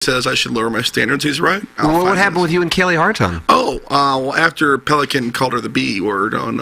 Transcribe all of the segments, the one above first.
says I should lower my standards. He's right. Well, what happened with you and Kaylee Hartung? Oh, well, after Pelican called her the B word on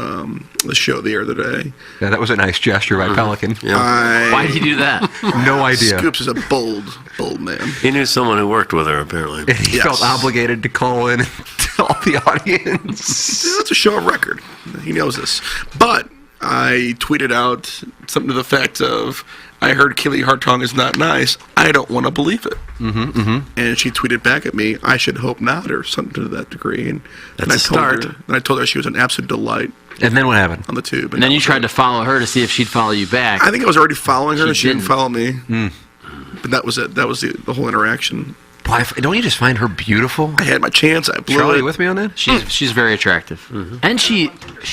the show the other day. Yeah, that was a nice gesture by Pelican. Yeah. Why did he do that? No idea. Scoops is a bold man. He knew someone who worked with her, apparently. And he felt obligated to call in and tell the audience. That's a show of record. He knows this. But I tweeted out something to the effect of, I heard Kaylee Hartung is not nice. I don't want to believe it. And she tweeted back at me, I should hope not, or something to that degree. And That's a start. I told her she was an absolute delight. And then what happened? On the tube. And then you tried to follow her to see if she'd follow you back. I think I was already following her, and she didn't didn't follow me. But that was it. That was the whole interaction. Boy, don't you just find her beautiful? I had my chance. I blew Charlie, it. you with me on that? She's very attractive. And she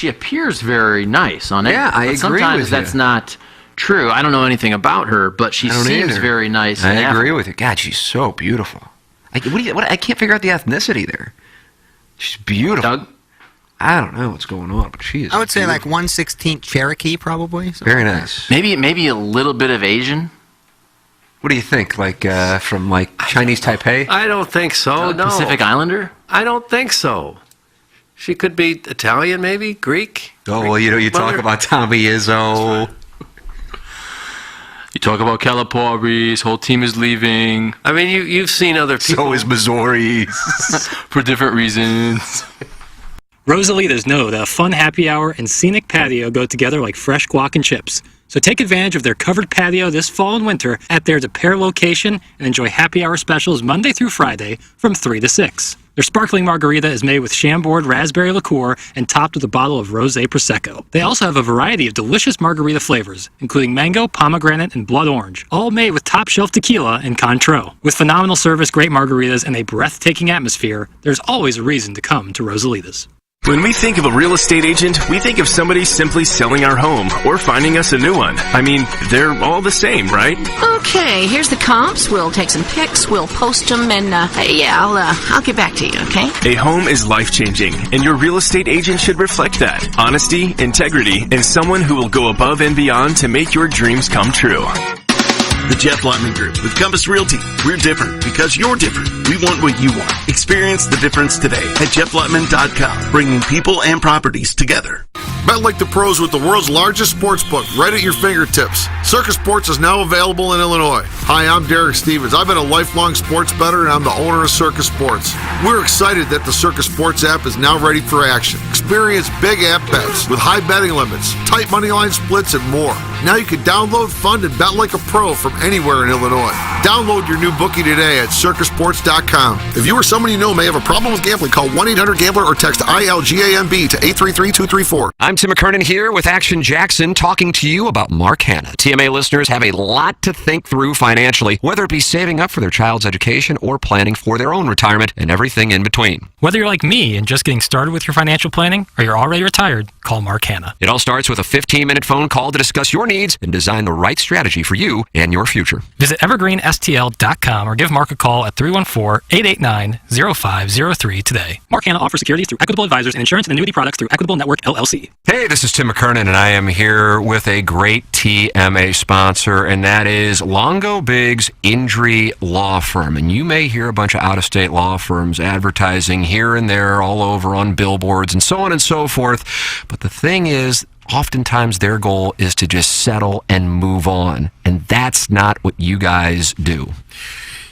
appears very nice on it. Yeah, I agree sometimes with that's you. not true. I don't know anything about her, but she seems either. very nice. I and agree affable. with you. God, she's so beautiful. I can't figure out the ethnicity there. She's beautiful. Doug? I don't know what's going on, but she is I would say beautiful. like 1/16 Cherokee, probably. Very nice. Maybe a little bit of Asian. What do you think? Like from like Chinese Taipei? I don't think so, no. Pacific Islander? I don't think so. She could be Italian, maybe? Greek? Oh, well, you talk Mother- about Tommy Izzo. You talk about Calipari's, whole team is leaving I mean, you've seen other people. So is Missouri. for different reasons. Rosalitas know that a fun happy hour and scenic patio go together like fresh guac and chips. So take advantage of their covered patio this fall and winter at their De Pere location and enjoy happy hour specials Monday through Friday from 3 to 6. Their sparkling margarita is made with Chambord raspberry liqueur and topped with a bottle of rosé Prosecco. They also have a variety of delicious margarita flavors, including mango, pomegranate, and blood orange, all made with top-shelf tequila and Cointreau. With phenomenal service, great margaritas, and a breathtaking atmosphere, there's always a reason to come to Rosalitas. When we think of a real estate agent, we think of somebody simply selling our home or finding us a new one. I mean, they're all the same, right? Okay, here's the comps. We'll take some pics, we'll post them, and I'll get back to you, okay? A home is life-changing, and your real estate agent should reflect that. Honesty, integrity, and someone who will go above and beyond to make your dreams come true. The Jeff Lutman Group with Compass Realty. We're different because you're different. We want what you want. Experience the difference today at jefflutman.com, bringing people and properties together. Bet like the pros with the world's largest sports book right at your fingertips. Circus Sports is now available in Illinois. Hi, I'm Derek Stevens. I've been a lifelong sports bettor, and I'm the owner of Circus Sports. We're excited that the Circus Sports app is now ready for action. Experience big app bets with high betting limits, tight money line splits, and more. Now you can download, fund, and bet like a pro from anywhere in Illinois. Download your new bookie today at circusports.com. If you or someone you know may have a problem with gambling, call 1-800-GAMBLER or text ILGAMB to 833-234. I'm Tim McKernan here with Action Jackson talking to you about Mark Hanna. TMA listeners have a lot to think through financially, whether it be saving up for their child's education or planning for their own retirement and everything in between. Whether you're like me and just getting started with your financial planning or you're already retired, call Mark Hanna. It all starts with a 15-minute phone call to discuss your needs and design the right strategy for you and your future. Visit evergreenstl.com or give Mark a call at 314-889-0503 today. Mark Hanna offers securities through Equitable Advisors and insurance and annuity products through Equitable Network, LLC. Hey, this is Tim McKernan, and I am here with a great TMA sponsor, and that is Longo Biggs Injury Law Firm. And you may hear a bunch of out-of-state law firms advertising here and there all over on billboards and so on and so forth. But the thing is, oftentimes their goal is to just settle and move on. And that's not what you guys do.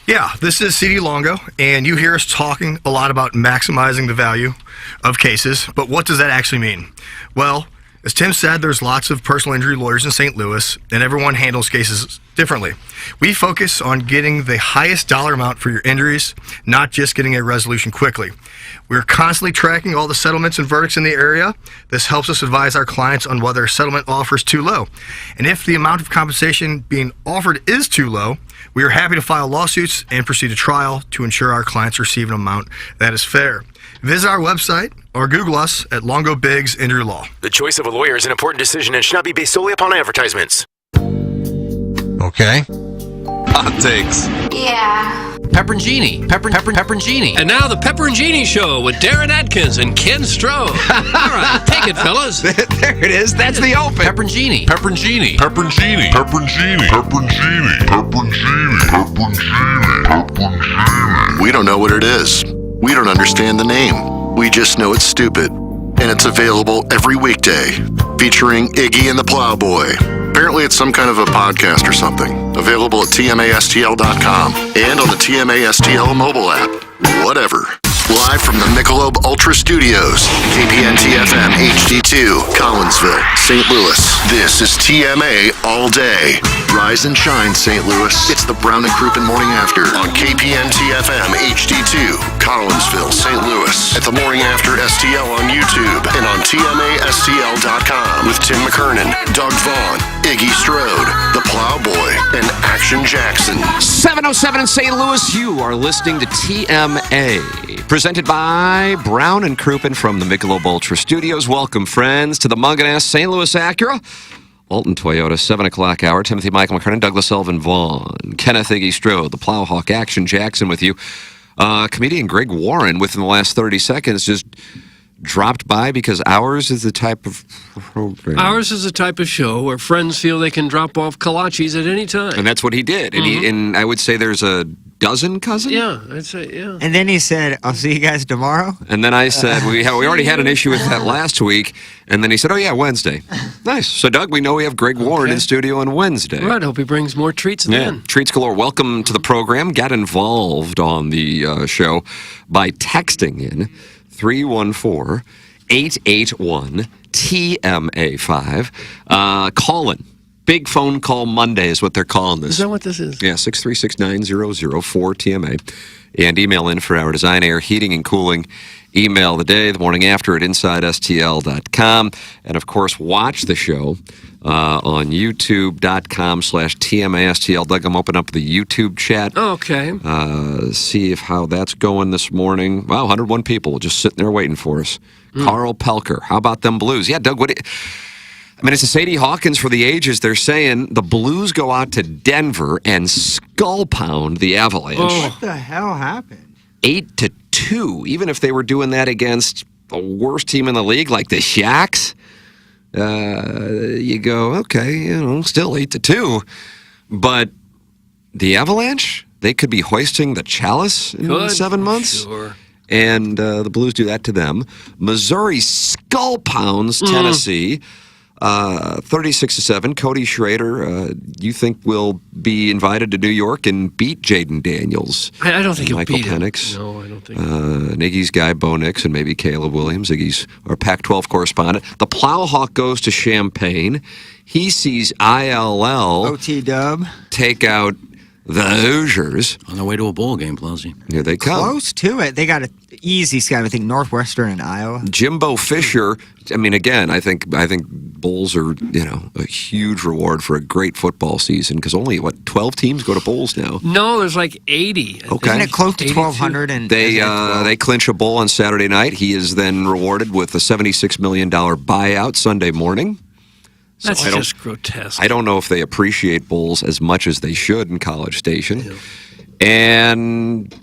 Yeah, this is CD Longo, and you hear us talking a lot about maximizing the value of cases, but what does that actually mean? Well, as Tim said, there's lots of personal injury lawyers in St. Louis, and everyone handles cases differently. We focus on getting the highest dollar amount for your injuries, not just getting a resolution quickly. We're constantly tracking all the settlements and verdicts in the area. This helps us advise our clients on whether a settlement offer is too low. And if the amount of compensation being offered is too low, we are happy to file lawsuits and proceed to trial to ensure our clients receive an amount that is fair. Visit our website or Google us at Longo Biggs Injury Law. The choice of a lawyer is an important decision and should not be based solely upon advertisements. Okay. Hot takes. Yeah. Pepperoncini. Pepperoncini. And now the Pepperoncini Show with Darren Atkins and Ken Stroh. All right, take it, fellas. There it is. That's the open. Pepperoncini. Pepperoncini. Pepperoncini. Pepperoncini. Pepperoncini. Pepperoncini. Pepperoncini. Pepperoncini. We don't know what it is. We don't understand the name. We just know it's stupid. And it's available every weekday, featuring Iggy and the Plowboy. Apparently it's some kind of a podcast or something. Available at tmastl.com and on the TMASTL mobile app. Whatever. Live from the Michelob Ultra Studios, KPN-TFM HD2, Collinsville, St. Louis. This is TMA All Day. Rise and shine, St. Louis. It's the Brown and Crouppen Morning After on KPN-TFM HD2, Collinsville, St. Louis. At the Morning After STL on YouTube and on TMASTL.com with Tim McKernan, Doug Vaughn, Iggy Strode, the Plowboy, and Action Jackson. 7:07 in St. Louis. You are listening to TMA. Presented by Brown and Crouppen from the Michelob Ultra Studios. Welcome, friends, to the Munganess St. Louis Acura, Alton Toyota, 7 o'clock hour. Timothy Michael McKernan, Douglas Elvin Vaughn, Kenneth Iggy Strode, the Plowhawk, Action Jackson with you. Comedian Greg Warren, within the last 30 seconds, just dropped by because ours is the type of program. Ours is a type of show where friends feel they can drop off kolaches at any time. And that's what he did. And, and I would say there's a dozen cousins? Yeah, I'd say, yeah. And then he said, I'll see you guys tomorrow. And then I said, we already had an issue with that last week. And then he said, oh, yeah, Wednesday. Nice. So, Doug, we know we have Greg Warren in studio on Wednesday. All right, I hope he brings more treats then. Treats galore. Welcome to the program. Get involved on the show by texting in 314-881-TMA5. Call in. Big Phone Call Monday is what they're calling this. Is that what this is? Yeah, 636-9004-TMA. And email in for our design, air, heating, and cooling. Email the day, the morning after at InsideSTL.com. And, of course, watch the show on YouTube.com/TMASTL. Doug, I'm opening up the YouTube chat. Okay. See how that's going this morning. Wow, 101 people just sitting there waiting for us. Carl Pelker, how about them Blues? Yeah, Doug, I mean, it's a Sadie Hawkins for the ages. They're saying the Blues go out to Denver and skull pound the Avalanche. What the hell happened? 8-2. Even if they were doing that against the worst team in the league, like the Sharks, you go, okay, still 8-2. But the Avalanche, they could be hoisting the chalice in 7 months. Sure. And the Blues do that to them. Missouri skull pounds Tennessee. 36-7. Cody Schrader, you think will be invited to New York and beat Jaden Daniels? I don't think he'll Michael beat Penix. him. No, I don't think. Iggy's guy Bo Nix and maybe Caleb Williams. Iggy's our Pac-12 correspondent. The Plowhawk goes to Champaign. He sees ILL OT Dub take out the Hoosiers. On their way to a bowl game, Plowsy. Here they come. Close to it. They got an easy schedule. I think Northwestern and Iowa. Jimbo Fisher. I mean, again, I think bowls are a huge reward for a great football season because only 12 teams go to bowls now. No, there's like 80. Okay, isn't it close to 1,200? And they clinch a bowl on Saturday night. He is then rewarded with a $76 million buyout Sunday morning. So That's just grotesque. I don't know if they appreciate bowls as much as they should in College Station. Yeah. And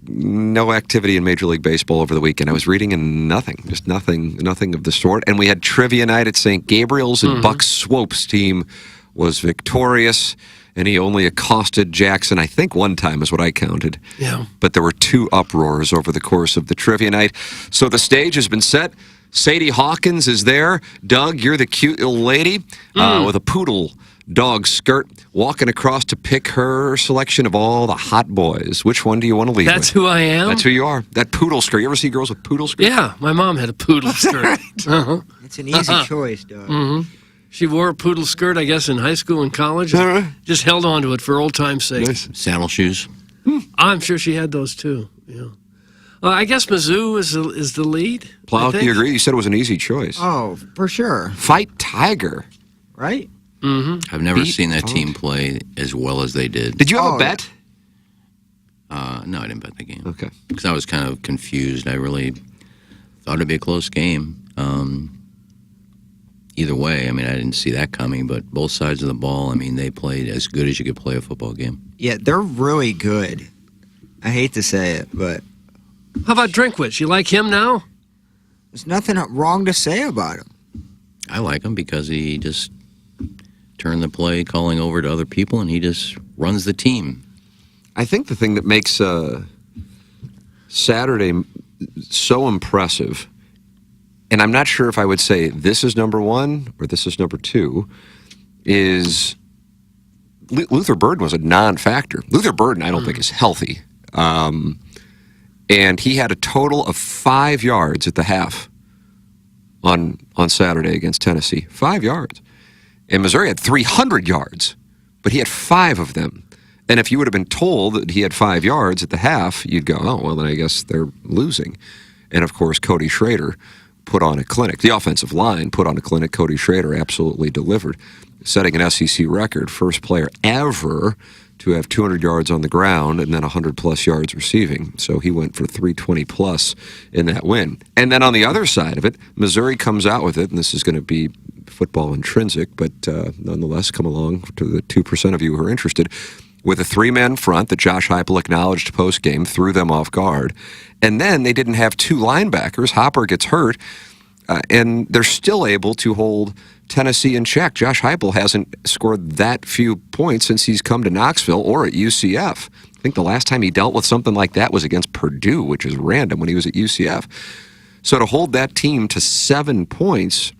no activity in Major League Baseball over the weekend. I was reading and nothing of the sort. And we had trivia night at St. Gabriel's, and Buck Swope's team was victorious. And he only accosted Jackson, I think, one time is what I counted. Yeah. But there were 2 uproars over the course of the trivia night. So the stage has been set. Sadie Hawkins is there. Doug, you're the cute little lady with a poodle dog skirt walking across to pick her selection of all the hot boys. Which one do you want to lead with? That's who I am? That's who you are. That poodle skirt. You ever see girls with poodle skirts? Yeah, my mom had a poodle skirt. It's an easy choice, Doug. She wore a poodle skirt, I guess, in high school and college. Just held on to it for old time's sake. Nice. Saddle shoes. I'm sure she had those, too. Yeah. I guess Mizzou is the lead. Plow, you agree? You said it was an easy choice. Oh, for sure. Fight Tiger. Right? I've never seen that team play as well as they did. Did you have a bet? No, I didn't bet the game. Okay. Because I was kind of confused. I really thought it'd be a close game. Either way, I mean, I didn't see that coming, but both sides of the ball, I mean, they played as good as you could play a football game. Yeah, they're really good. I hate to say it, but How about Drinkwitz? You like him now? there's nothing wrong to say about him. I like him because he just turned the play calling over to other people, and he just runs the team. I think the thing that makes Saturday so impressive, and I'm not sure if I would say this is number one or this is number two, is Luther Burden was a non-factor. Luther Burden, I don't think, is healthy. And he had a total of 5 yards at the half on Saturday against Tennessee. 5 yards. And Missouri had 300 yards, but he had 5 of them. And if you would have been told that he had 5 yards at the half, you'd go, oh, well, then I guess they're losing. And, of course, Cody Schrader put on a clinic. The offensive line put on a clinic. Cody Schrader absolutely delivered, setting an SEC record, first player ever to have 200 yards on the ground and then 100-plus yards receiving. So he went for 320-plus in that win. And then on the other side of it, Missouri comes out with it, and this is going to be football intrinsic, but nonetheless, come along to the 2% of you who are interested, with a 3-man front that Josh Heupel acknowledged post-game, threw them off guard. And then they didn't have 2 linebackers. Hopper gets hurt, and they're still able to hold Tennessee in check. Josh Heupel hasn't scored that few points since he's come to Knoxville or at UCF. I think the last time he dealt with something like that was against Purdue, which is random, when he was at UCF. So to hold that team to 7 points,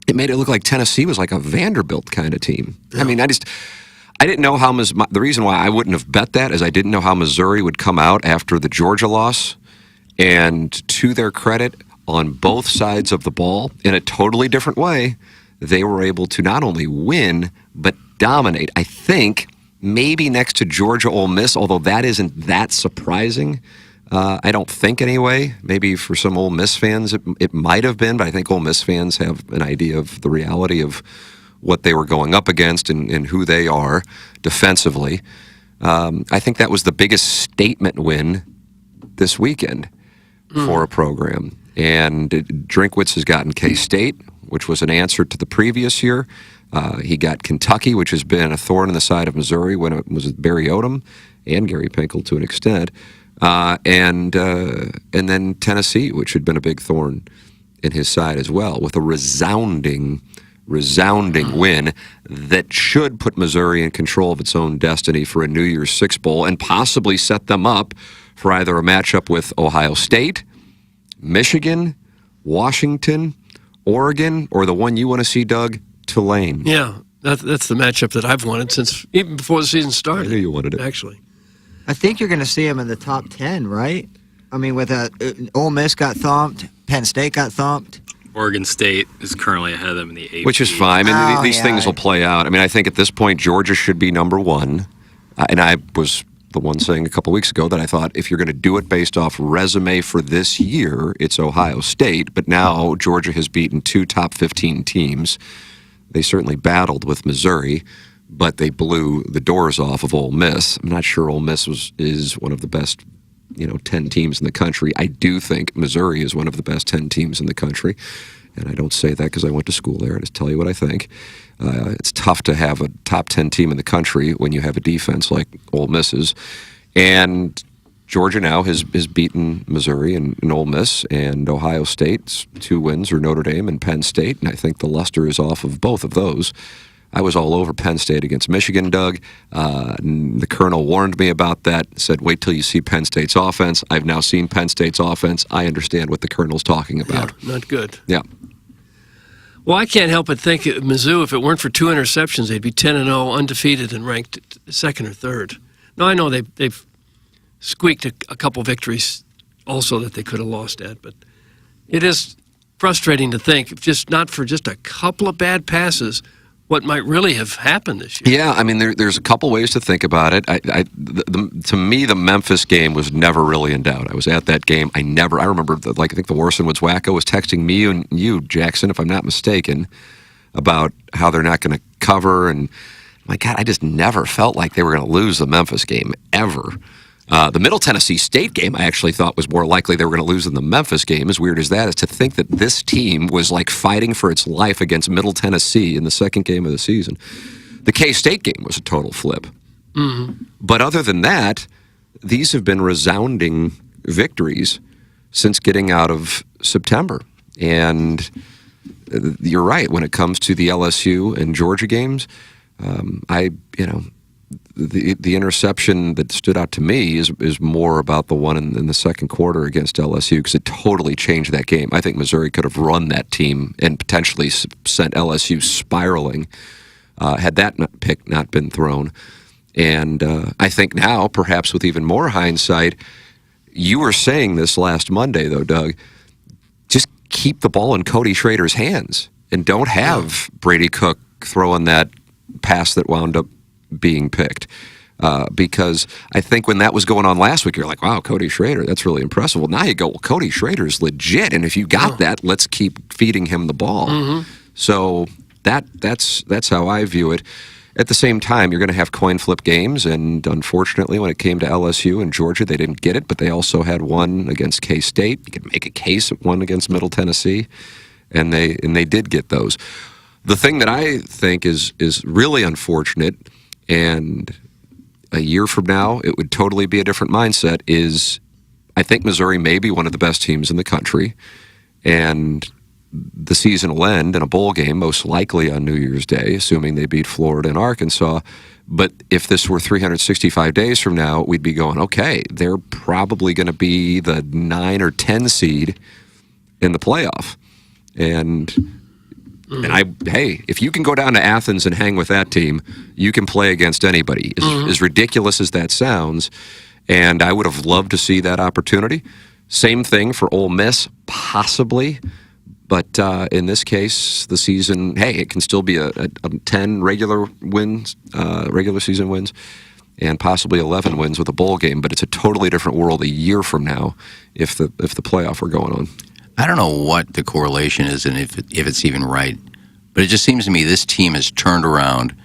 it made it look like Tennessee was like a Vanderbilt kind of team. Yeah. I mean, I didn't know how the reason why I wouldn't have bet that is I didn't know how Missouri would come out after the Georgia loss. And to their credit, on both sides of the ball, in a totally different way, they were able to not only win, but dominate. I think maybe next to Georgia Ole Miss, although that isn't that surprising. I don't think anyway. Maybe for some Ole Miss fans it might have been, but I think Ole Miss fans have an idea of the reality of what they were going up against and who they are defensively. I think that was the biggest statement win this weekend for a program. And Drinkwitz has gotten K-State, which was an answer to the previous year. He got Kentucky, which has been a thorn in the side of Missouri when it was Barry Odom and Gary Pinkel to an extent. And then Tennessee, which had been a big thorn in his side as well, with a resounding win that should put Missouri in control of its own destiny for a New Year's Six Bowl and possibly set them up for either a matchup with Ohio State, Michigan, Washington, Oregon, or the one you want to see, Doug, Tulane. Yeah, that's the matchup that I've wanted since even before the season started. I knew you wanted it. Actually. I think you're going to see him in the top 10, right? I mean, with Ole Miss got thumped, Penn State got thumped. Oregon State is currently ahead of them in the AP. Which is fine. I mean, these things will play out. I mean, I think at this point, Georgia should be number one. And I was the one saying a couple weeks ago that I thought if you're going to do it based off resume for this year, it's Ohio State. But now Georgia has beaten 2 top 15 teams. They certainly battled with Missouri, but they blew the doors off of Ole Miss. I'm not sure Ole Miss is one of the best 10 teams in the country. I do think Missouri is one of the best 10 teams in the country. And I don't say that because I went to school there. I just tell you what I think. It's tough to have a top 10 team in the country when you have a defense like Ole Miss's. And Georgia now has beaten Missouri and Ole Miss, and Ohio State's 2 wins are Notre Dame and Penn State. And I think the luster is off of both of those. I was all over Penn State against Michigan, Doug. The Colonel warned me about that, said, wait till you see Penn State's offense. I've now seen Penn State's offense. I understand what the Colonel's talking about. Yeah, not good. Yeah. Well, I can't help but think Mizzou, if it weren't for 2 interceptions, they'd be 10-0, undefeated, and ranked 2nd or 3rd. Now, I know they've squeaked a couple victories also that they could have lost at, but it is frustrating to think, not for just a couple of bad passes, what might really have happened this year. Yeah, I mean, there's a couple ways to think about it. To me, the Memphis game was never really in doubt. I was at that game. I remember, I think the Warson Woods Wacko was texting me and you, Jackson, if I'm not mistaken, about how they're not going to cover. And my God, I just never felt like they were going to lose the Memphis game, ever. The Middle Tennessee State game I actually thought was more likely they were going to lose than the Memphis game. As weird as that is, to think that this team was like fighting for its life against Middle Tennessee in the second game of the season. The K-State game was a total flip. Mm-hmm. But other than that, these have been resounding victories since getting out of September. And you're right, when it comes to the LSU and Georgia games, the interception that stood out to me is more about the one in the second quarter against LSU, because it totally changed that game. I think Missouri could have run that team and potentially sent LSU spiraling had that pick not been thrown. And I think now, perhaps with even more hindsight, you were saying this last Monday, though, Doug, just keep the ball in Cody Schrader's hands and don't have Brady Cook throwing that pass that wound up being picked. Because I think when that was going on last week, you're like, wow, Cody Schrader, that's really impressive. Well, now you go, well, Cody Schrader's legit, and if you got that, let's keep feeding him the ball. Mm-hmm. So that's how I view it. At the same time, you're going to have coin flip games, and unfortunately, when it came to LSU and Georgia, they didn't get it, but they also had one against K-State. You could make a case at one against Middle Tennessee, and they did get those. The thing that I think is really unfortunate, and a year from now, it would totally be a different mindset, is I think Missouri may be one of the best teams in the country, and the season will end in a bowl game, most likely on New Year's Day, assuming they beat Florida and Arkansas. But if this were 365 days from now, we'd be going, okay, they're probably going to be the 9 or 10 seed in the playoff. And hey, if you can go down to Athens and hang with that team, you can play against anybody. As ridiculous as that sounds, and I would have loved to see that opportunity. Same thing for Ole Miss, possibly. But in this case, the season, hey, it can still be a 10 regular season wins, and possibly 11 wins with a bowl game. But it's a totally different world a year from now if the playoff were going on. I don't know what the correlation is and if it's even right, but it just seems to me this team has turned around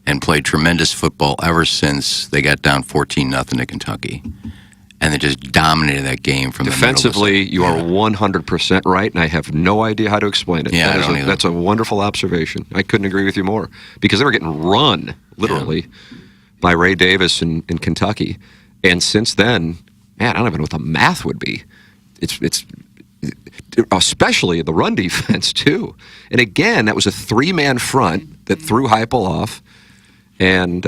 and played tremendous football ever since they got down 14-0 to Kentucky. And they just dominated that game from defensively. You are 100% right, and I have no idea how to explain it. Yeah, that's a wonderful observation. I couldn't agree with you more, because they were getting run literally by Ray Davis in Kentucky, and since then, man, I don't even know what the math would be. It's especially the run defense too. And again, that was a 3-man front that threw Heupel off, and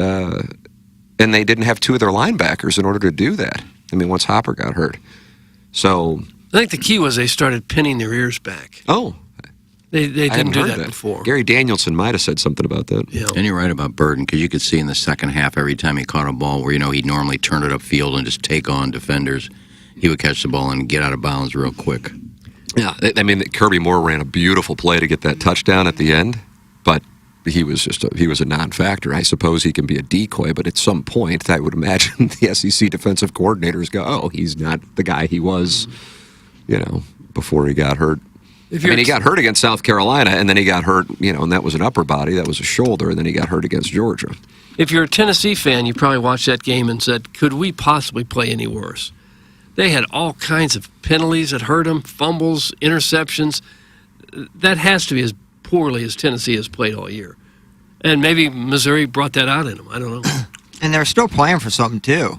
they didn't have 2 of their linebackers in order to do that. I mean, once Hopper got hurt. So I think the key was they started pinning their ears back. Oh. They didn't do that before. Gary Danielson might have said something about that. Yeah. And you're right about Burden, because you could see in the second half, every time he caught a ball where, he'd normally turn it upfield and just take on defenders, he would catch the ball and get out of bounds real quick. Yeah, I mean, Kirby Moore ran a beautiful play to get that touchdown at the end, but he was a non-factor. I suppose he can be a decoy, but at some point, I would imagine the SEC defensive coordinators go, oh, he's not the guy he was, before he got hurt. He got hurt against South Carolina, and then he got hurt, and that was an upper body, that was a shoulder, and then he got hurt against Georgia. If you're a Tennessee fan, you probably watched that game and said, could we possibly play any worse? They had all kinds of penalties that hurt them, fumbles, interceptions. That has to be as poorly as Tennessee has played all year. And maybe Missouri brought that out in them. I don't know. And they're still playing for something, too.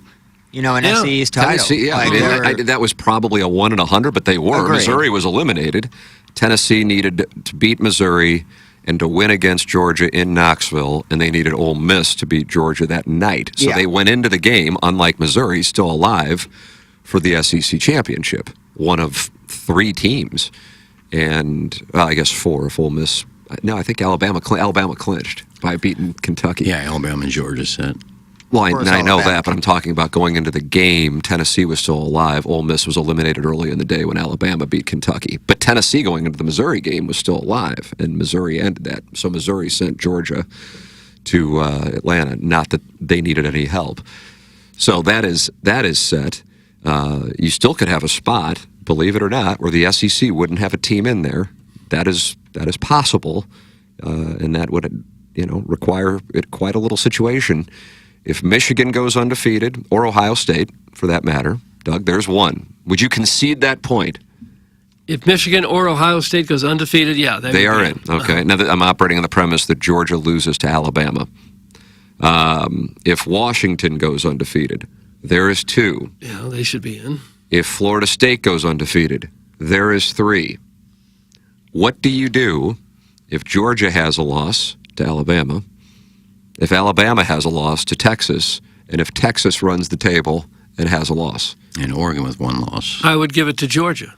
An SEC's title. Tennessee, that was probably a 1 in 100, but they were. Agreed. Missouri was eliminated. Tennessee needed to beat Missouri and to win against Georgia in Knoxville, and they needed Ole Miss to beat Georgia that night. So they went into the game, unlike Missouri, still alive for the SEC championship. One of 3 teams. And I guess 4 if Ole Miss. No, I think Alabama clinched by beating Kentucky. Yeah, Alabama and Georgia set. Well, I know that, but I'm talking about going into the game. Tennessee was still alive. Ole Miss was eliminated early in the day when Alabama beat Kentucky. But Tennessee going into the Missouri game was still alive, and Missouri ended that. So Missouri sent Georgia to Atlanta. Not that they needed any help. So that is set. You still could have a spot, believe it or not, where the SEC wouldn't have a team in there. That is possible, and that would require quite a little situation. If Michigan goes undefeated, or Ohio State, for that matter, Doug, there's one. Would you concede that point? If Michigan or Ohio State goes undefeated, yeah. They are in. Okay. Now, I'm operating on the premise that Georgia loses to Alabama. If Washington goes undefeated, There is 2. Yeah, they should be in. If Florida State goes undefeated, there is 3. What do you do if Georgia has a loss to Alabama, if Alabama has a loss to Texas, and if Texas runs the table and has a loss? And Oregon with 1 loss. I would give it to Georgia.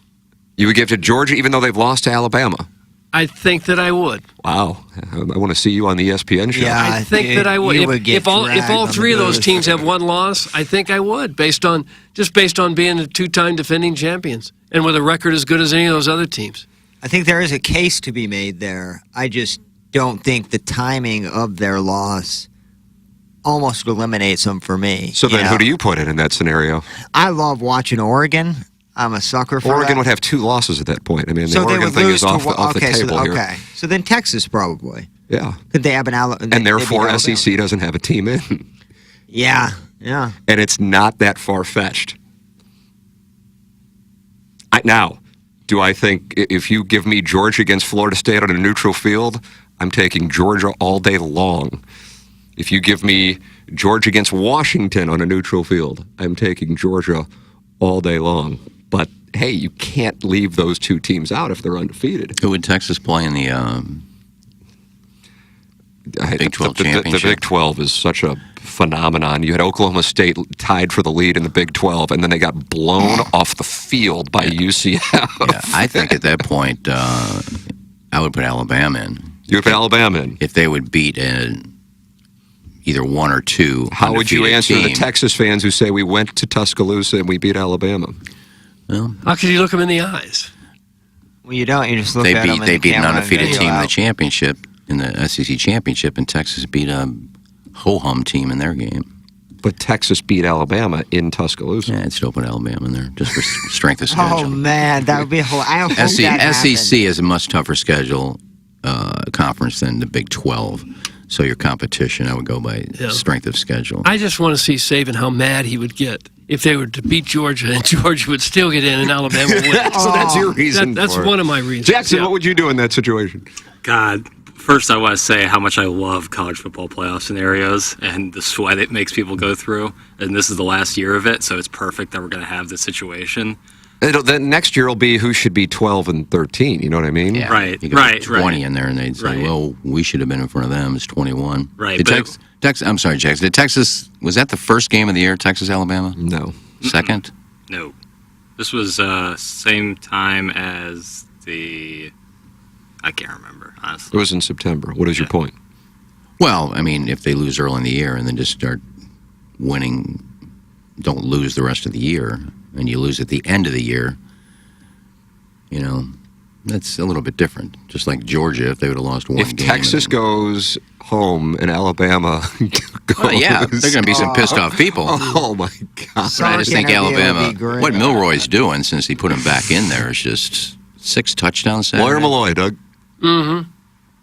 You would give to Georgia even though they've lost to Alabama? I think that I would. Wow. I want to see you on the ESPN show. Yeah, I think that I would. If all 3 of those teams have 1 loss, I think I would, based on being the 2-time defending champions and with a record as good as any of those other teams. I think there is a case to be made there. I just don't think the timing of their loss almost eliminates them for me. So then who do you put in that scenario? I love watching Oregon. I'm a sucker for Oregon that. would have 2 losses at that point. I mean, So the they Oregon would thing lose is to off the table here. Okay, so then Texas probably. Yeah. Could they have an And therefore, SEC doesn't have a team in. Yeah. And it's not that far-fetched. Now, do I think if you give me Georgia against Florida State on a neutral field, I'm taking Georgia all day long. If you give me Georgia against Washington on a neutral field, I'm taking Georgia all day long. But, hey, you can't leave those 2 teams out if they're undefeated. Who would Texas play in the Big 12 championship? The Big 12 is such a phenomenon. You had Oklahoma State tied for the lead in the Big 12, and then they got blown off the field by UCF. Yeah, I think at that point, I would put Alabama in. You would put Alabama in? If they would beat either 1 or 2. How would you answer team. the Texas fans who say we went to Tuscaloosa and we beat Alabama? Well, how could you look them in the eyes? Well, you don't. You just look they at them. They beat an undefeated team in the championship, in the SEC championship, and Texas beat a ho-hum team in their game. But Texas beat Alabama in Tuscaloosa. Yeah, I'd still put Alabama in there just for strength of schedule. Oh man, that would be a whole. I hope that SEC is a much tougher schedule conference than the Big 12. So your competition, I would go by strength of schedule. I just want to see Saban how mad he would get if they were to beat Georgia and Georgia would still get in and Alabama would win. So that's your reason. That's for it. one of my reasons. Jackson, what would you do in that situation? God, first I want to say how much I love college football playoff scenarios and the sweat it makes people go through. And this is the last year of it, so it's perfect that we're going to have this situation. The next year will be who should be 12 and 13. You know what I mean? Yeah, Right, you could right, put 20 right. in there, and they'd say, Right. "Well, we should have been in front of them." It's 21. Right, Did but- Texas. I'm sorry, Jackson. Did Texas? Was that the first game of the year? Texas Alabama? No. Second. No. This was same time as the... I can't remember, honestly. It was in September. What is your point? Well, I mean, if they lose early in the year and then just start winning, don't lose the rest of the year, and you lose at the end of the year, you know, that's a little bit different. Just like Georgia, if they would have lost one If game. Texas goes home and Alabama goes... Yeah, they're going to be some pissed off people. Oh, my God. But I just think Alabama, what Milroy's doing since he put him back in there is just 6 touchdowns. Saturday. Lawyer Malloy, Doug. Mm-hmm.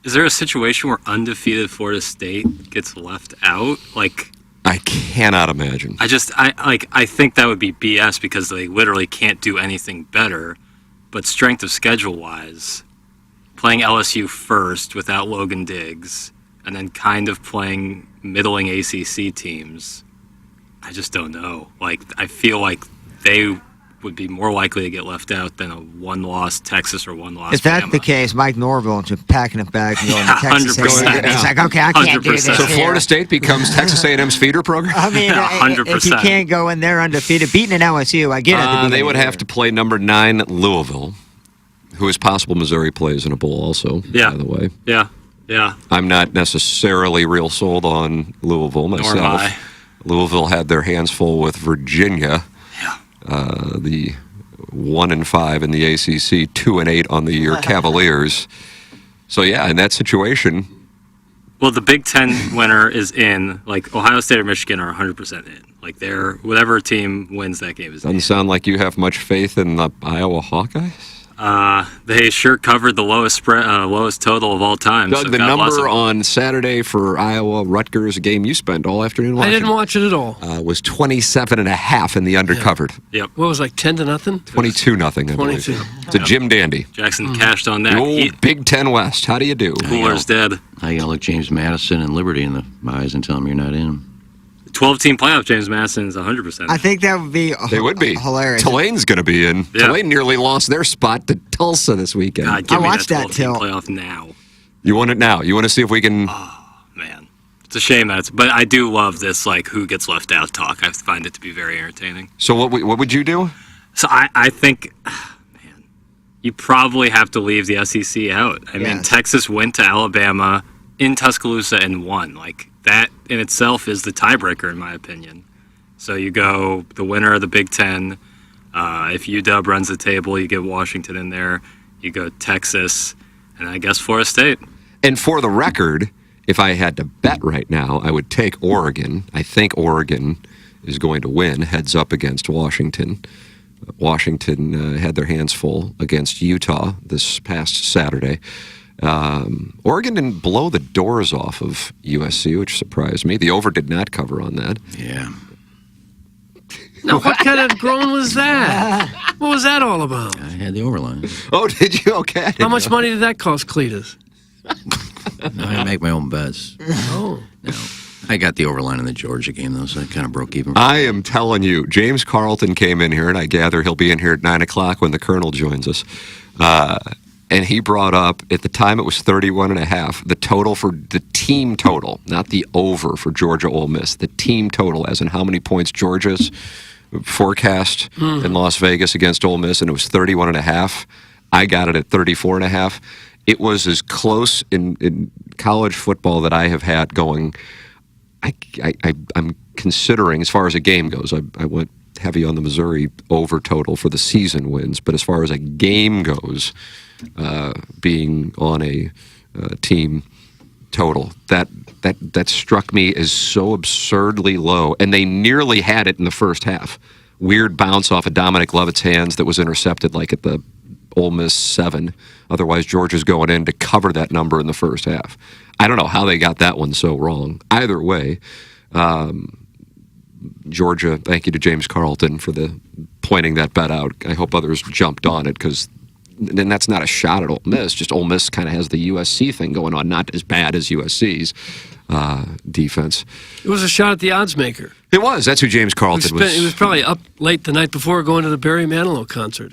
Is there a situation where undefeated Florida State gets left out? Like, I cannot imagine. I think that would be BS because they literally can't do anything better. But strength of schedule wise, playing LSU first without Logan Diggs, and then kind of playing middling ACC teams, I just don't know. Like, I feel like they would be more likely to get left out than a one-loss Texas or one-loss If that's Bama. the case, Mike Norville just packing it back and going to Texas 100%. A&M. He's like, okay, I can't do this. So here. Florida State becomes Texas A&M's feeder program? I mean, if you can't go in there undefeated, beating an LSU, I get it. They would have to play number 9 Louisville, who is possible Missouri plays in a bowl also, by the way. Yeah. I'm not necessarily real sold on Louisville myself. Nor am I. Louisville had their hands full with Virginia. The 1-5 in the ACC, 2-8 on the year Cavaliers. So yeah, in that situation, Well, the Big Ten winner is in. Like, Ohio State or Michigan are 100% in. Like, they're whatever team wins that game is in. doesn't sound like you have much faith in the Iowa Hawkeyes. They sure covered the lowest total of all time. Doug, so the God bless number them. on Saturday for Iowa Rutgers, a game you spent all afternoon watching. I didn't watch it at all. Was 27.5 in the undercovered. Yep. What was it, like 10-0? 22-0, I believe. 22. It's a Jim Dandy. Jackson cashed on that. The old Big Ten West. How do you do? Cooler's dead. I got to look James Madison and Liberty in the eyes and tell them you're not in. 12-team playoff James Madison is 100%. I think that would be They would be. hilarious. Tulane's going to be in. Yeah. Tulane nearly lost their spot to Tulsa this weekend. God, give I me watched that 12-team till- playoff now. You want it now? You want to see if we can... It's a shame that but I do love this, like, who gets left out talk. I find it to be very entertaining. So what would you do? So I think, man, you probably have to leave the SEC out. I mean, Texas went to Alabama in Tuscaloosa and won. Like, that in itself is the tiebreaker, in my opinion. So you go the winner of the Big Ten. If UW runs the table, you get Washington in there. You go Texas, and I guess Florida State. And for the record, if I had to bet right now, I would take Oregon. I think Oregon is going to win, heads up against Washington. Washington had their hands full against Utah this past Saturday. Oregon didn't blow the doors off of USC, which surprised me. The over did not cover on that. Yeah. Now, what kind of groan was that? What was that all about? I had the overline. Oh, did you? Okay. How much money did that cost Cletus? I make my own bets. Oh. No. I got the overline in the Georgia game, though, so I kind of broke even. I am telling you, James Carlton came in here, and I gather he'll be in here at 9 o'clock when the Colonel joins us. And he brought up, at the time it was 31.5, the total for the team total, not the over for Georgia Ole Miss, the team total, as in how many points Georgia's forecast in Las Vegas against Ole Miss, and it was 31.5. I got it at 34.5. It was as close in college football that I have had going. I'm considering, as far as a game goes, I went heavy on the Missouri over total for the season wins, but as far as a game goes, being on a team total, that struck me as so absurdly low, and they nearly had it in the first half. Weird bounce off of Dominic Lovett's hands that was intercepted like at the Ole Miss 7. Otherwise, Georgia's going in to cover that number in the first half. I don't know how they got that one so wrong. Either way, Georgia, thank you to James Carlton for pointing that bet out. I hope others jumped on it, because then that's not a shot at Ole Miss. Just Ole Miss kind of has the USC thing going on, not as bad as USC's defense. It was a shot at the odds maker. It was. That's who James Carlton was. He was probably up late the night before going to the Barry Manilow concert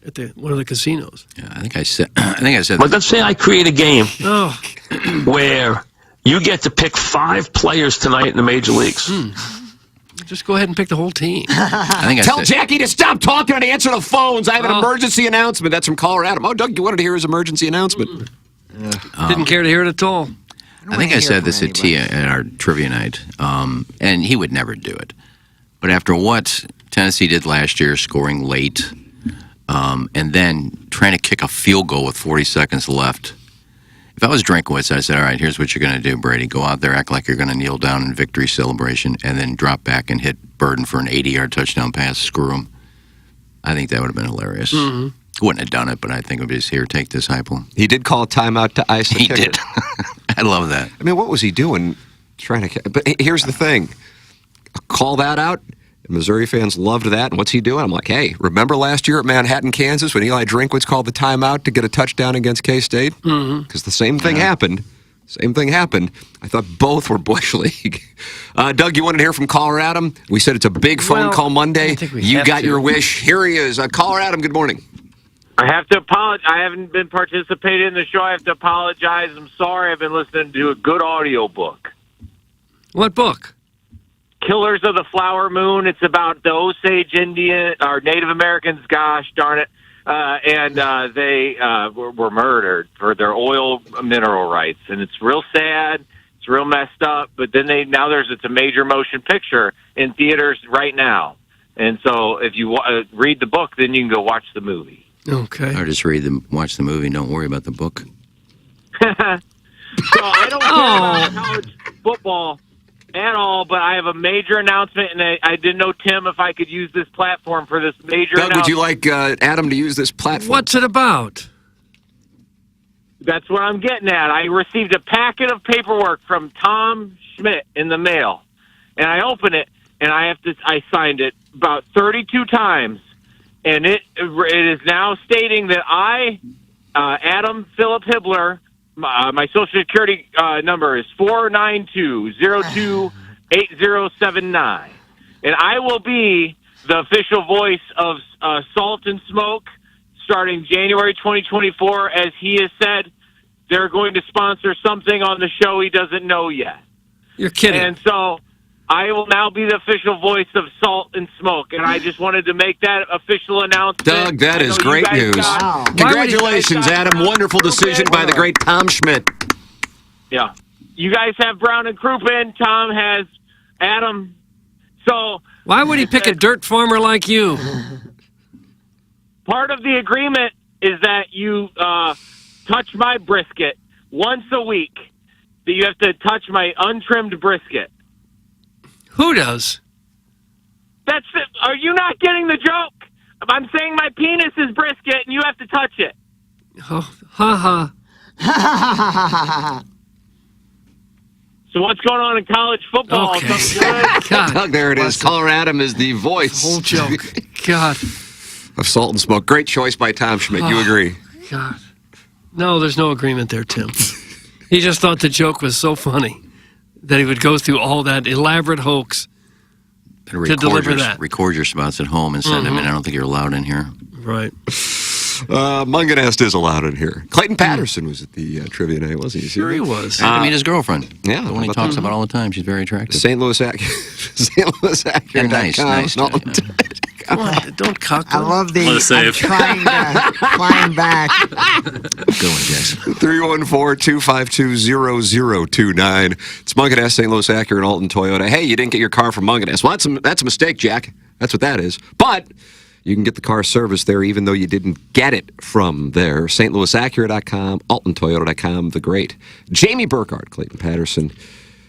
at one of the casinos. Yeah, I think I said. But let's say I create a game Oh. where you get to pick 5 players tonight in the major leagues. Just go ahead and pick the whole team. Tell Jackie to stop talking and answer the phones. I have an emergency announcement. That's from Colorado. Oh, Doug, you wanted to hear his emergency announcement. Didn't care to hear it at all. I think I said this at Tia at our trivia night, and he would never do it. But after what Tennessee did last year, scoring late, and then trying to kick a field goal with 40 seconds left, if I was Drinkwitz, I'd say, all right, here's what you're going to do, Brady. Go out there, act like you're going to kneel down in victory celebration, and then drop back and hit Burden for an 80-yard touchdown pass. Screw him. I think that would have been hilarious. Wouldn't have done it, but I think it would be just, here, take this, Hypo. He did call a timeout to ice the He kicker. did. I love that. I mean, what was he doing? But here's the thing. Call that out. Missouri fans loved that. And what's he doing? I'm like, hey, remember last year at Manhattan, Kansas, when Eli Drinkwitz called the timeout to get a touchdown against K-State? Because the same thing happened. Same thing happened. I thought both were Bush League. Doug, you wanted to hear from Colorado? We said it's a big phone call Monday. You got your wish. Here he is. Colorado, good morning. I have to apologize. I haven't been participating in the show. I have to apologize. I'm sorry. I've been listening to a good audio book. What book? Killers of the Flower Moon. It's about the Osage Indian or Native Americans. Gosh darn it! They were murdered for their oil mineral rights, and it's real sad. It's real messed up. But then it's a major motion picture in theaters right now. And so if you read the book, then you can go watch the movie. Okay. Or just watch the movie. Don't worry about the book. So I don't care about college football at all, but I have a major announcement, and I didn't know, Tim, if I could use this platform for this major Doug, announcement. would you like Adam to use this platform? What's it about? That's what I'm getting at. I received a packet of paperwork from Tom Schmidt in the mail, and I opened it, and I signed it about 32 times, and it is now stating that I, Adam Philip Hibbler, my Social Security number is 49202 8079. And I will be the official voice of Salt and Smoke starting January 2024. As he has said, they're going to sponsor something on the show he doesn't know yet. You're kidding. And so I will now be the official voice of Salt and Smoke, and I just wanted to make that official announcement. Doug, that is great news. Congratulations, Adam. Wonderful decision by the great Tom Schmidt. Yeah. You guys have Brown and Crouppen. Tom has Adam. So why would he pick a dirt farmer like you? Part of the agreement is that you touch my brisket once a week. That you have to touch my untrimmed brisket. Who does? That's it. Are you not getting the joke? I'm saying my penis is brisket, and you have to touch it. Oh, ha ha. So what's going on in college football? Okay. Something Doug, there it is. Caller Adam is the voice. Whole joke. God. Of Salt and Smoke. Great choice by Tom Schmidt. You agree? God. No, there's no agreement there, Tim. He just thought the joke was so funny that he would go through all that elaborate hoax to deliver that. Record your spots at home and send them in. I don't think you're allowed in here. Right. Munganest is allowed in here. Clayton Patterson was at the trivia night, wasn't he? Sure he was. I mean, his girlfriend. Yeah. The one he talks about all the time. She's very attractive. St. Louis Accurate. Yeah, nice. Come on, don't cock. I love the. I'm trying to climb back. Go on, Jackson. 314-252-0029. It's Munganest, St. Louis Accurate, Alton Toyota. Hey, you didn't get your car from Munganest. Well, that's a mistake, Jack. That's what that is. But you can get the car serviced there even though you didn't get it from there. stlouisacura.com, altontoyota.com, the great Jamie Burkhardt, Clayton Patterson,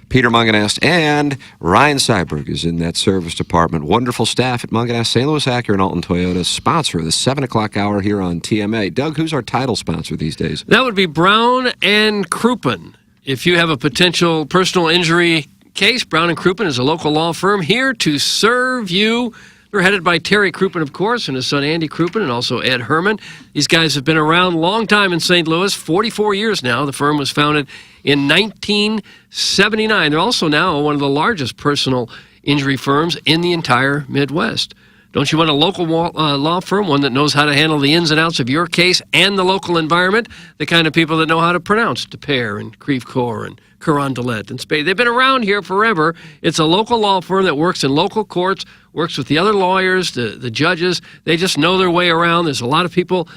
Peter Munganest, and Ryan Seiberg is in that service department. Wonderful staff at Munganest, St. Louis Accurate, and Alton Toyota, sponsor of the 7 o'clock hour here on TMA. Doug, who's our title sponsor these days? That would be Brown and Crouppen. If you have a potential personal injury case, Brown and Crouppen is a local law firm here to serve you. They're headed by Terry Crouppen, of course, and his son Andy Crouppen, and also Ed Herman. These guys have been around a long time in St. Louis, 44 years now. The firm was founded in 1979. They're also now one of the largest personal injury firms in the entire Midwest. Don't you want a local law firm, one that knows how to handle the ins and outs of your case and the local environment? The kind of people that know how to pronounce DePere and Creve Coeur and Carondelet and Spade. They've been around here forever. It's a local law firm that works in local courts, works with the other lawyers, the judges. They just know their way around. There's a lot of people,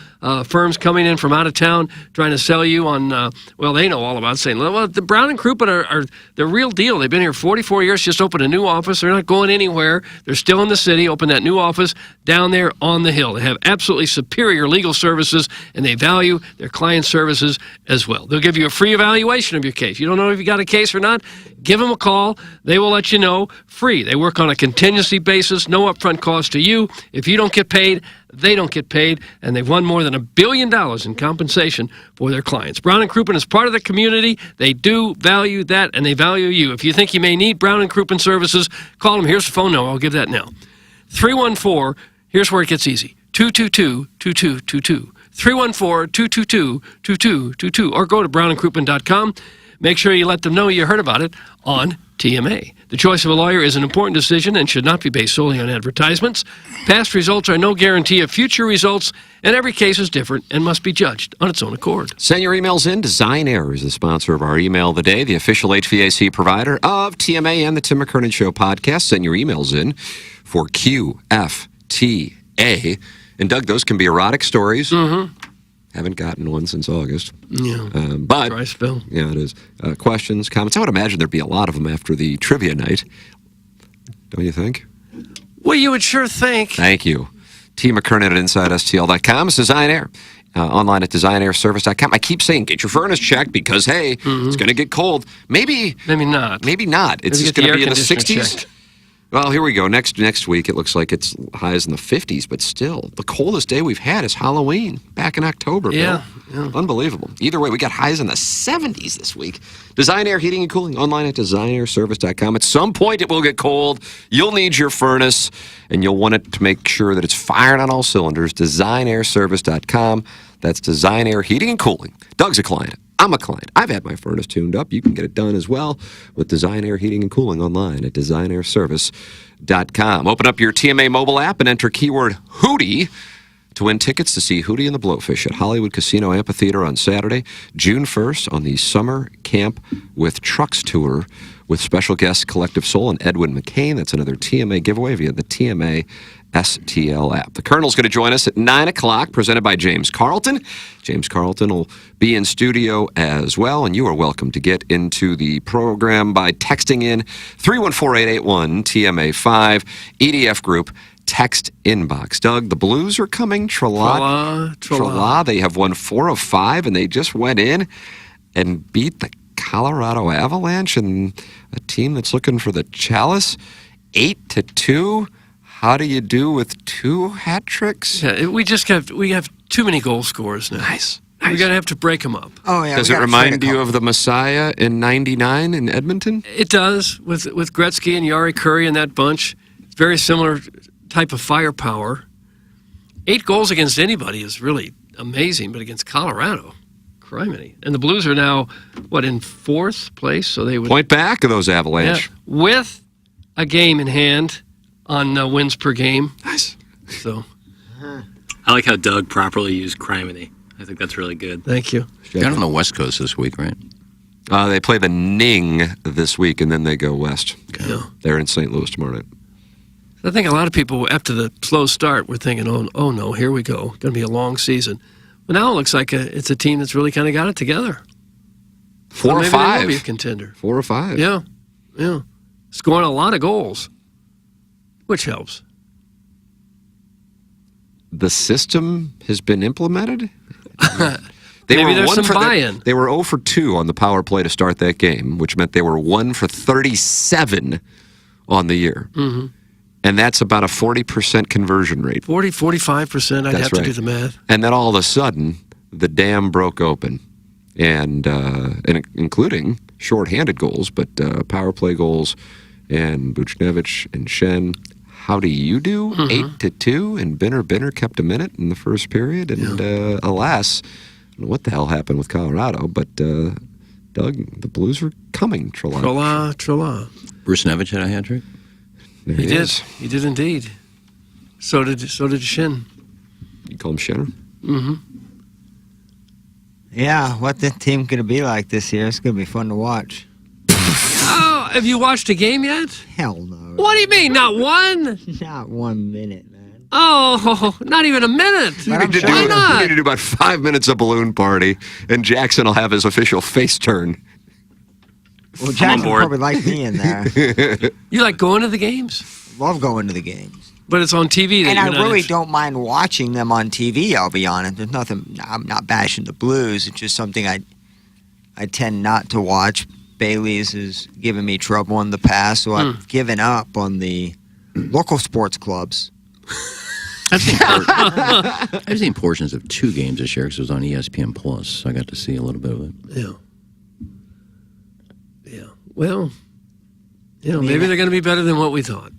firms coming in from out of town trying to sell you on, they know all about St. Louis. Well, the Brown and Crouppen are the real deal. They've been here 44 years, just opened a new office. They're not going anywhere. They're still in the city, opened that new office down there on the hill. They have absolutely superior legal services, and they value their client services as well. They'll give you a free evaluation of your case. You don't know if you got a case or not? Give them a call. They will let you know free. They work on a contingency basis, no upfront cost to you. If you don't get paid, they don't get paid, and they've won more than $1 billion in compensation for their clients. Brown & Crouppen is part of the community. They do value that, and they value you. If you think you may need Brown & Crouppen services, call them. Here's the phone number. I'll give that now. 314, here's where it gets easy, 222-2222. 314-222-2222, or go to brownandcrouppen.com. Make sure you let them know you heard about it on TMA. The choice of a lawyer is an important decision and should not be based solely on advertisements. Past results are no guarantee of future results, and every case is different and must be judged on its own accord. Send your emails in. Design Air is the sponsor of our email of the day, the official HVAC provider of TMA and the Tim McKernan Show podcast. Send your emails in for QFTA. And Doug, those can be erotic stories. Mm-hmm. Haven't gotten one since August. Yeah. But dry spell. Yeah, it is. Questions, comments. I would imagine there'd be a lot of them after the trivia night. Don't you think? Well, you would sure think. Thank you. T. McKernan at InsideSTL.com. It's Design Air. Online at DesignAirService.com. I keep saying get your furnace checked because, hey, it's going to get cold. Maybe not. Maybe not. It's just going to be in the 60s. Checked. Well, here we go. Next week, it looks like it's highs in the 50s, but still, the coldest day we've had is Halloween back in October. Yeah, Bill. Unbelievable. Either way, we got highs in the 70s this week. Design Air Heating and Cooling, online at DesignAirService.com. At some point, it will get cold. You'll need your furnace, and you'll want it to make sure that it's firing on all cylinders. DesignAirService.com. That's Design Air Heating and Cooling. Doug's a client. I'm a client. I've had my furnace tuned up. You can get it done as well with Design Air Heating and Cooling online at designairservice.com. Open up your TMA mobile app and enter keyword Hootie to win tickets to see Hootie and the Blowfish at Hollywood Casino Amphitheater on Saturday, June 1st, on the Summer Camp with Trucks Tour with special guests Collective Soul and Edwin McCain. That's another TMA giveaway via the TMA STL app. The Colonel's going to join us at 9 o'clock, presented by James Carlton. James Carlton will be in studio as well, and you are welcome to get into the program by texting in 314-881-TMA5, EDF Group, text inbox. Doug, the Blues are coming. Trela. They have won 4 of 5, and they just went in and beat the Colorado Avalanche and a team that's looking for the Chalice 8-2. How do you do with 2 hat tricks? Yeah, we have too many goal scorers now. Nice. We're going to have to break them up. Oh, yeah. Does it remind you of the Messiah in '99 in Edmonton? It does, with Gretzky and Yari Curry and that bunch. It's very similar type of firepower. 8 goals against anybody is really amazing, but against Colorado, criminy. And the Blues are now, in 4th place? So they would point back of those Avalanche. Yeah, with a game in hand on wins per game. Nice. So, I like how Doug properly used criminy. I think that's really good. Thank you. They're on the West Coast this week, right? They play the Ning this week, and then they go west. Yeah. They're in St. Louis tomorrow night. I think a lot of people, after the slow start, were thinking, oh no, here we go. Going to be a long season. But now it looks like it's a team that's really kind of got it together. 4 or maybe 5. They will be a contender. 4 or 5. Yeah. Scoring a lot of goals, which helps. The system has been implemented? Maybe there's some buy-in. They were 0 for 2 on the power play to start that game, which meant they were 1 for 37 on the year. Mm-hmm. And that's about a 40% conversion rate. 45%, I'd have to do the math. And then all of a sudden, the dam broke open, and including shorthanded goals, but power play goals, and Buchnevich and Shen. How do you do? 8-2, and Binner kept a minute in the first period, and alas, I don't know what the hell happened with Colorado, but Doug, the Blues are coming. Trela. Bruce Nevich had a hat trick. He did. He did indeed. So did Shin. You call him Shinner? Mm-hmm. Yeah, what the team going to be like this year? It's going to be fun to watch. Oh, have you watched a game yet? Hell no. What do you mean, not one? Not 1 minute, man. Oh, not even a minute. You need to do about 5 minutes of balloon party, and Jackson will have his official face turn. Well, Jackson probably like me in there. You like going to the games? Love going to the games. But it's on TV. And I really don't mind watching them on TV, I'll be honest. There's nothing, I'm not bashing the Blues. It's just something I tend not to watch. Bailey's has given me trouble in the past, so I've given up on the local sports clubs. I've seen portions of 2 games this year because it was on ESPN Plus. So I got to see a little bit of it. Yeah. Well, maybe they're going to be better than what we thought.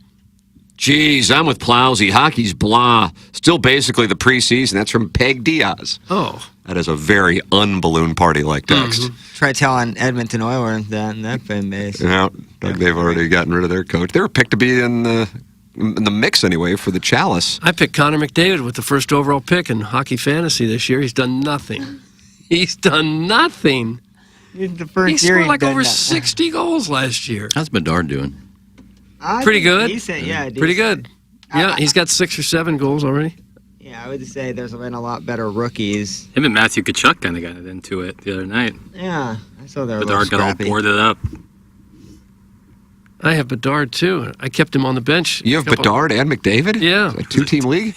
Geez, I'm with Plowsy. Hockey's blah. Still basically the preseason. That's from Peg Diaz. Oh. That is a very unballoon party-like text. Try telling Edmonton Oilers that in that fan base. They've already gotten rid of their coach. They were picked to be in the mix anyway for the Chalice. I picked Connor McDavid with the first overall pick in Hockey Fantasy this year. He's done nothing. The first he scored like over 60 goals last year. How's Bedard doing? Pretty good. Decent, yeah. Pretty good. Yeah, he's got 6 or 7 goals already. Yeah, I would say there's been a lot better rookies. Him and Matthew Tkachuk kind of got into it the other night. Yeah, I saw they're Bedard got all boarded up. I have Bedard, too. I kept him on the bench. You have Bedard and McDavid? Yeah. A 2-team league?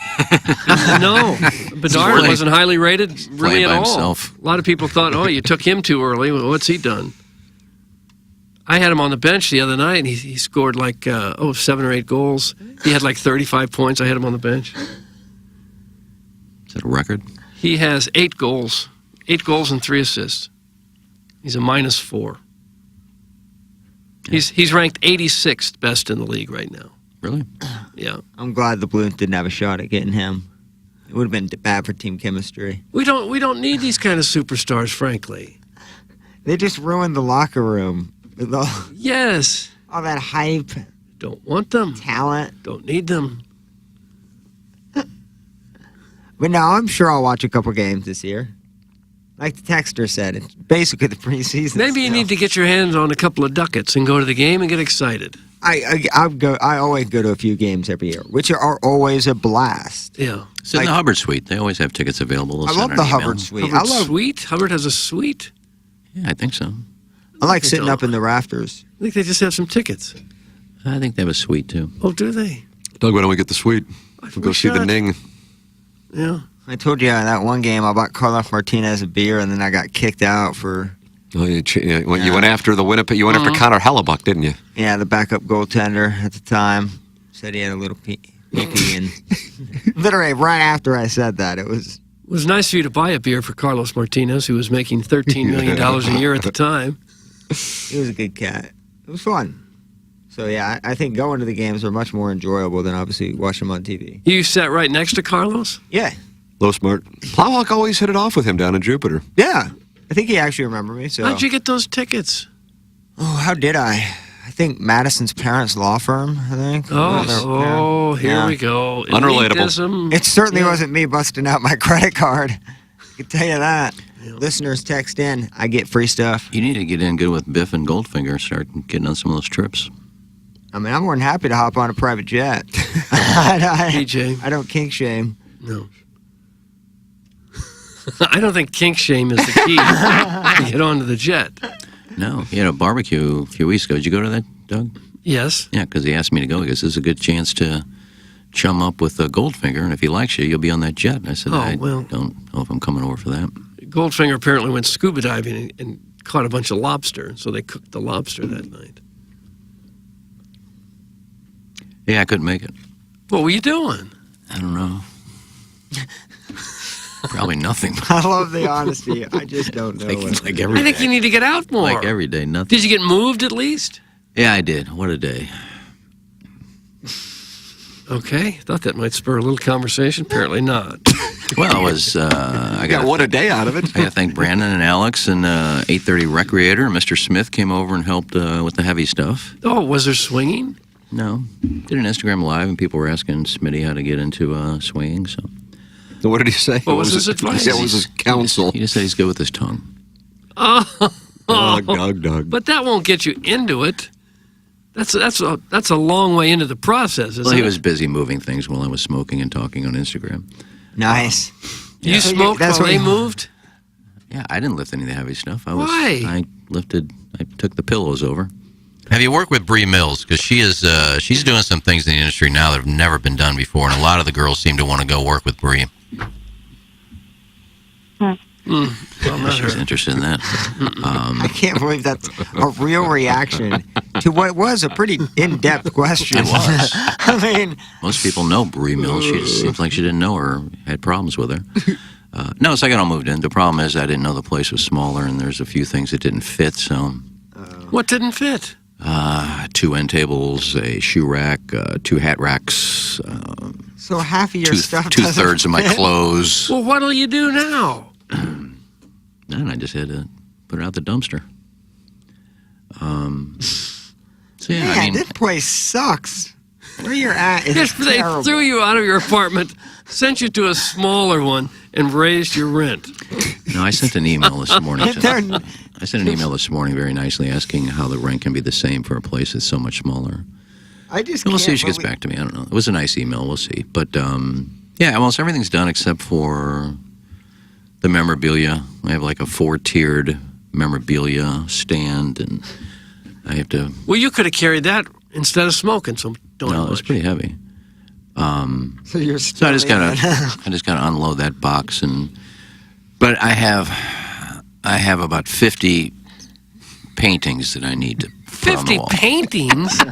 No. Bedard wasn't highly rated really at all. Himself. A lot of people thought, you took him too early. Well, what's he done? I had him on the bench the other night, and he scored like 7 or 8 goals. He had like 35 points. I had him on the bench. Is that a record? He has 8 goals. 8 goals and 3 assists. He's a -4. He's ranked 86th best in the league right now. Really? Yeah. I'm glad the Blues didn't have a shot at getting him. It would have been bad for team chemistry. We don't need these kind of superstars, frankly. They just ruined the locker room. Yes. All that hype. Don't want them. Talent. Don't need them. But no, I'm sure I'll watch a couple games this year. Like the texter said, it's basically the preseason. Maybe you need to get your hands on a couple of ducats and go to the game and get excited. I always go to a few games every year, which are always a blast. Yeah. It's in the Hubbard Suite. They always have tickets available. I love the Hubbard Suite. Hubbard Suite? Hubbard has a suite? Yeah, I think so. I like sitting up in the rafters. I think they just have some tickets. I think they have a suite, too. Oh, do they? Doug, why don't we get the suite? We'll go see the Ning. Yeah. I told you that one game I bought Carlos Martinez a beer and then I got kicked out for... Oh, you went after the Winnipeg. You went after Connor Hellebuck, didn't you? Yeah, the backup goaltender at the time said he had a little pee and literally right after I said that, it was... It was nice for you to buy a beer for Carlos Martinez, who was making $13 million a year at the time. He was a good cat. It was fun. So, yeah, I think going to the games are much more enjoyable than obviously watching them on TV. You sat right next to Carlos? Yeah. Low smart. Plowhawk always hit it off with him down in Jupiter. Yeah. I think he actually remembered me. So. How'd you get those tickets? Oh, how did I? I think Madison's parents' law firm, I think. Here we go. Unrelatable. Elitism. It certainly wasn't me busting out my credit card. I can tell you that. Listeners text in, I get free stuff. You need to get in good with Biff and Goldfinger, start getting on some of those trips. I mean, I'm more than happy to hop on a private jet. PJ. I don't kink shame. No. I don't think kink shame is the key to get onto the jet. No, he had a barbecue a few weeks ago. Did you go to that, Doug? Yes. Yeah, because he asked me to go. He goes, this is a good chance to chum up with Goldfinger, and if he likes you, you'll be on that jet. And I said, I don't know if I'm coming over for that. Goldfinger apparently went scuba diving and caught a bunch of lobster, so they cooked the lobster that night. Yeah, I couldn't make it. What were you doing? I don't know. Probably nothing. I love the honesty. I just don't know. Like every I think you need to get out more. Like every day, nothing. Did you get moved at least? Yeah, I did. What a day. Okay, thought that might spur a little conversation. Apparently not. Well, it was. I got what a day out of it. I got to thank Brandon and Alex and 8:30 Recreator. Mr. Smith came over and helped with the heavy stuff. Oh, was there swinging? No, did an Instagram live and people were asking Smitty how to get into swinging. So, what did he say? What was his advice? What was his counsel? He just said he's good with his tongue. Oh, Doug. But that won't get you into it. That's a long way into the process, isn't it? Well, he was busy moving things while I was smoking and talking on Instagram. Nice. You smoked while they moved? Yeah, I didn't lift any of the heavy stuff. Why? I took the pillows over. Have you worked with Bree Mills? Because she's doing some things in the industry now that have never been done before, and a lot of the girls seem to want to go work with Bree. She's interested in that. I can't believe that's a real reaction to what was a pretty in-depth question. It was. I mean, most people know Bree Mills. She just seems like she didn't know her, had problems with her. No, so I got all moved in. The problem is I didn't know the place was smaller, and there's a few things that didn't fit. So, what didn't fit? 2 end tables, a shoe rack, 2 hat racks. So half of your stuff. 2/3 of my clothes. Well, what'll you do now? And I just had to put it out the dumpster. So yeah, Man, I mean, this place sucks. Where you're at is They terrible. threw you out of your apartment, sent you to a smaller one, and raised your rent. no, I sent an email this morning. I sent an email this morning very nicely asking how the rent can be the same for a place that's so much smaller. I just We'll see if can't she gets back to me. I don't know. It was a nice email. We'll see. But yeah, almost everything's done except for the memorabilia. I have like a 4-tiered memorabilia stand, and I have to. Well, you could have carried that instead of smoking. So don't. No, it was pretty heavy. So you're. So I just gotta unload that box, but I have about 50 paintings that I need to. 50 paintings.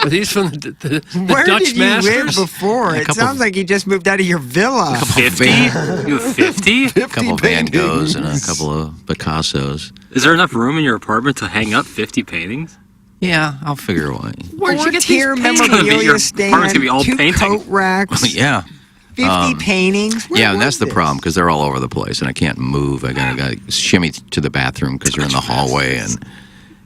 Are these from the Where Dutch did you masters? live before? It sounds like you just moved out of your villa. 50? You have 50? A couple of Van Goghs and a couple of Picassos. Is there enough room in your apartment to hang up 50 paintings? Yeah, I'll figure it out. Where'd you get Tier these memorabilia memorabilia Your apartment's gonna be all stand? 2 painting. coat racks. Yeah. 50 paintings? Where Yeah, and was that's the this? problem because they're all over the place, and I can't move. I gotta shimmy to the bathroom because they're in the hallway,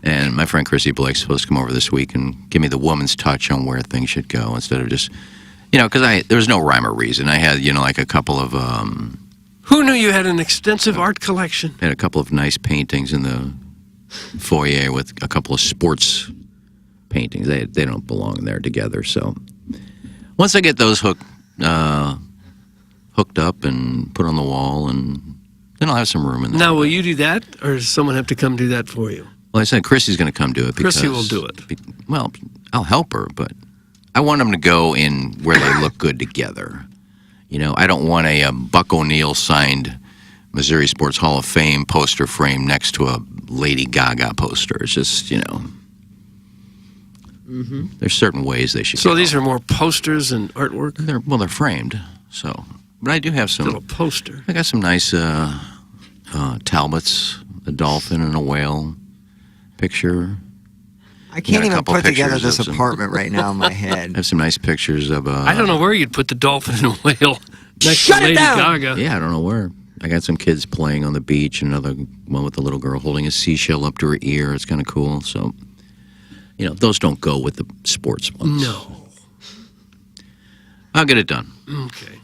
and my friend Chrissy Blake's supposed to come over this week and give me the woman's touch on where things should go instead of just, because there was no rhyme or reason. I had like a couple of Who knew you had an extensive art collection? had a couple of nice paintings in the foyer with a couple of sports paintings. They don't belong there together. So once I get those hooked up and put on the wall, and then I'll have some room in there. Now, will you do that, or does someone have to come do that for you? Well, I said Chrissy's going to come do it. Chrissy will do it. Well, I'll help her, but I want them to go in where they look good together. I don't want a Buck O'Neill signed Missouri Sports Hall of Fame poster frame next to a Lady Gaga poster. It's just, there's certain ways they should So go. these are more posters and artwork? They're framed, so. But I do have some. Little poster. I got some nice Talbots, a dolphin and a whale picture. I can't a even couple put together pictures this of some- apartment right now in my I head. have some nice pictures of. I don't know where you'd put the dolphin and whale next Shut to it Lady down! Gaga. Yeah, I don't know where. I got some kids playing on the beach, another one with a little girl holding a seashell up to her ear. It's kind of cool. So, those don't go with the sports ones. No. I'll get it done. Okay.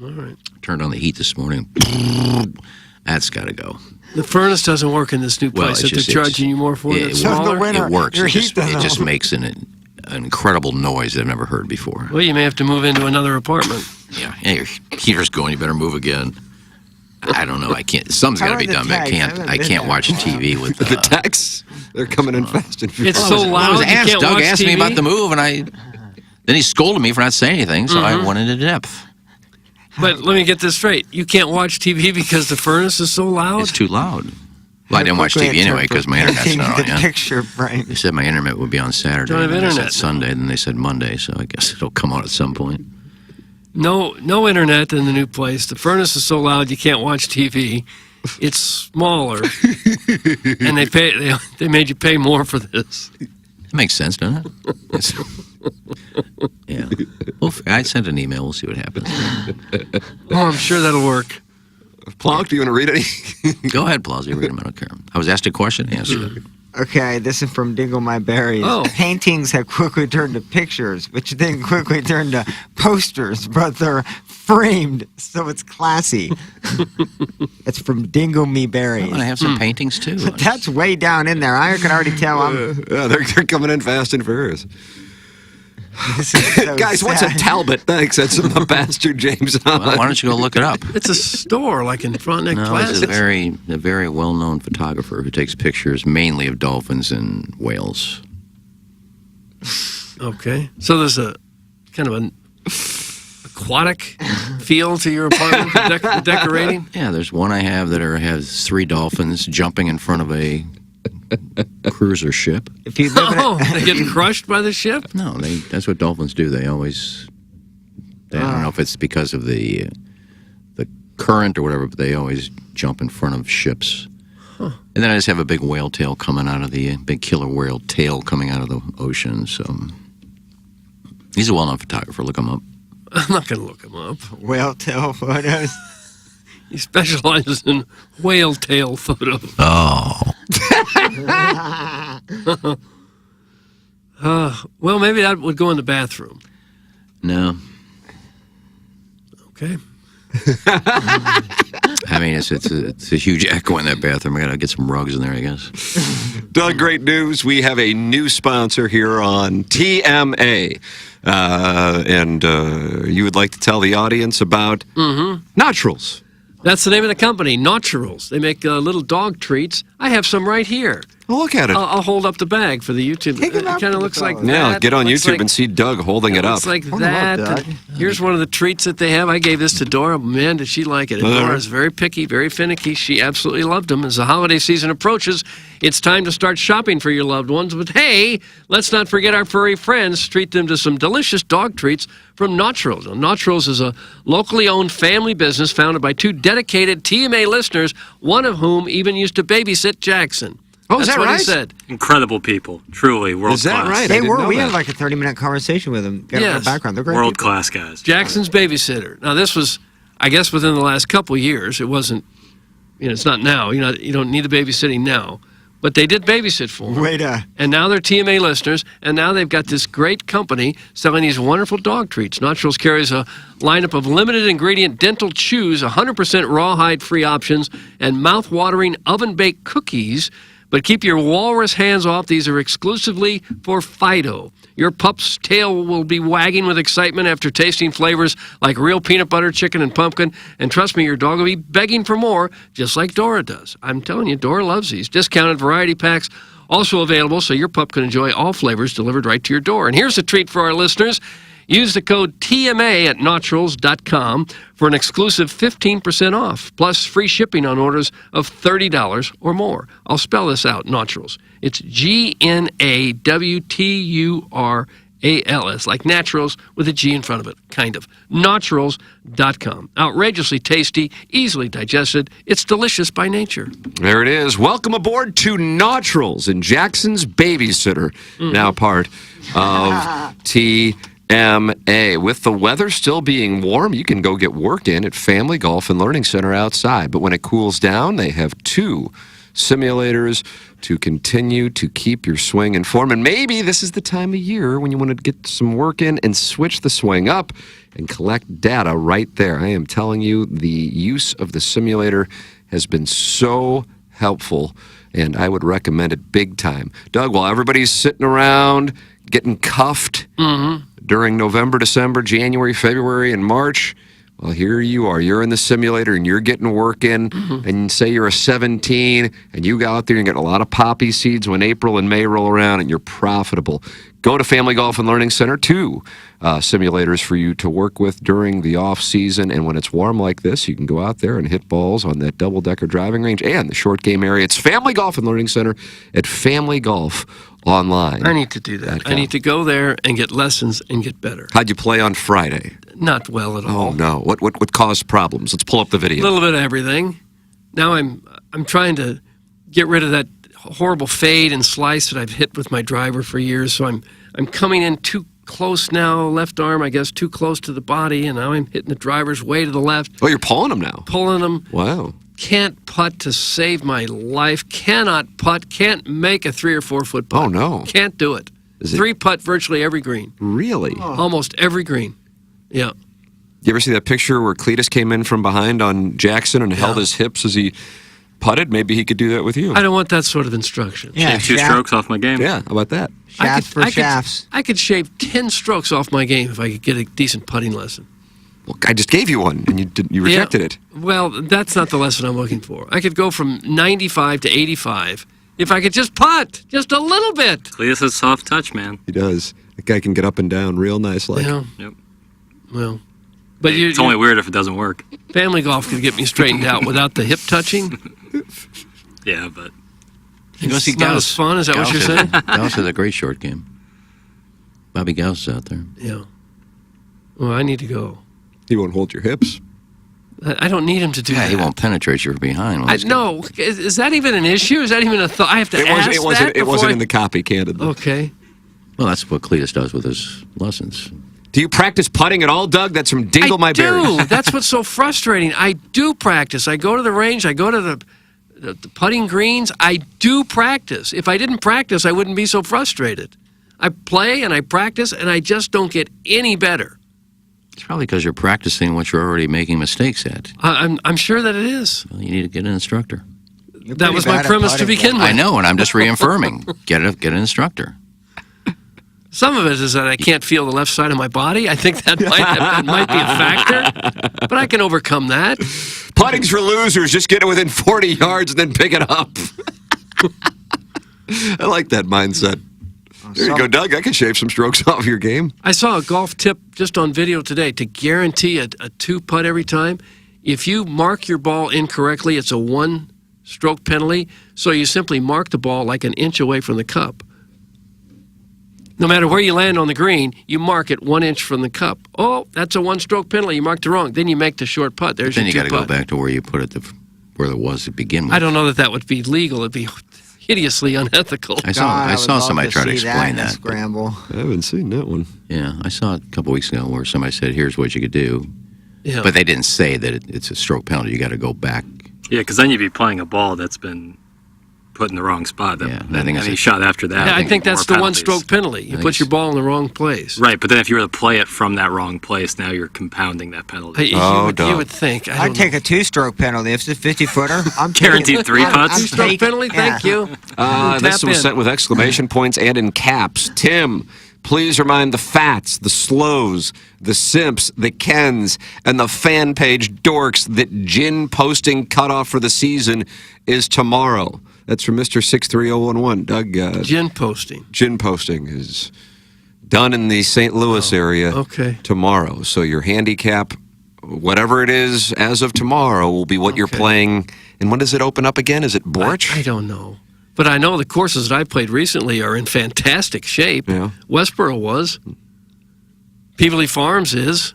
All right. Turned on the heat this morning. That's got to go. The furnace doesn't work in this new Well, place it's that just- they're charging you more for. It, It's it, smaller. it works. Your It just, heat doesn't it just work. makes an incredible noise I've never heard before. Well, you may have to move into another apartment. Yeah, your heater's going. You better move again. I don't know. I can't. Something's got to be done. But I can't watch TV with The texts, they're coming in fast and furious. It's so loud. You can't Doug watch asked TV? me about the move, and then he scolded me for not saying anything. So I went into depth. But let me get this straight. You can't watch TV because the furnace is so loud? It's too loud. Well, I didn't watch TV anyway because my internet's not on yet. Picture frame. They said my internet would be on Saturday. Don't have then they internet. said Sunday, then they said Monday. So I guess it'll come out at some point. No internet in the new place. The furnace is so loud you can't watch TV. It's smaller, and they made you pay more for this. It makes sense, doesn't it? Yeah. Well, I sent an email. We'll see what happens. Oh, I'm sure that'll work. Plonk, do you want to read any? Go ahead, Plowsy. Read them. I don't care. I was asked a question. Answer it. Okay, this is from Dingle My Berries. Oh. Paintings have quickly turned to pictures, which then quickly turned to posters, but they're framed, so it's classy. It's from Dingle Me Berries. I have some paintings too. That's way down in there. I can already tell Yeah, they're coming in fast and furious. this is so Guys, what's a sad. Talbot? Thanks. That's my bastard James. Well, why don't you go look it up? It's a store like in Frontenac No, Plaza. he's a very well-known photographer who takes pictures mainly of dolphins and whales. Okay. So there's a kind of an aquatic feel to your apartment for decorating? Yeah, there's one I have that has 3 dolphins jumping in front of a cruiser ship. If you live in Oh, they get crushed by the ship? No, that's what dolphins do. They always, I don't know if it's because of the current or whatever, but they always jump in front of ships. Huh. And then I just have a big whale tail coming out of big killer whale tail coming out of the ocean. So he's a well-known photographer. Look him up. I'm not going to look him up. whale tail photos? He specializes in whale tail photos. Oh. Well, maybe that would go in the bathroom. No. Okay. I mean, it's a huge echo in that bathroom. I got to get some rugs in there, I guess. Doug, great news. We have a new sponsor here on TMA. And you would like to tell the audience about Naturals. That's the name of the company, Naturals. They make little dog treats. I have some right here. Oh, look at it. I'll hold up the bag for the YouTube. It kind of looks like that. Yeah, get on Looks YouTube like- and see Doug holding it up. Looks like that. And here's one of the treats that they have. I gave this to Dora. Man, did she like it. And Dora's very picky, very finicky. She absolutely loved them. As the holiday season approaches, it's time to start shopping for your loved ones. But hey, let's not forget our furry friends. Treat them to some delicious dog treats from Naturals. Now, Naturals is a locally owned family business founded by 2 dedicated TMA listeners, one of whom even used to babysit Jackson. Oh, is That's that what right? he said. Incredible people, truly world class. They were. We had like a 30-minute conversation with them. Get Yes. their background. They're great World people. class guys. Jackson's babysitter. Now, this was, I guess, within the last couple of years. It wasn't, it's not now. You don't need a babysitting now. But they did babysit for them. And now they're TMA listeners, and now they've got this great company selling these wonderful dog treats. Naturals carries a lineup of limited ingredient dental chews, 100% rawhide-free options, and mouth-watering oven-baked cookies. But keep your walrus hands off. These are exclusively for Fido. Your pup's tail will be wagging with excitement after tasting flavors like real peanut butter, chicken, and pumpkin. And trust me, your dog will be begging for more, just like Dora does. I'm telling you, Dora loves these. Discounted variety packs also available, so your pup can enjoy all flavors delivered right to your door. And here's a treat for our listeners. Use the code TMA at naturals.com for an exclusive 15% off, plus free shipping on orders of $30 or more. I'll spell this out, Naturals. It's GNAWTURALS, like naturals with a G in front of it, kind of. Naturals.com. Outrageously tasty, easily digested. It's delicious by nature. There it is. Welcome aboard to Naturals and Jackson's Babysitter, now part of TMA. With the weather still being warm, you can go get work in at Family Golf and Learning Center outside. But when it cools down, they have 2 simulators to continue to keep your swing in form. And maybe this is the time of year when you want to get some work in and switch the swing up and collect data right there. I am telling you, the use of the simulator has been so helpful, and I would recommend it big time. Doug, while everybody's sitting around getting cuffed during November, December, January, February, and March, well, here you are. You're in the simulator, and you're getting work in, and say you're a 17, and you go out there and get a lot of poppy seeds when April and May roll around, and you're profitable. Go to Family Golf and Learning Center, 2 simulators for you to work with during the off-season, and when it's warm like this, you can go out there and hit balls on that double-decker driving range and the short game area. It's Family Golf and Learning Center at Family Golf Online. I need to do that. I need to go there and get lessons and get better. How'd you play on Friday? Not well at all. Oh, no. What caused problems? Let's pull up the A video. little bit of everything. Now I'm trying to get rid of that horrible fade and slice that I've hit with my driver for years. So I'm coming in too close now, left arm, I guess, too close to the body, and now I'm hitting the drivers way to the left. Oh, you're pulling them now? Pulling them. Wow. Can't putt to save my life. Cannot putt. Can't make a 3 or 4 foot putt. Oh, no. Can't do it. Is it- 3 putt virtually every green. Really? Almost every green. Yeah. You ever see that picture where Cletus came in from behind on Jackson and held his hips as he putted? Maybe he could do that with you. I don't want that sort of instruction. Shave 2 strokes off my game. Yeah, how about that? I could shave 10 strokes off my game if I could get a decent putting lesson. Well, I just gave you one, and you rejected it. Well, that's not the lesson I'm looking for. I could go from 95 to 85 if I could just putt, just a little bit. Cletus has soft touch, man. He does. That guy can get up and down real nice like. Yeah. Yep. Well, but It's only weird if it doesn't work. Family Golf could get me straightened out without the hip touching. Yeah, but You go see It's not Gauss. as fun. Is that what you're saying? Gauss has a great short game. Bobby Gauss is out there. Yeah. Well, I need to go. He won't hold your hips. I don't need him to do Yeah, that. he won't penetrate you from behind. No, is that even an issue? Is that even a thought? I have to ask It that wasn't before in the copy, candidly. Okay. Well, that's what Cletus does with his lessons. Do you practice putting at all, Doug? That's from Dingle My Berry. I do. That's what's so frustrating. I do practice. I go to the range. I go to the putting greens. I do practice. If I didn't practice, I wouldn't be so frustrated. I play and I practice, and I just don't get any better. It's probably because you're practicing what you're already making mistakes at. I'm sure that it is. Well, you need to get an instructor. That was my premise to begin with. I know, and I'm just reaffirming. Get an instructor. Some of it is that I can't feel the left side of my body. I think that might be a factor, but I can overcome that. Putting's for losers. Just get it within 40 yards and then pick it up. I like that mindset. There you go, Doug. I can shave some strokes off your game. I saw a golf tip just on video today to guarantee a 2-putt every time. If you mark your ball incorrectly, it's a 1-stroke penalty. So you simply mark the ball like an inch away from the cup. No matter where you land on the green, you mark it 1 inch from the cup. Oh, that's a 1-stroke penalty. You marked it wrong. Then you make the short putt. There's Then you your got to go 2-putt. back to where you put it, where it was to begin with. I don't know that would be legal. It'd be hideously unethical. I saw somebody try to explain that. Scramble. I haven't seen that one. Yeah, I saw it a couple weeks ago where somebody said, "Here's what you could do," Yeah. but they didn't say that it's a stroke penalty. You got to go back. Yeah, because then you'd be playing a ball that's been put in the wrong spot. I think any shot after that. Yeah, I think that's the more one-stroke penalty. You put your ball in the wrong place. Right, but then if you were to play it from that wrong place, now you're compounding that penalty. You would think. I'd take a 2-stroke penalty. If it's a 50-footer, I'm Guaranteed taking, 3 putts? I'm 2-stroke taking- penalty? Thank you. This was sent with exclamation points and in caps. Tim, please remind the Fats, the Slows, the Simps, the Kens, and the fan page dorks that gin posting cutoff for the season is tomorrow. That's from Mr. 63011. Doug. Gin posting. Gin posting is done in the St. Louis area tomorrow. So your handicap, whatever it is as of tomorrow, will be what you're playing. And when does it open up again? Is it Borch? I don't know. But I know the courses that I played recently are in fantastic shape. Yeah. Westboro was. Peabody Farms is.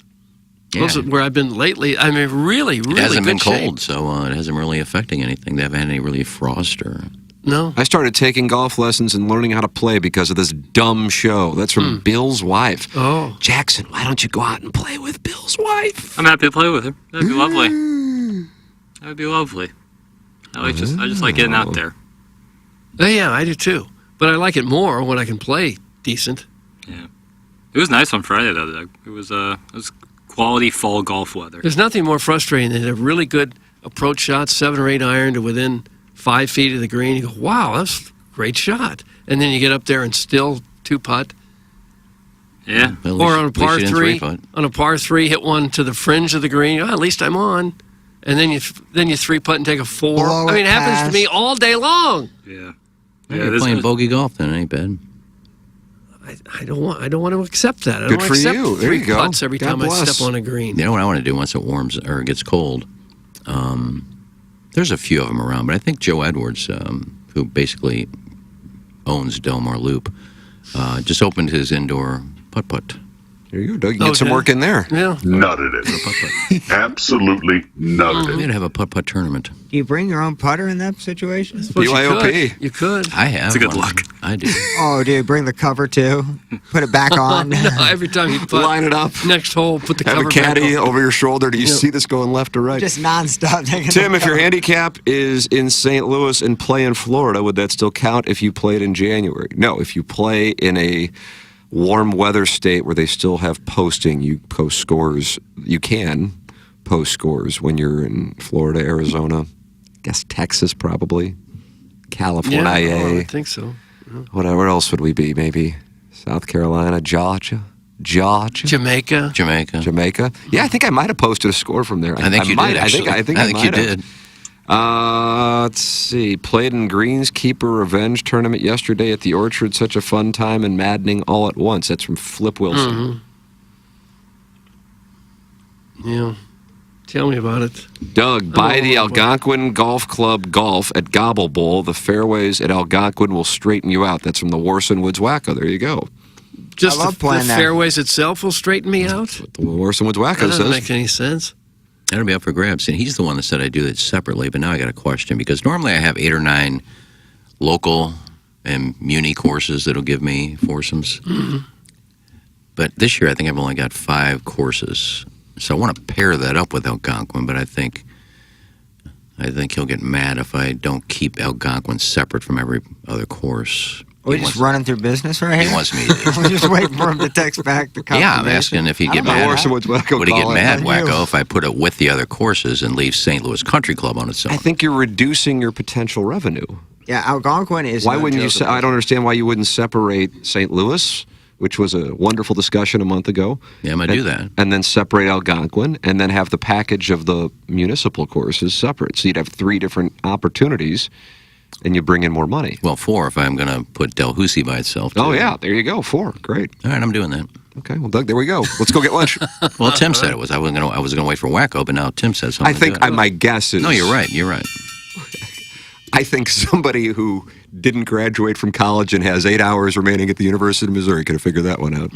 Those are where I've been lately. I mean, really, really It hasn't good been cold, shape. so it hasn't really affecting anything. They haven't had any really frost or. No. I started taking golf lessons and learning how to play because of this dumb show. That's from Bill's wife. Oh. Jackson, why don't you go out and play with Bill's wife? I'm happy to play with him. That'd be lovely. That would be lovely. I just like getting out there. Yeah, I do too. But I like it more when I can play decent. Yeah. It was nice on Friday, though, Doug. It was quality fall golf weather. There's nothing more frustrating than a really good approach shot, 7 or 8 iron to within 5 feet of the green. You go, wow, that's a great shot. And then you get up there and still 2-putt. Yeah. Or on a par 3, hit one to the fringe of the green. Oh, at least I'm on. And then you 3-putt and take a 4. Blow I mean, it it happens to past. me all day long. Yeah. You're playing bogey golf, then, ain't bad. I don't want to accept that. I Good don't for accept you. There you 3 go. putts every God time I bless. step on a green. You know what I want to do once it warms or it gets cold? There's a few of them around, but I think Joe Edwards, who basically owns Delmar Loop, just opened his indoor putt-putt. There you go, Doug. You get some work in there. Yeah. Nutted it. Absolutely nutted We're it. to have a putt-putt tournament. Do you bring your own putter in that situation? BYOP. You could. I have. It's a good one. luck. I do. Oh, dude, bring the cover too. Put it back on. No, every time you putt, Line it up. next hole, put the Have cover a caddy back on. over your shoulder. Do you see this going left or right? Just nonstop. taking Tim, the if your cover. handicap is in St. Louis and play in Florida, would that still count if you played in January? No, if you play in a warm weather state where they still have posting, you post scores. You can post scores when you're in Florida, Arizona, I guess Texas probably, California. I think so. Whatever else would we be? Maybe South Carolina, Georgia. Jamaica. Yeah, I think I might have posted a score from there. I think you might. did, actually. I think I think might you have. did. Let's see. Played in Greenskeeper Revenge tournament yesterday at the Orchard. Such a fun time and maddening all at once. That's from Flip Wilson. Yeah. Tell me about it. Doug, buy the Algonquin Golf Club Golf at Gobble Bowl. The fairways at Algonquin will straighten you out. That's from the Warson Woods Wacko. There you go. Just I love the playing that. fairways itself will straighten me out? The Warson Woods Wacko That doesn't says. make any sense. That'll be up for grabs. And he's the one that said I do it separately, but now I got a question because normally I have 8 or 9 local and muni courses that'll give me foursomes. But this year I think I've only got 5 courses. So I want to pair that up with Algonquin, but I think he'll get mad if I don't keep Algonquin separate from every other course. We're just running through business right here. He wants me to. We're just waiting for him to text back the confirmation. Yeah, I'm asking if he'd get I don't know. mad. Warson Woods Wacko Would he get call it. mad, Not you. Wacko, if I put it with the other courses and leave St. Louis Country Club on its own? I think you're reducing your potential revenue. Yeah, Algonquin is. Why no wouldn't you? joke I don't understand why you wouldn't separate St. Louis, which was a wonderful discussion a month ago. Yeah, I'm going to do that. And then separate Algonquin, and then have the package of the municipal courses separate. So you'd have 3 different opportunities, and you bring in more money. Well, 4 if I'm going to put Dalhousie by itself. Oh, yeah, there you go. 4. Great. All right, I'm doing that. Okay, well, Doug, there we go. Let's go get lunch. Well, Tim said it was. I was going to wait for Wacko, but now Tim says something. I think good. my guess is. No, you're right. You're right. I think somebody who didn't graduate from college and has 8 hours remaining at the University of Missouri could have figured that one out.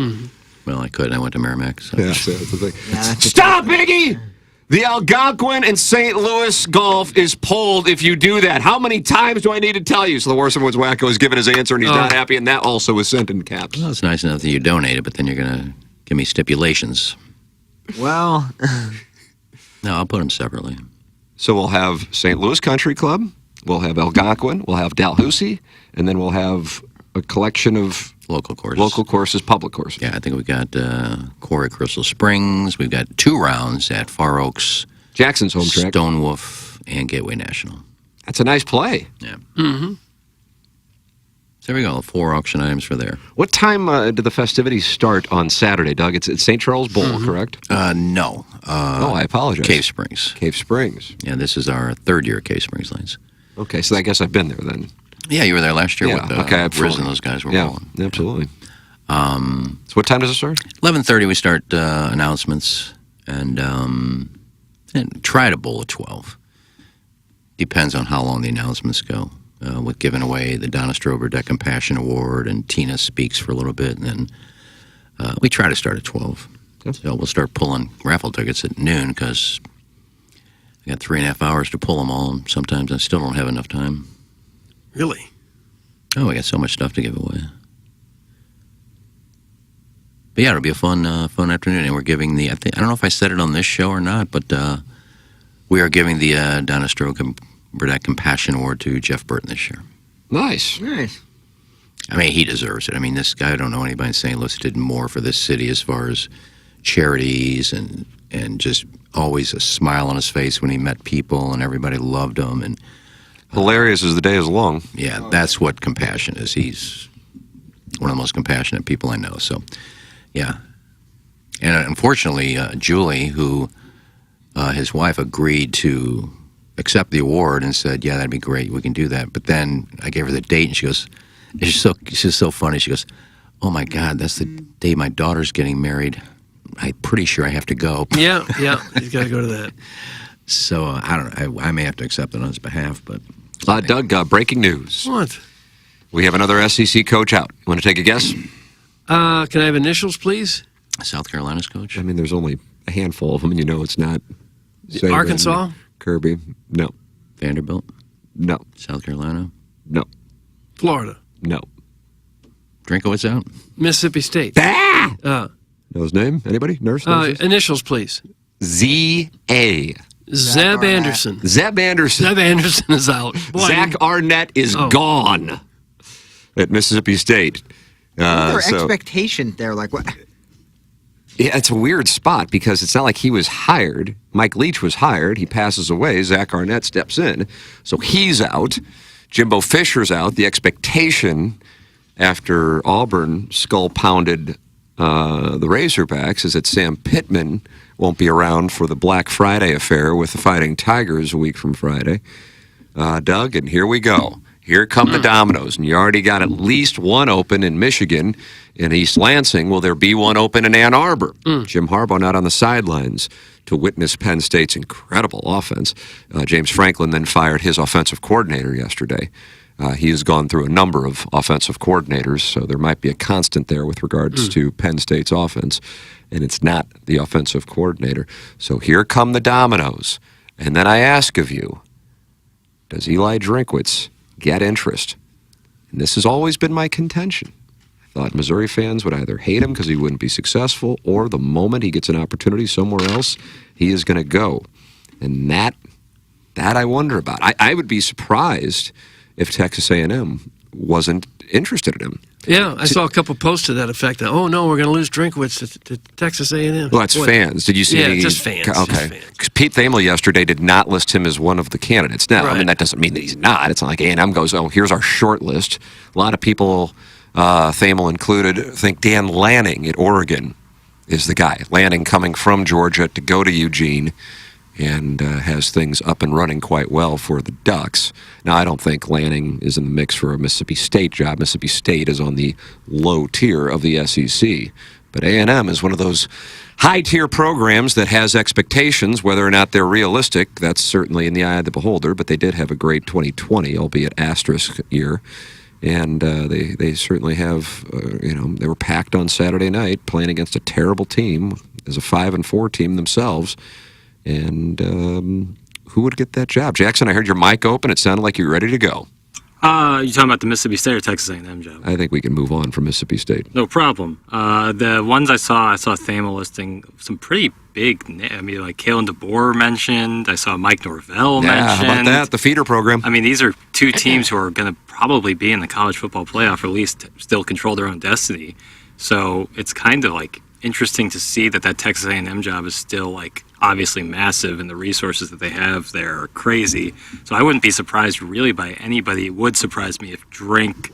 Well, I could. I went to Merrimack. So. Yeah, so that's the thing. Yeah, that's Stop, Iggy! The Algonquin and St. Louis golf is pulled if you do that. How many times do I need to tell you? So the Worst Woods Wacko has given his answer, and he's not happy, and that also was sent in caps. Well, it's nice enough that you donated, but then you're going to give me stipulations. Well, no, I'll put them separately. So we'll have St. Louis Country Club, we'll have Algonquin, we'll have Dalhousie, and then we'll have a collection of local courses, public courses. Yeah, I think we've got Quarry Crystal Springs. We've got 2 rounds at Far Oaks, Jackson's home track, Stone Wolf, and Gateway National. That's a nice play. Yeah. Mm-hmm. So there we go. 4 auction items for there. What time do the festivities start on Saturday, Doug? It's at St. Charles Bowl, correct? No. I apologize. Cave Springs. Cave Springs. Yeah, this is our 3rd year at Cave Springs Lanes. Okay, so I guess I've been there then. Yeah, you were there last year Yeah, with okay, Riz and those guys were rolling. Absolutely. So what time does it start? 11:30 we start announcements and try to bowl at 12. Depends on how long the announcements go. With giving away the Donna Strober Deck Compassion Award and Tina speaks for a little bit, and then we try to start at 12. So we'll start pulling raffle tickets at noon because I got 3.5 hours to pull them all, and sometimes I still don't have enough time. Really? Oh, we got so much stuff to give away. But yeah, it'll be a fun afternoon, and we're giving I don't know if I said it on this show or not, but we are giving the Donna Strober Deck Compassion Award to Jeff Burton this year. Nice. I mean, he deserves it. I mean, this guy, I don't know anybody in St. Louis did more for this city as far as charities and just always a smile on his face when he met people, and everybody loved him. And hilarious as the day is long. Yeah, that's what compassion is. He's one of the most compassionate people I know. So, yeah. And unfortunately, Julie, who his wife agreed to accept the award and said, yeah, that'd be great. We can do that. But then I gave her the date, and she goes, she's so funny. She goes, oh, my God, that's the day my daughter's getting married. I'm pretty sure I have to go. Yeah, he's got to go to that. So, I don't know. I may have to accept it on his behalf, but... Doug, breaking news. What? We have another SEC coach out. You want to take a guess? Can I have initials, please? South Carolina's coach? I mean, there's only a handful of them, and you know it's not... Arkansas? Kirby? No. Vanderbilt? No. South Carolina? No. Florida? No. Drinkowitz out? Mississippi State? Know his name? Anybody? Nurse? Initials, please. Z.A. Zeb Anderson. Zeb Anderson. Zeb Anderson is out. Boy, Zach Arnett is gone at Mississippi State. Their expectation there, like what? Yeah, it's a weird spot because it's not like he was hired. Mike Leach was hired. He passes away. Zach Arnett steps in. So he's out. Jimbo Fisher's out. The expectation after Auburn skull-pounded the Razorbacks is that Sam Pittman won't be around for the Black Friday affair with the Fighting Tigers a week from Friday. Doug, and here we go. Here come the dominoes, and you already got at least one open in Michigan. In East Lansing, will there be one open in Ann Arbor? Jim Harbaugh not on the sidelines to witness Penn State's incredible offense. James Franklin then fired his offensive coordinator yesterday. He has gone through a number of offensive coordinators, so there might be a constant there with regards to Penn State's offense, and it's not the offensive coordinator. So here come the dominoes. And then I ask of you, does Eli Drinkwitz get interest? And this has always been my contention. I thought Missouri fans would either hate him because he wouldn't be successful, or the moment he gets an opportunity somewhere else, he is going to go. And that I wonder about. I would be surprised if Texas A&M wasn't interested in him. Yeah, I saw a couple posts to that effect. That, oh, no, we're going to lose Drinkwitz to Texas A&M. Well, that's fans. Did you see any? Just fans. Okay. Because Pete Thamel yesterday did not list him as one of the candidates. Now, I mean, that doesn't mean that he's not. It's not like A&M goes, oh, here's our short list. A lot of people, Thamel included, think Dan Lanning at Oregon is the guy. Lanning coming from Georgia to go to Eugene and has things up and running quite well for the Ducks. Now, I don't think Lanning is in the mix for a Mississippi State job. Mississippi State is on the low tier of the SEC. But A&M is one of those high-tier programs that has expectations, whether or not they're realistic. That's certainly in the eye of the beholder, but they did have a great 2020, albeit asterisk year. And they certainly have, they were packed on Saturday night playing against a terrible team as a 5-4 team themselves. And who would get that job? Jackson, I heard your mic open. It sounded like you were ready to go. You talking about the Mississippi State or Texas A&M job? I think we can move on from Mississippi State. No problem. The ones I saw Thama listing some pretty big. I mean, like Kalen DeBoer mentioned. I saw Mike Norvell mentioned. How about that? The feeder program. I mean, these are two teams who are going to probably be in the college football playoff, or at least still control their own destiny. So it's kind of like interesting to see that Texas A&M job is still like obviously massive, and the resources that they have there are crazy. So I wouldn't be surprised really by anybody. It would surprise me if Drink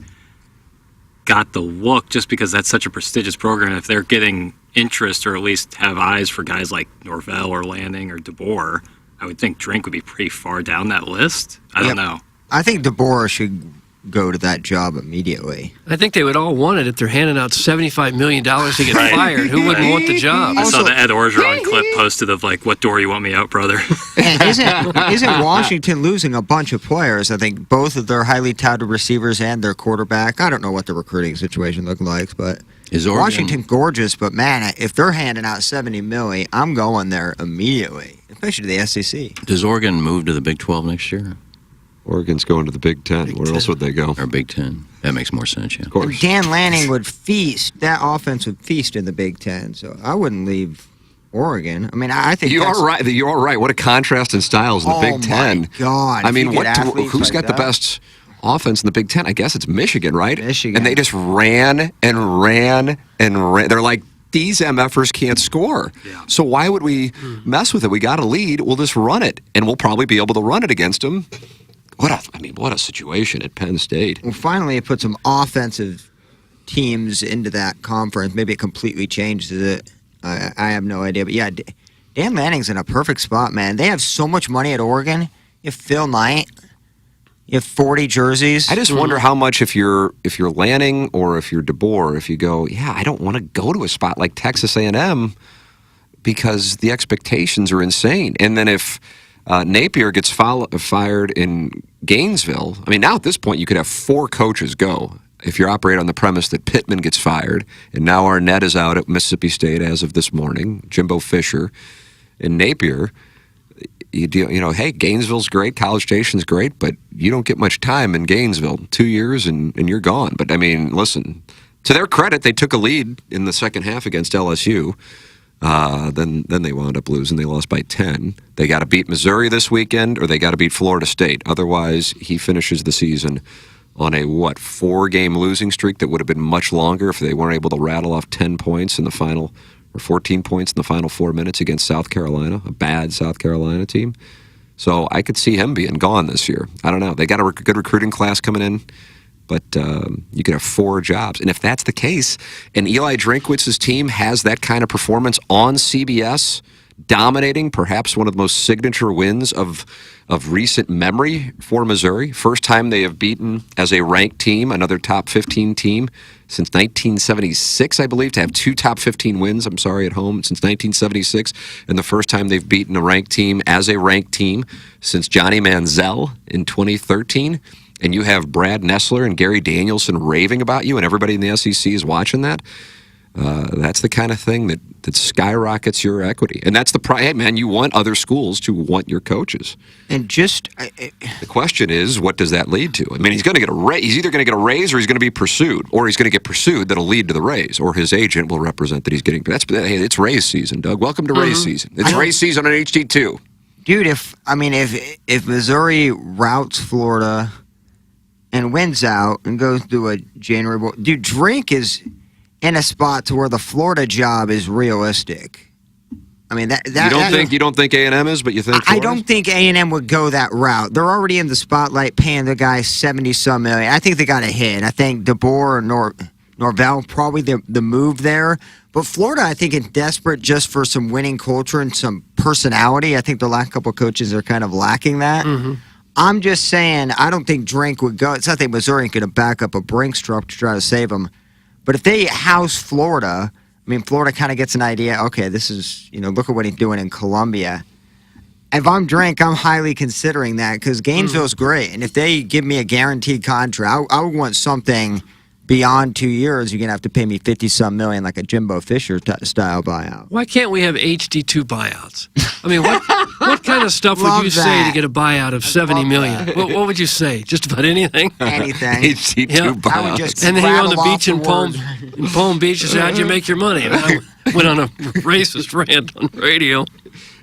got the look, just because that's such a prestigious program. If they're getting interest, or at least have eyes for guys like Norvell or Lanning or DeBoer, I would think Drink would be pretty far down that list. I don't know. I think DeBoer should go to that job immediately. I think they would all want it if they're handing out $75 million to get fired. Who wouldn't want the job? I saw the Ed Orgeron clip posted of like, "What door you want me out, brother?" And isn't Washington losing a bunch of players? I think both of their highly touted receivers and their quarterback. I don't know what the recruiting situation looks like, but Washington gorgeous. But man, if they're handing out $70 million, I'm going there immediately, especially to the SEC. Does Oregon move to the Big 12 next year? Oregon's going to the Big Ten. Where else would they go? Or Big Ten. That makes more sense, yeah. Of course. Dan Lanning would feast. That offense would feast in the Big Ten. So I wouldn't leave Oregon. I mean, I think you are right. You are right. What a contrast in styles in the Big Ten. Oh my God! I mean, who's got the best offense in the Big Ten? I guess it's Michigan, right? Michigan. And they just ran and ran and ran. They're like, these MFers can't score. Yeah. So why would we mess with it? We got a lead. We'll just run it, and we'll probably be able to run it against them. What a situation at Penn State. Well, finally, it put some offensive teams into that conference. Maybe it completely changes it. I have no idea. But yeah, Dan Lanning's in a perfect spot, man. They have so much money at Oregon. You have Phil Knight. You have 40 jerseys. I just wonder how much if you're Lanning or if you're DeBoer, if you go, yeah, I don't want to go to a spot like Texas A&M because the expectations are insane. And then if Napier gets fired in Gainesville, I mean, now at this point you could have 4 coaches go if you operate on the premise that Pittman gets fired, and now Arnett is out at Mississippi State as of this morning, Jimbo Fisher, and Napier. You know, hey, Gainesville's great, College Station's great, but you don't get much time in Gainesville. 2 years and you're gone. But, I mean, listen, to their credit, they took a lead in the second half against LSU. Then they wound up losing. They lost by 10. They got to beat Missouri this weekend, or they got to beat Florida State. Otherwise, he finishes the season on a, 4-game losing streak that would have been much longer if they weren't able to rattle off 10 points in the final, or 14 points in the final 4 minutes against South Carolina, a bad South Carolina team. So I could see him being gone this year. I don't know. They got a good recruiting class coming in. But you could have 4 jobs. And if that's the case, and Eli Drinkwitz's team has that kind of performance on CBS, dominating perhaps one of the most signature wins of recent memory for Missouri. First time they have beaten, as a ranked team, another top 15 team since 1976, I believe, to have 2 top 15 wins, at home since 1976. And the first time they've beaten a ranked team as a ranked team since Johnny Manziel in 2013. And you have Brad Nessler and Gary Danielson raving about you, and everybody in the SEC is watching that, that's the kind of thing that skyrockets your equity. And that's hey, man, you want other schools to want your coaches. And just... the question is, what does that lead to? I mean, he's going to get a raise. He's either going to get a raise or he's going to be pursued. Or he's going to get pursued that'll lead to the raise. Or his agent will represent that he's getting... Hey, it's raise season, Doug. Welcome to raise season. It's raise season on HD2. Dude, if Missouri routes Florida... and wins out and goes through a January Bowl. Dude, Drink is in a spot to where the Florida job is realistic. I mean, you don't think A&M is, but you think Florida? I don't think A&M would go that route. They're already in the spotlight, paying the guy $70-some million. I think they got a hit. I think DeBoer or Norvell probably the move there. But Florida, I think, is desperate just for some winning culture and some personality. I think the last couple of coaches are kind of lacking that. Mm-hmm. I'm just saying, I don't think Drink would go. It's not that Missouri ain't going to back up a Brinks truck to try to save him. But if they house Florida, I mean, Florida kind of gets an idea, okay, this is, look at what he's doing in Columbia. If I'm Drink, I'm highly considering that because Gainesville's great. And if they give me a guaranteed contract, I would want something beyond 2 years, you're going to have to pay me 50-some million like a Jimbo Fisher style buyout. Why can't we have HD2 buyouts? I mean, what kind of stuff would Love you say that. to get a buyout of $70 million? What would you say? Just about anything? Anything. HD2 buyouts. I would just And then you're on the rattle beach off in the words. Palm Beach and say, how'd you make your money? And I went on a racist rant on radio.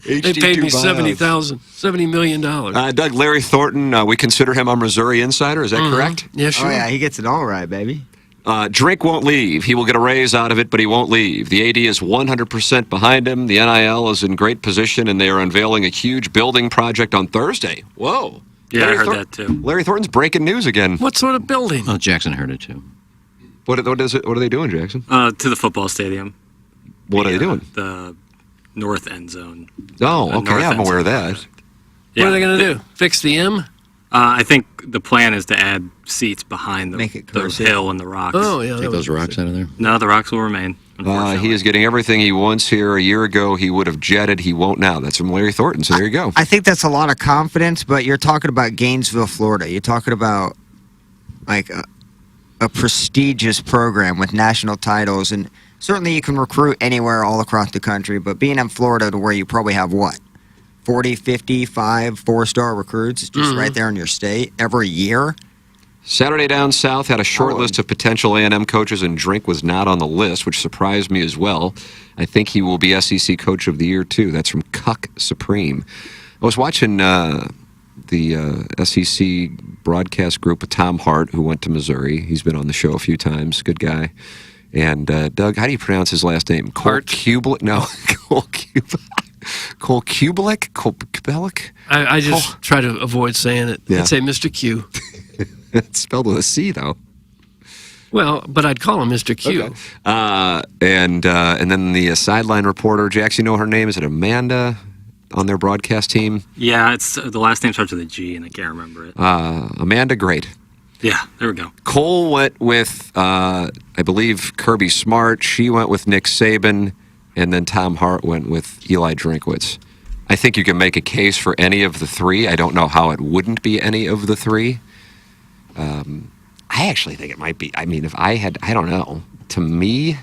They paid me $70 million. Doug, Larry Thornton, we consider him a Missouri insider. Is that correct? Yeah, sure. Oh, yeah, he gets it all right, baby. Drink won't leave. He will get a raise out of it, but he won't leave. The AD is 100% behind him. The NIL is in great position, and they are unveiling a huge building project on Thursday. Whoa. Yeah, I heard that too. Larry Thornton's breaking news again. What sort of building? Well, Jackson heard it too. What are they doing, Jackson? To the football stadium. What are they doing? The north end zone. Oh, okay. I'm aware of that. What are they going to do? Fix the M? I think the plan is to add seats behind the carousel. hill and the rocks. Oh, yeah. Take those rocks out of there. No, the rocks will remain. He is getting everything he wants here. A year ago, he would have jetted. He won't now. That's from Larry Thornton. So there you go. I think that's a lot of confidence, but you're talking about Gainesville, Florida. You're talking about like a prestigious program with national titles, and certainly you can recruit anywhere all across the country, but being in Florida to where you probably have what? 40, 55 4-star recruits just right there in your state every year. Saturday Down South had a short list of potential A&M coaches, and Drink was not on the list, which surprised me as well. I think he will be SEC Coach of the Year, too. That's from Cuck Supreme. I was watching the SEC broadcast group with Tom Hart, who went to Missouri. He's been on the show a few times. Good guy. And Doug, how do you pronounce his last name? Cole Kubelik? No, Cole Kubelik. Cole Kubelik? Cole Kubelik? I just try to avoid saying it. Yeah. I'd say Mr. Q. It's spelled with a C, though. Well, but I'd call him Mr. Q. Okay. And then the sideline reporter, Jax, you know her name? Is it Amanda on their broadcast team? Yeah, it's the last name starts with a G, and I can't remember it. Amanda, great. Yeah, there we go. Cole went with, I believe, Kirby Smart. She went with Nick Saban. And then Tom Hart went with Eli Drinkwitz. I think you can make a case for any of the three. I don't know how it wouldn't be any of the three. I actually think it might be. I mean, if I had, I don't know. To me,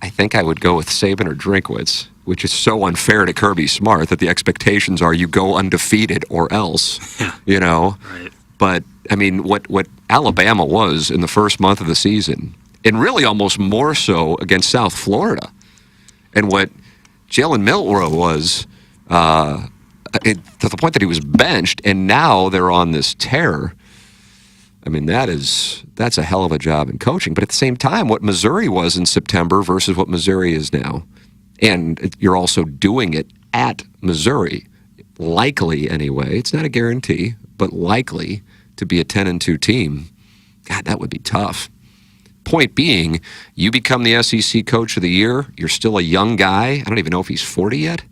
I think I would go with Saban or Drinkwitz, which is so unfair to Kirby Smart that the expectations are you go undefeated or else. Yeah. You know? Right. But, I mean, what Alabama was in the first month of the season, and really almost more so against South Florida, and what Jalen Milroe was, to the point that he was benched, and now they're on this tear. I mean, that's a hell of a job in coaching. But at the same time, what Missouri was in September versus what Missouri is now, and you're also doing it at Missouri, likely anyway. It's not a guarantee, but likely to be a 10-2 team. God, that would be tough. Point being, you become the SEC Coach of the Year. You're still a young guy. I don't even know if he's 40 yet.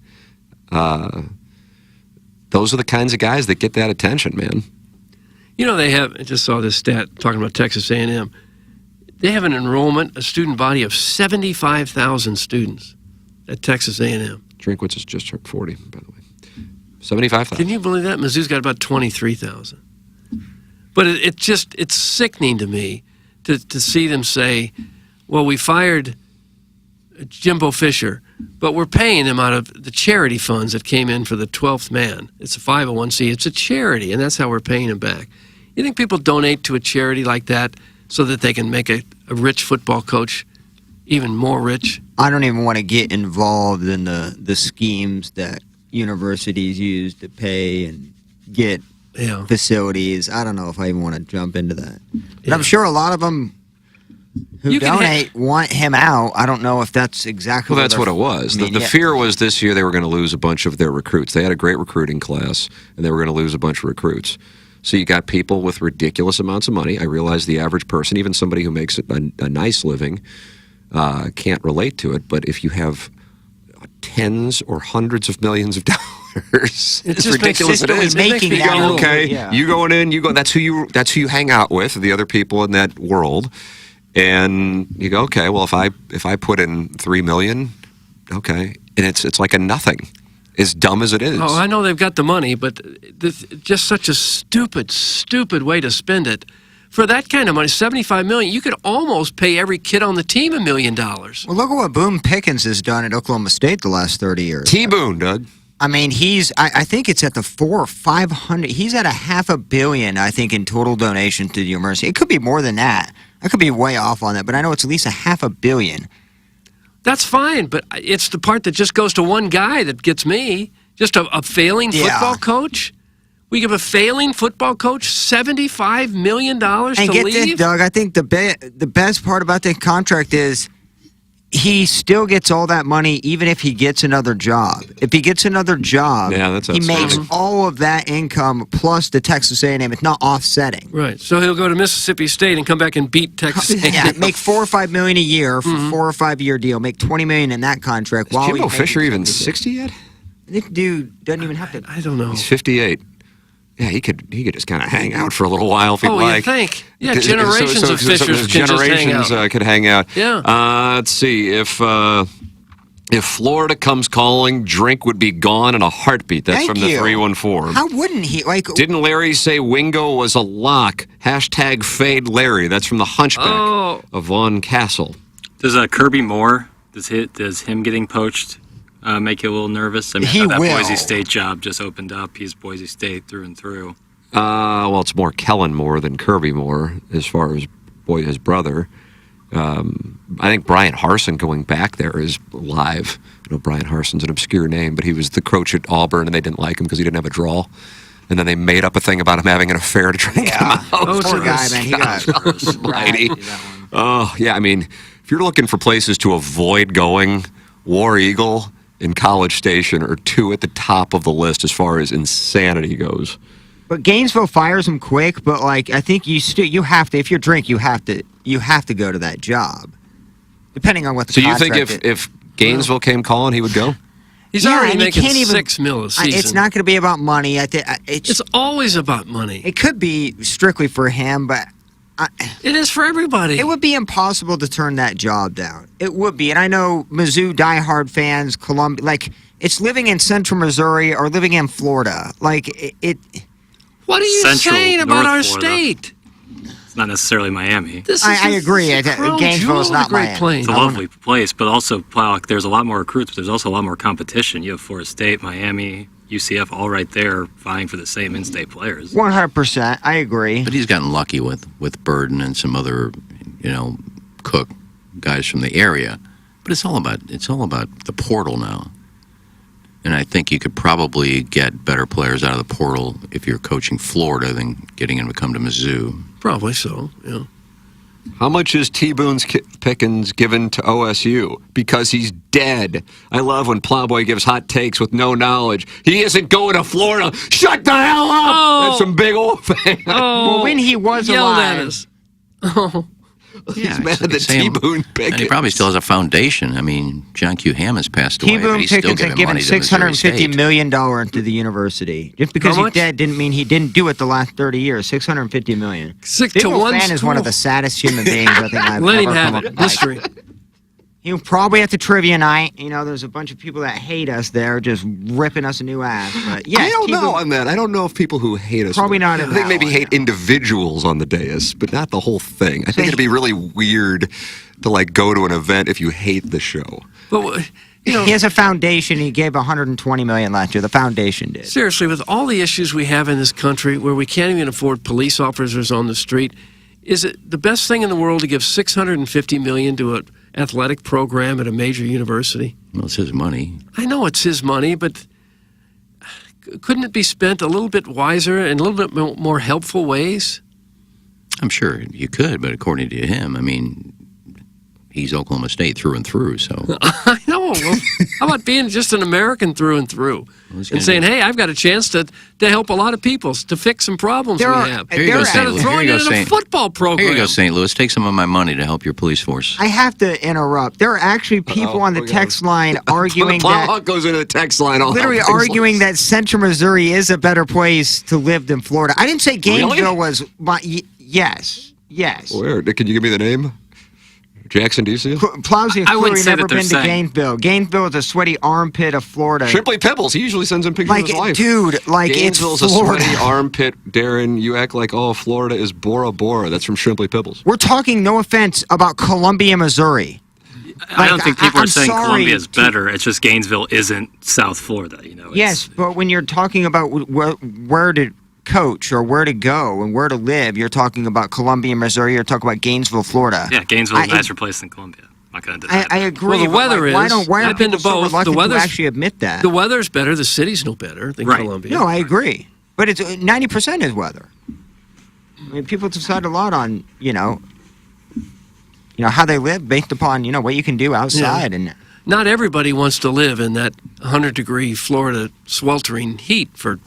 Those are the kinds of guys that get that attention, man. You know, they have, I just saw this stat talking about Texas A&M. They have an enrollment, a student body of 75,000 students at Texas A&M. Drinkwitz has just turned 40, by the way. 75,000. Can you believe that? Mizzou's got about 23,000. But it's sickening to me to see them say, well, we fired Jimbo Fisher, but we're paying him out of the charity funds that came in for the 12th man. It's a 501c. It's a charity, and that's how we're paying him back. You think people donate to a charity like that so that they can make a rich football coach even more rich? I don't even want to get involved in the schemes that universities use to pay and get facilities. I don't know if I even want to jump into that. But I'm sure a lot of them who donate want him out. I don't know if that's exactly Well, that's what it was. The fear was this year they were going to lose a bunch of their recruits. They had a great recruiting class, and they were going to lose a bunch of recruits. So you got people with ridiculous amounts of money. I realize the average person, even somebody who makes a nice living, can't relate to it. But if you have tens or hundreds of millions of dollars, it's ridiculous. It is. Making you go, okay, yeah. you going in, you go. That's who you hang out with, the other people in that world, and you go, okay. Well, if I put in $3 million, okay, and it's like a nothing. As dumb as it is. Oh, I know they've got the money, but just such a stupid way to spend it for that kind of money, $75 million, you could almost pay every kid on the team $1 million. Well, look at what Boone Pickens has done at Oklahoma State the last 30 years. T-Boone, Doug. I mean, I think it's at the 400 or 500. He's at $500 million, I think, in total donation to the university. It could be more than that. I could be way off on that, but I know it's at least $500 million. That's fine, but it's the part that just goes to one guy that gets me. Just a failing football coach. We give a failing football coach $75 million to leave. And get this, Doug. I think the best part about the contract is he still gets all that money even if he gets another job. If he gets another job, he makes all of that income plus the Texas A&M. It's not offsetting. Right. So he'll go to Mississippi State and come back and beat Texas A&M. Yeah, make $4 or $5 million a year for a 4 or 5 year deal. Make $20 million in that contract. Is Jimbo Fisher even 60 yet? This dude doesn't even have to. I don't know. He's 58. Yeah, he could just kind of hang out for a little while if he'd like. Oh, you think? Yeah, generations of Fishers can just hang out. Could hang out. Yeah. Let's see. If Florida comes calling, Drink would be gone in a heartbeat. That's Thank from the you. 314. How wouldn't he? Didn't Larry say Wingo was a lock? # fade Larry. That's from the Hunchback of Von Castle. Does Kirby Moore, does him getting poached make you a little nervous? I mean, He I thought that will. Boise State job just opened up. He's Boise State through and through. Well, it's more Kellen Moore than Kirby Moore as far as his brother. I think Brian Harsin going back there is live. I know Brian Harsin's an obscure name, but he was the coach at Auburn, and they didn't like him because he didn't have a draw. And then they made up a thing about him having an affair to try and get him out. Poor guy, man. He got Righty. Oh, yeah, I mean, if you're looking for places to avoid going, War Eagle and College Station are two at the top of the list as far as insanity goes. But Gainesville fires him quick. But I think you have to. If you're Drink, you have to go to that job, depending on what the. So you contract think if Gainesville came calling, he would go? He's Yeah, already and he making can't even- $6 million a season. It's not going to be about money. It's always about money. It could be strictly for him, but it is for everybody. It would be impossible to turn that job down. It would be, and I know Mizzou diehard fans, Columbia, it's living in Central Missouri or living in Florida. It. What are you Central, saying about North our Florida. state? It's not necessarily Miami. I agree. Gainesville is not Miami. It's a lovely place, but also, there's a lot more recruits, but there's also a lot more competition. You have Florida State, Miami, UCF, all right there vying for the same in-state players. 100%. I agree. But he's gotten lucky with Burden and some other, Cook guys from the area. But it's all about the portal now. And I think you could probably get better players out of the portal if you're coaching Florida than getting them to come to Mizzou. Probably so, yeah. How much is T-Boone Pickens given to OSU? Because he's dead. I love when Plowboy gives hot takes with no knowledge. He isn't going to Florida. Shut the hell up! Oh. That's some big old fan. Well, when he was yelled alive, at us. Oh. Yeah, mad that T-Boone Pickens. And he probably still has a foundation. I mean, John Q. Hammond's passed away, but T-Boone he's still Pickens giving had given money to Missouri $650 State. million to the university. Just because How he's much? dead didn't mean he didn't do it the last 30 years. $650 million. Sick Big to Ol' one fan is one of the school. saddest human beings I think I've Let him ever have come it. up with. History. He'll probably at the trivia night. There's a bunch of people that hate us there, just ripping us a new ass. But yeah, I don't know on that. I don't know if people who hate us. Probably not I in think that maybe one, hate individuals on the dais, but not the whole thing. I think it'd be really weird to go to an event if you hate the show. But, he has a foundation. He gave $120 million last year. The foundation did. seriously, with all the issues we have in this country where we can't even afford police officers on the street, is it the best thing in the world to give $650 million to an athletic program at a major university? Well, it's his money. I know it's his money, but couldn't it be spent a little bit wiser and a little bit more helpful ways? I'm sure you could, but according to him, I mean, he's Oklahoma State through and through, so. I know. Well, how about being just an American through and through and saying, hey, I've got a chance to help a lot of people, to fix some problems we have. Here you go, Instead of throwing it in a football program. Here you go, St. Louis. Take some of my money to help your police force. I have to interrupt. There are actually people on the text line arguing that. Plowhawk goes into the text line. Literally arguing that Central Missouri is a better place to live than Florida. I didn't say Gainesville was. Yes. Where? Can you give me the name? Jackson, do you see it? Plowsy I and wouldn't Cleary say never that they're been to saying- Gainesville. Gainesville is a sweaty armpit of Florida. Shipley Pibbles, he usually sends him pictures of his wife. Dude, like it's Gainesville's Florida. a sweaty armpit, Darren. You act like, oh, Florida is Bora Bora. That's from Shipley Pibbles. We're talking, no offense, about Columbia, Missouri. I don't think people I'm are saying sorry Columbia is better. It's just Gainesville isn't South Florida. Yes, but when you're talking about where to coach or where to go and where to live, you're talking about Columbia, Missouri. You're talking about Gainesville, Florida. Yeah, Gainesville is a nicer place than Columbia. I'm not going to deny I agree. Well, the but, weather like, is. Why are I've been to people so both. reluctant The weather's to actually admit that? The weather's better. The city's no better than Columbia. No, I agree. But it's 90% is weather. I mean, people decide a lot on how they live based upon what you can do outside and. Not everybody wants to live in that 100-degree Florida sweltering heat for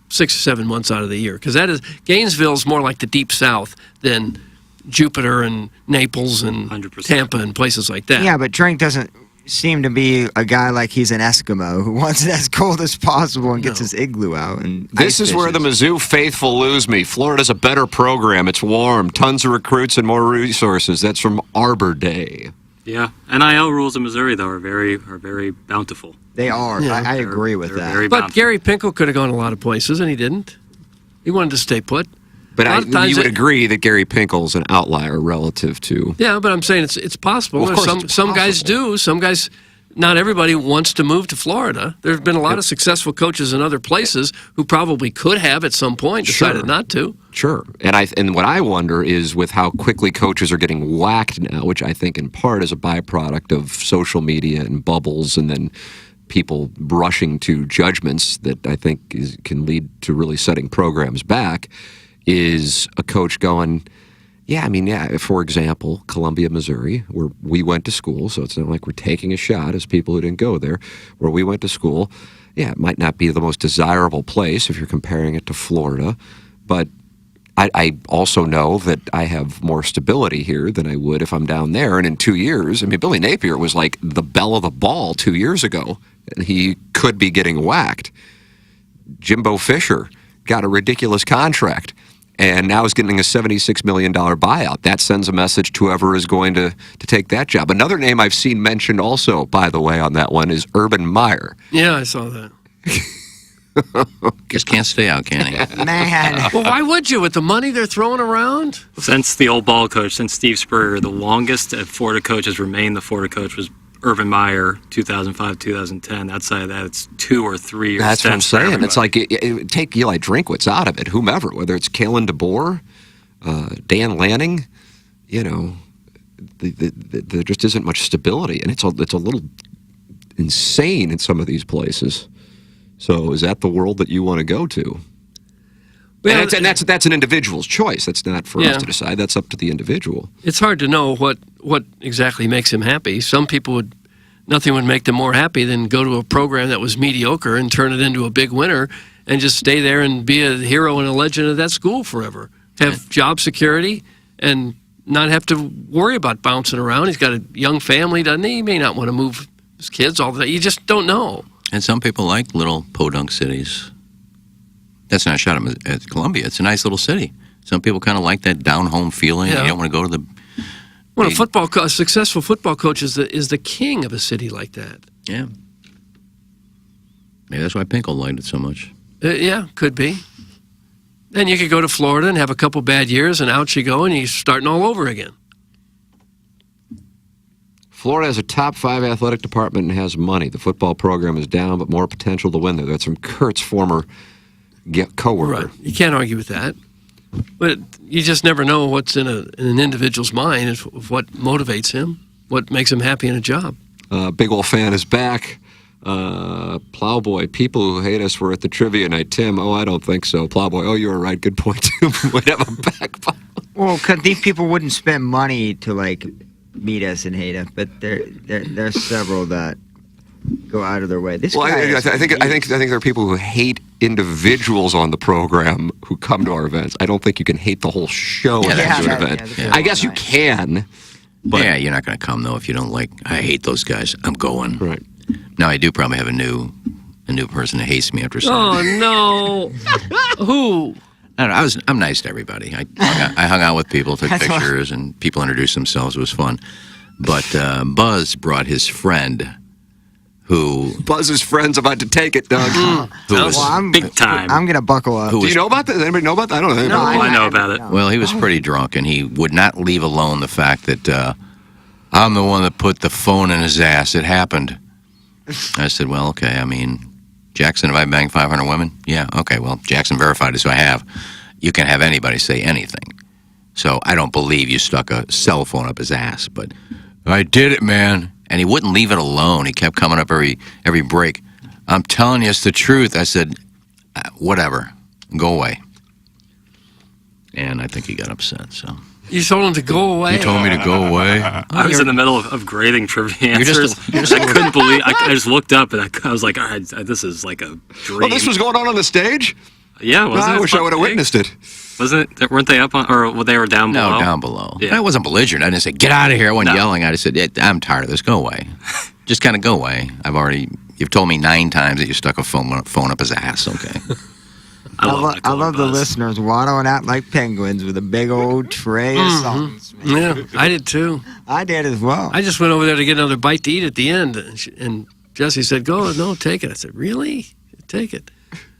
6 or 7 months out of the year, because Gainesville's more like the deep South than Jupiter and Naples and 100%. Tampa and places like that. Yeah, but Drink doesn't seem to be a guy like he's an Eskimo who wants it as cold as possible and gets his igloo out. And This is where the Mizzou faithful lose me. Florida's a better program. It's warm, tons of recruits and more resources. That's from Arbor Day. Yeah, NIL rules in Missouri though are very bountiful. They are. Yeah. I agree with that. very But bountiful. Gary Pinkel could have gone a lot of places, and he didn't. He wanted to stay put. But A lot of times you would agree that Gary Pinkel's an outlier relative to... Yeah, but I'm saying it's possible. Well, of course some it's some guys do. Some guys, not everybody wants to move to Florida. There's been a lot of successful coaches in other places who probably could have at some point decided not to. Sure. And what I wonder is with how quickly coaches are getting whacked now, which I think in part is a byproduct of social media and bubbles and then people rushing to judgments that I think can lead to really setting programs back, is a coach going, for example, Columbia, Missouri, where we went to school, so it's not like we're taking a shot as people who didn't go there, where we went to school. Yeah, it might not be the most desirable place if you're comparing it to Florida, but I also know that I have more stability here than I would if I'm down there. And in 2 years, Billy Napier was like the belle of the ball 2 years ago, and he could be getting whacked. Jimbo Fisher got a ridiculous contract and now is getting a $76 million buyout. That sends a message to whoever is going to take that job. Another name I've seen mentioned also, by the way, on that one is Urban Meyer. Yeah, I saw that. Just can't stay out, can he? Man. Well, why would you with the money they're throwing around? Since the old ball coach, since Steve Spurrier, the longest Florida coach has remained the Florida coach was Urban Meyer, 2005, 2010. Outside of that, it's 2 or 3 years. That's what I'm saying. It's like, take Eli Drinkwitz out of it, whomever, whether it's Kalen DeBoer, Dan Lanning, there just isn't much stability, and it's a little insane in some of these places. So is that the world that you want to go to? Well, and that's an individual's choice. That's not for us to decide. That's up to the individual. It's hard to know what exactly makes him happy. Some people nothing would make them more happy than go to a program that was mediocre and turn it into a big winner and just stay there and be a hero and a legend of that school forever. Have job security and not have to worry about bouncing around. He's got a young family, doesn't he? He may not want to move his kids all the time. You just don't know. And some people like little podunk cities. That's not a shot at Columbia. It's a nice little city. Some people kind of like that down-home feeling. Yeah. You don't want to go to the... Well, a successful football coach is the king of a city like that. Yeah. Maybe that's why Pinkel liked it so much. Yeah, could be. Then you could go to Florida and have a couple bad years, and out you go, and you're starting all over again. Florida has a top 5 athletic department and has money. The football program is down, but more potential to win there. That's from Kurt's former coworker. Right. You can't argue with that. But you just never know what's in an individual's mind, of what motivates him, what makes him happy in a job. Big Ol' Fan is back. Plowboy, people who hate us were at the trivia night. Tim, I don't think so. Plowboy, you were right. Good point, too. We'd have a backbone. Well, because these people wouldn't spend money to, meet us and hate us, but there's several that go out of their way. This guy I think there are people who hate individuals on the program who come to our events. I don't think you can hate the whole show at an event. I guess you can. But yeah, you're not going to come, though, if you don't like, I hate those guys. I'm going. Right. Now, I do probably have a new person that hates me after Sunday. Oh, no. Who? I don't know, I'm nice to everybody. I hung out with people, took pictures, and people introduced themselves. It was fun. But Buzz brought his friend, who Buzz's friend's about to take it, Doug. who was big time. I'm gonna buckle up. Who Do you know about that? Anybody know about that? I don't know. No, I know about it. Well, he was pretty drunk, and he would not leave alone the fact that I'm the one that put the phone in his ass. It happened. I said, well, okay. I mean, Jackson, have I banged 500 women? Yeah. Okay. Well, Jackson verified it, so I have. You can have anybody say anything. So I don't believe you stuck a cell phone up his ass, but I did it, man. And he wouldn't leave it alone. He kept coming up every break. I'm telling you, it's the truth. I said, whatever, go away. And I think he got upset. So You told him to go away? he told me to go away. I was in the middle of grading trivia You're answers. I couldn't believe. I just looked up and I was like, "This is like a dream." Well, this was going on the stage? Yeah, wasn't it? I wish I would have witnessed it. Wasn't it? Weren't they up on, or they were down below? No, down below. Yeah. I wasn't belligerent. I didn't say, get out of here. I wasn't yelling. I just said, I'm tired of this. Go away. Just kind of go away. You've told me 9 times that you stuck a phone up his ass. Okay. I love the listeners waddling out like penguins with a big old tray of something. Yeah, I did too. I did as well. I just went over there to get another bite to eat at the end, and Jesse said, "Go, no, take it." I said, "Really? Take it."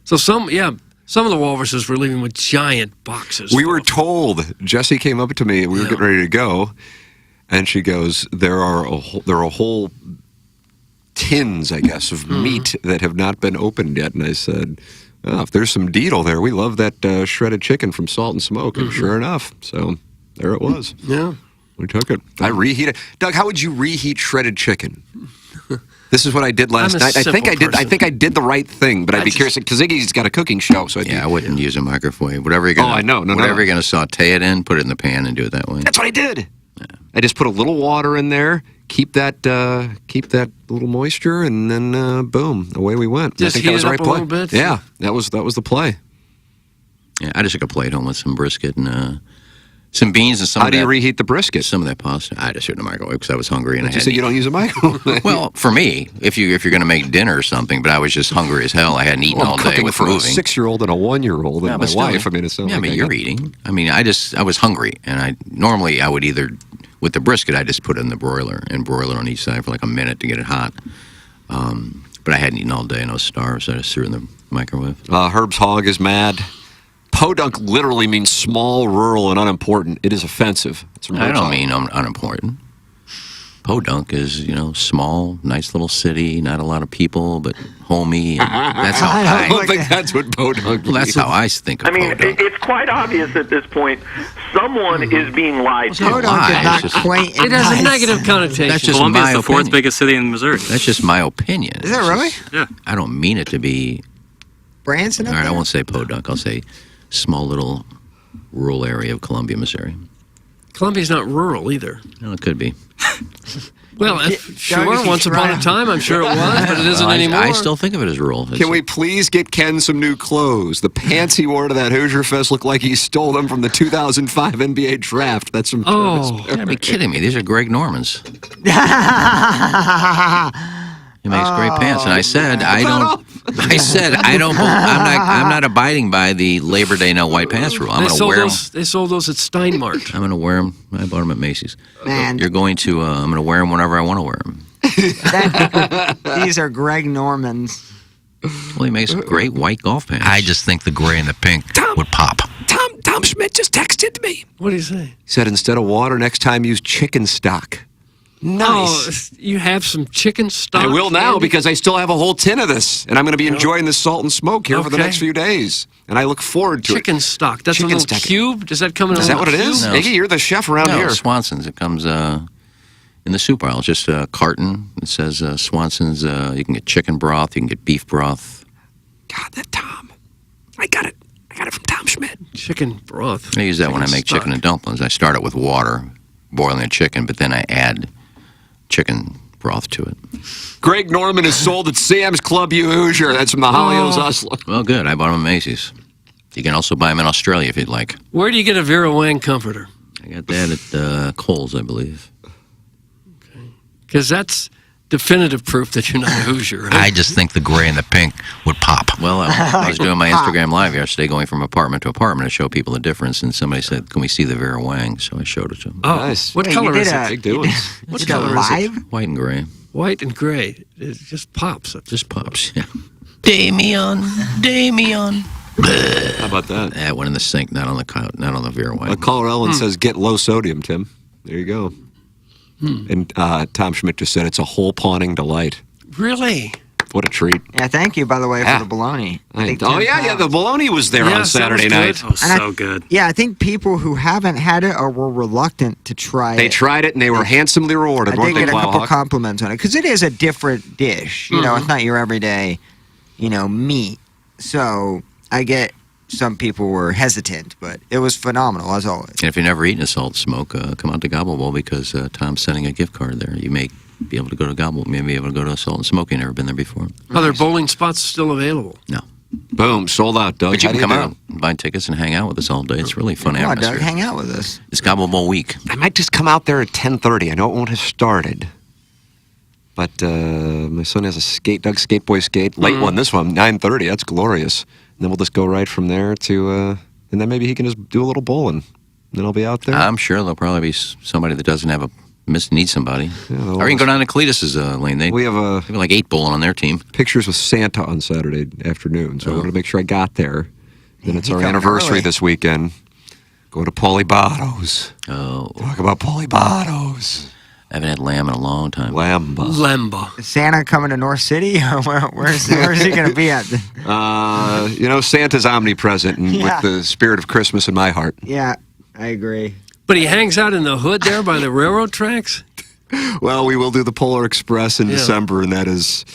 So some of the walruses were leaving with giant boxes. We were told. Jessie came up to me, and we were getting ready to go, and she goes, "There are whole tins, I guess, of meat that have not been opened yet." And I said, "Oh, if there's some deedle there, we love that shredded chicken from Salt and Smoke." And sure enough, so there it was. Yeah, we took it. I reheated. Doug, how would you reheat shredded chicken? This is what I did last night. I think I did the right thing, but I'd be curious because Iggy's got a cooking show. So I wouldn't use a microwave. Whatever you're gonna, I know. Whatever you're gonna saute it in, put it in the pan and do it that way. That's what I did. Yeah. I just put a little water in there, keep that little moisture, and then boom, away we went. Just I think heat that was it the up right a play. little bit. Yeah, that was the play. Yeah, I just took a plate home with some brisket and some beans and some. How do you reheat the brisket? Some of that pasta. I just threw it in the microwave because I was hungry and You said you don't use a microwave. Well, for me, if you're going to make dinner or something, but I was just hungry as hell. I hadn't eaten all day cooking with for moving. a 6-year-old and a 1-year-old and my wife. I mean, it's I mean, you're eating. I mean, I was hungry, and I would either with the brisket, I just put it in the broiler and broil it on each side for like a minute to get it hot. But I hadn't eaten all day and I was starved, so I just threw it in the microwave. Herb's Hog is mad. Podunk literally means small, rural, and unimportant. It is offensive. I don't mean unimportant. Podunk is, small, nice little city, not a lot of people, but homey. And that's how I don't think that's what Podunk means. Well, that's how I think of Podunk. It's quite obvious at this point. Someone is being lied to. Podunk is not quaint. It has a negative connotation. That's just Columbia's my the fourth opinion. biggest city in Missouri. That's just my opinion. Is that really? Yeah. I don't mean it to be. Branson? All right, I won't say Podunk. I'll say small little rural area of Columbia, Missouri. Columbia's not rural either. No, it could be. Well, once upon a time, I'm sure it was, but it isn't anymore. I still think of it as rural. Can we please get Ken some new clothes? The pants he wore to that Hoosier Fest look like he stole them from the 2005 NBA draft. That's from Travis You gotta be kidding me. These are Greg Norman's. He makes great pants, and I said I'm not abiding by the Labor Day no white pants rule. I'm going to wear them. They sold those at Steinmart. I'm going to wear them. I bought them at Macy's. Man. You're going to. I'm going to wear them whenever I want to wear them. These are Greg Norman's. Well, he makes great white golf pants. I just think the gray and the pink would pop. Tom Schmidt just texted me. What did he say? He said instead of water, next time use chicken stock. Nice. Oh, you have some chicken stock? I will now Andy? because I still have a whole tin of this, and I'm going to be enjoying this Salt and Smoke here for the next few days, and I look forward to chicken stock. That's a little cube? Does that come in a Is that what it is? No. Iggy, you're the chef around here. Swanson's. It comes in the soup aisle. It's just a carton. It says Swanson's. You can get chicken broth. You can get beef broth. God, that Tom. I got it from Tom Schmidt. Chicken broth. I use that when I make chicken and dumplings. I start it with water, boiling the chicken, but then I add chicken broth to it. Greg Norman is sold at Sam's Club U Hoosier. That's from the Holly Hills Hustler. Well, good. I bought them at Macy's. You can also buy them in Australia if you'd like. Where do you get a Vera Wang comforter? I got that at Kohl's, I believe. Because that's definitive proof that you're not a Hoosier. Right? I just think the gray and the pink would pop. Well, I was doing my Instagram Live yesterday, going from apartment to apartment to show people the difference, and somebody said, "Can we see the Vera Wang?" So I showed it to them. Oh, nice. What color is it? Big doings. What color is it? White and gray. White and gray. It just pops. Just pops, yeah. Damien. How about that? That one in the sink, not on the Vera Wang. Caller Ellen says, get low sodium, Tim. There you go. And Tom Schmidt just said it's a whole pawning delight. Really? What a treat. Yeah, thank you, by the way, for the bologna. The bologna was there on Saturday night. Oh, so good. Yeah, I think people who haven't had it or were reluctant to try They it. tried it, and they were handsomely rewarded, I weren't did they, get a couple Plowhawk? compliments on it because it is a different dish. You know, it's not your everyday, meat. So I get some people were hesitant, but it was phenomenal as always. And if you've never eaten a salt smoke, come out to Gobble Bowl because Tom's sending a gift card there. You may be able to go to Gobble, maybe be able to go to a Salt and Smoke. You've never been there before. Are there bowling spots still available? No. Boom, sold out, Doug. But you How can do come do? out and buy tickets and hang out with us all day. It's really a fun Come on, atmosphere. Doug, hang out with us. It's Gobble Bowl week. I might just come out there at 10:30. I know it won't have started. But my son has a Doug Skate Boy Skate. Late one, this one, 9:30. That's glorious. And then we'll just go right from there to, and then maybe he can just do a little bowling. And then I'll be out there. I'm sure there'll probably be somebody that doesn't have needs somebody. Yeah, or you can go down to Cletus's lane. They have like 8 bowling on their team. Pictures with Santa on Saturday afternoon, so I wanted to make sure I got there. Then it's You our come anniversary early. this weekend. Go to Paulie Botto's. Oh. Talk about Paulie Botto's. I haven't had lamb in a long time. Lamba. Is Santa coming to North City? Where's he going to be at? Santa's omnipresent and Yeah. with the spirit of Christmas in my heart. Yeah, I agree. But he hangs out in the hood there by the railroad tracks? Well, we will do the Polar Express in Yeah. December, and that is,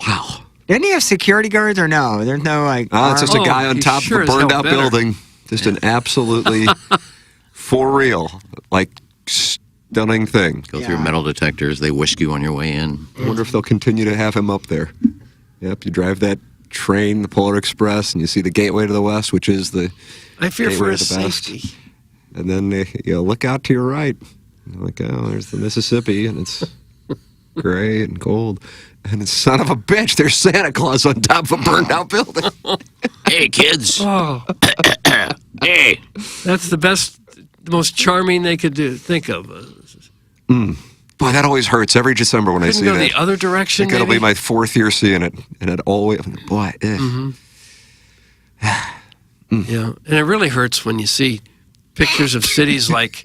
wow. Didn't he have security guards or no? There's no like. It's just a arm- guy on he top sure of a as hell burned out better. building. Just an absolutely, for real, like stunning thing. Go through metal detectors. They whisk you on your way in. I wonder if they'll continue to have him up there. Yep, you drive that train, the Polar Express, and you see the Gateway to the West, which is the I fear for gateway his to the best. safety. And then you look out to your right. You're like, oh, there's the Mississippi, and it's gray and cold. And it's son of a bitch, there's Santa Claus on top of a burned out building. Hey, kids. Oh. Hey. That's the best, the most charming they could think of. Boy, that always hurts every December when I Couldn't see go that. the other direction, I think it'll be maybe? my 4th year seeing it, and it always, boy, Yeah, and it really hurts when you see pictures of cities like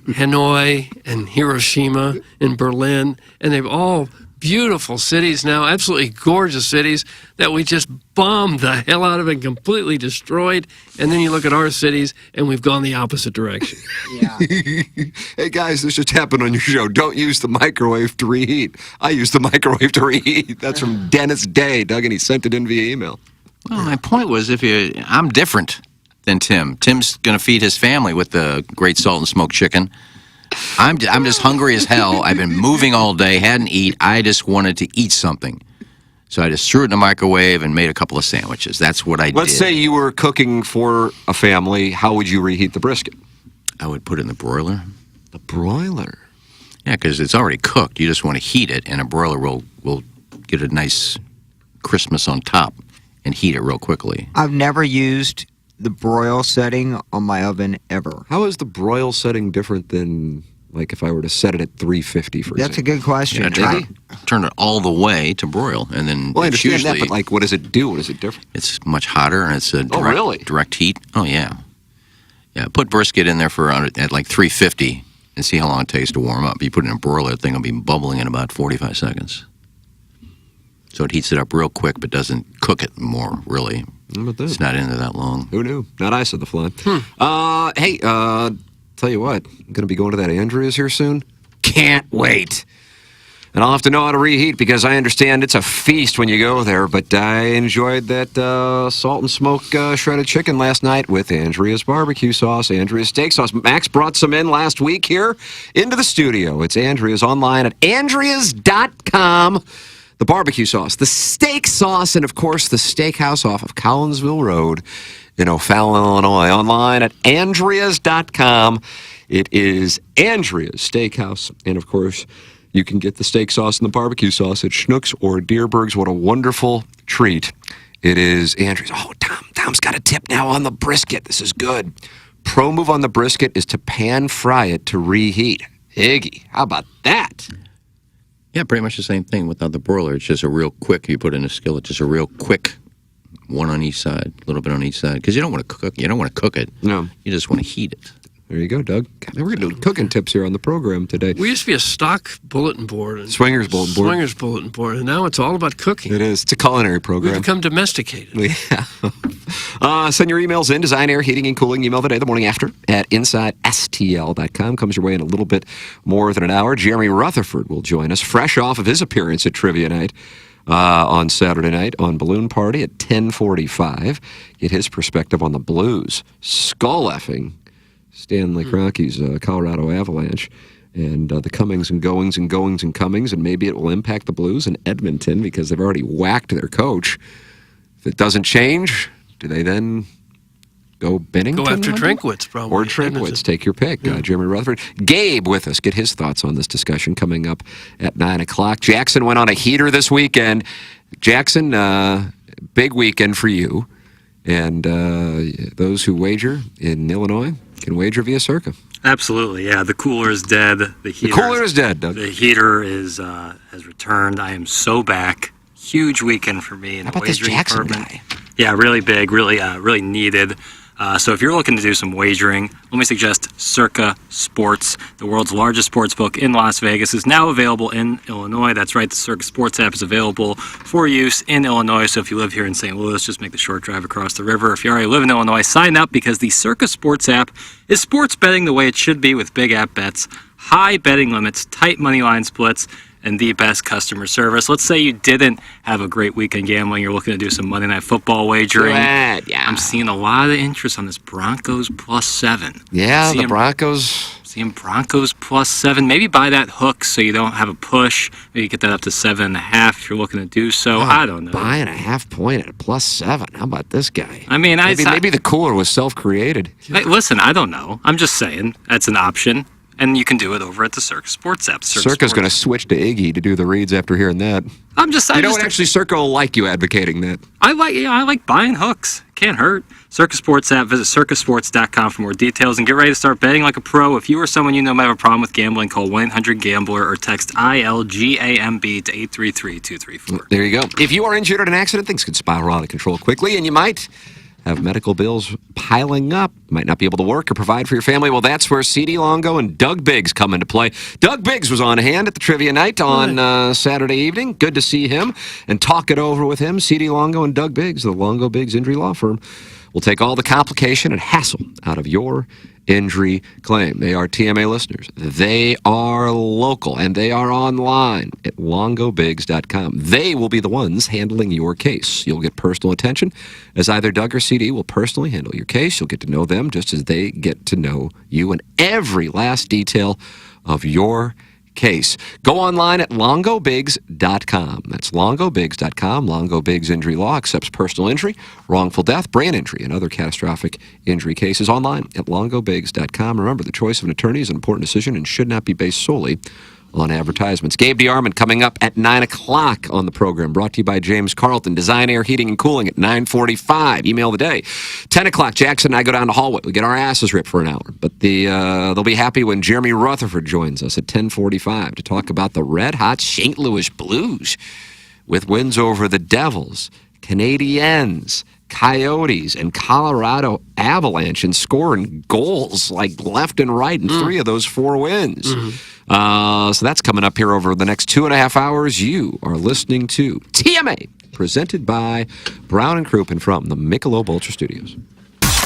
Hanoi and Hiroshima and Berlin, and they've all beautiful cities now, absolutely gorgeous cities that we just bombed the hell out of and completely destroyed. And then you look at our cities, and we've gone the opposite direction. Hey guys, this just happened on your show. Don't use the microwave to reheat. I use the microwave to reheat. That's from Dennis Day, Doug, and he sent it in via email. Well, my point was, I'm different than Tim. Tim's going to feed his family with the great salt and smoked chicken. I'm just hungry as hell. I've been moving all day, hadn't eaten. I just wanted to eat something. So I just threw it in the microwave and made a couple of sandwiches. That's what I did. Let's say you were cooking for a family. How would you reheat the brisket? I would put it in the broiler. The broiler? Yeah, because it's already cooked. You just want to heat it, and a broiler will get a nice crispness on top and heat it real quickly. I've never used the broil setting on my oven ever. How is the broil setting different than, like, if I were to set it at 350, for That's a good question. Yeah, turn it all the way to broil, and then Well, I it's understand usually, that, but, like, what does it do? What is it different? It's much hotter, and it's a really? direct heat. Oh, yeah. Yeah, put brisket in there at like 350 and see how long it takes to warm up. You put it in a broiler, the thing will be bubbling in about 45 seconds. So it heats it up real quick, but doesn't cook it more, really. How about that? It's not in there that long. Who knew? Not I, said the fly. Hey, tell you what, I'm going to be going to that Andrea's here soon. Can't wait. And I'll have to know how to reheat because I understand it's a feast when you go there. But I enjoyed that salt and smoke shredded chicken last night with Andrea's barbecue sauce, Andrea's steak sauce. Max brought some in last week here into the studio. It's Andrea's online at andreas.com. The barbecue sauce, the steak sauce, and, of course, the steakhouse off of Collinsville Road in O'Fallon, Illinois. Online at andreas.com. It is Andrea's Steakhouse. And, of course, You can get the steak sauce and the barbecue sauce at Schnucks or Deerberg's. What a wonderful treat it is. Andrew's, Tom's got a tip now on the brisket. This is good. Pro move on the brisket is to pan fry it to reheat. Iggy, how about that? Yeah, pretty much the same thing without the broiler. It's just a real quick, you put in a skillet, just a real quick one on each side, a little bit on each side. Because you don't want to cook. You don't want to cook it. No. You just want to heat it. There you go, Doug. God, we're going to do cooking tips here on the program today. We used to be a stock bulletin board. And Swingers bulletin board. Swingers bulletin board. And now it's all about cooking. It is. It's a culinary program. We've become domesticated. Yeah. Send your emails in. Design, Air, Heating, and Cooling. Email the day, the morning after at InsideSTL.com. Comes your way in a little bit more than an hour. Jeremy Rutherford will join us, fresh off of his appearance at Trivia Night on Saturday night on Balloon Party at 10:45. Get his perspective on the Blues. Skull-effing Stanley Crocky's Colorado Avalanche, and the comings and goings and goings and comings, and maybe it will impact the Blues in Edmonton because they've already whacked their coach. If it doesn't change, do they then go Bennington? Go after Drinkwitz, probably. Or Drinkwitz. Take your pick. Jeremy Rutherford. Gabe with us. Get his thoughts on this discussion coming up at 9 o'clock. Jackson went on a heater this weekend. Jackson, big weekend for you. And those who wager in Illinois can wager via Circa. Absolutely, yeah. The cooler is dead. The cooler is dead, Doug. The heater has returned. I am so back. Huge weekend for me in How the about this wagering Jackson department. guy? Yeah, really big, really needed. So if you're looking to do some wagering, let me suggest Circa Sports. The world's largest sports book in Las Vegas is now available in Illinois. That's right, the Circa Sports app is available for use in Illinois. So if you live here in St. Louis, just make the short drive across the river. If you already live in Illinois, sign up because the Circa Sports app is sports betting the way it should be with big app bets, high betting limits, tight money line splits, and the best customer service. Let's say you didn't have a great weekend gambling. You're looking to do some Monday Night Football wagering. Yeah. I'm seeing a lot of interest on this Broncos +7. Yeah, the Broncos. Seeing Broncos +7. Maybe buy that hook so you don't have a push. Maybe get that up to 7.5 if you're looking to do so. I don't know. Buying a half point at a +7. How about this guy? I mean, maybe the cooler was self-created. Hey, listen, I don't know. I'm just saying that's an option. And you can do it over at the Circa Sports app. Circa's going to switch to Iggy to do the reads after hearing that. Actually, Circa will like you advocating that. I like buying hooks. Can't hurt. Circa Sports app. Visit circasports.com for more details and get ready to start betting like a pro. If you or someone you know might have a problem with gambling, call 1-800-GAMBLER or text ILGAMB to 833-234. There you go. If you are injured in an accident, things can spiral out of control quickly, and you might have medical bills piling up, might not be able to work or provide for your family. Well, that's where CD Longo and Doug Biggs come into play. Doug Biggs was on hand at the Trivia Night on Saturday evening. Good to see him and talk it over with him. CD Longo and Doug Biggs, the Longo Biggs Injury Law Firm, will take all the complication and hassle out of your injury claim. They are TMA listeners. They are local, and they are online at longobigs.com. They will be the ones handling your case. You'll get personal attention, as either Doug or CD will personally handle your case. You'll get to know them just as they get to know you, and every last detail of your case. Go online at longobigs.com. That's longobigs.com. Longo Biggs Injury Law accepts personal injury, wrongful death, brain injury, and other catastrophic injury cases online at longobigs.com. Remember, the choice of an attorney is an important decision and should not be based solely on advertisements. Gabe DeArmond coming up at 9 o'clock on the program. Brought to you by James Carlton. Design, Air, Heating, and Cooling at 9:45. Email of the day. 10 o'clock, Jackson and I go down the hallway. We get our asses ripped for an hour. But they'll be happy when Jeremy Rutherford joins us at 10:45 to talk about the red-hot St. Louis Blues with wins over the Devils, Canadiens, Coyotes, and Colorado Avalanche, and scoring goals like left and right in 3 of those 4 wins. So that's coming up here over the next 2.5 hours. You are listening to TMA, presented by Brown & Crouppen from the Michelob Ultra Studios.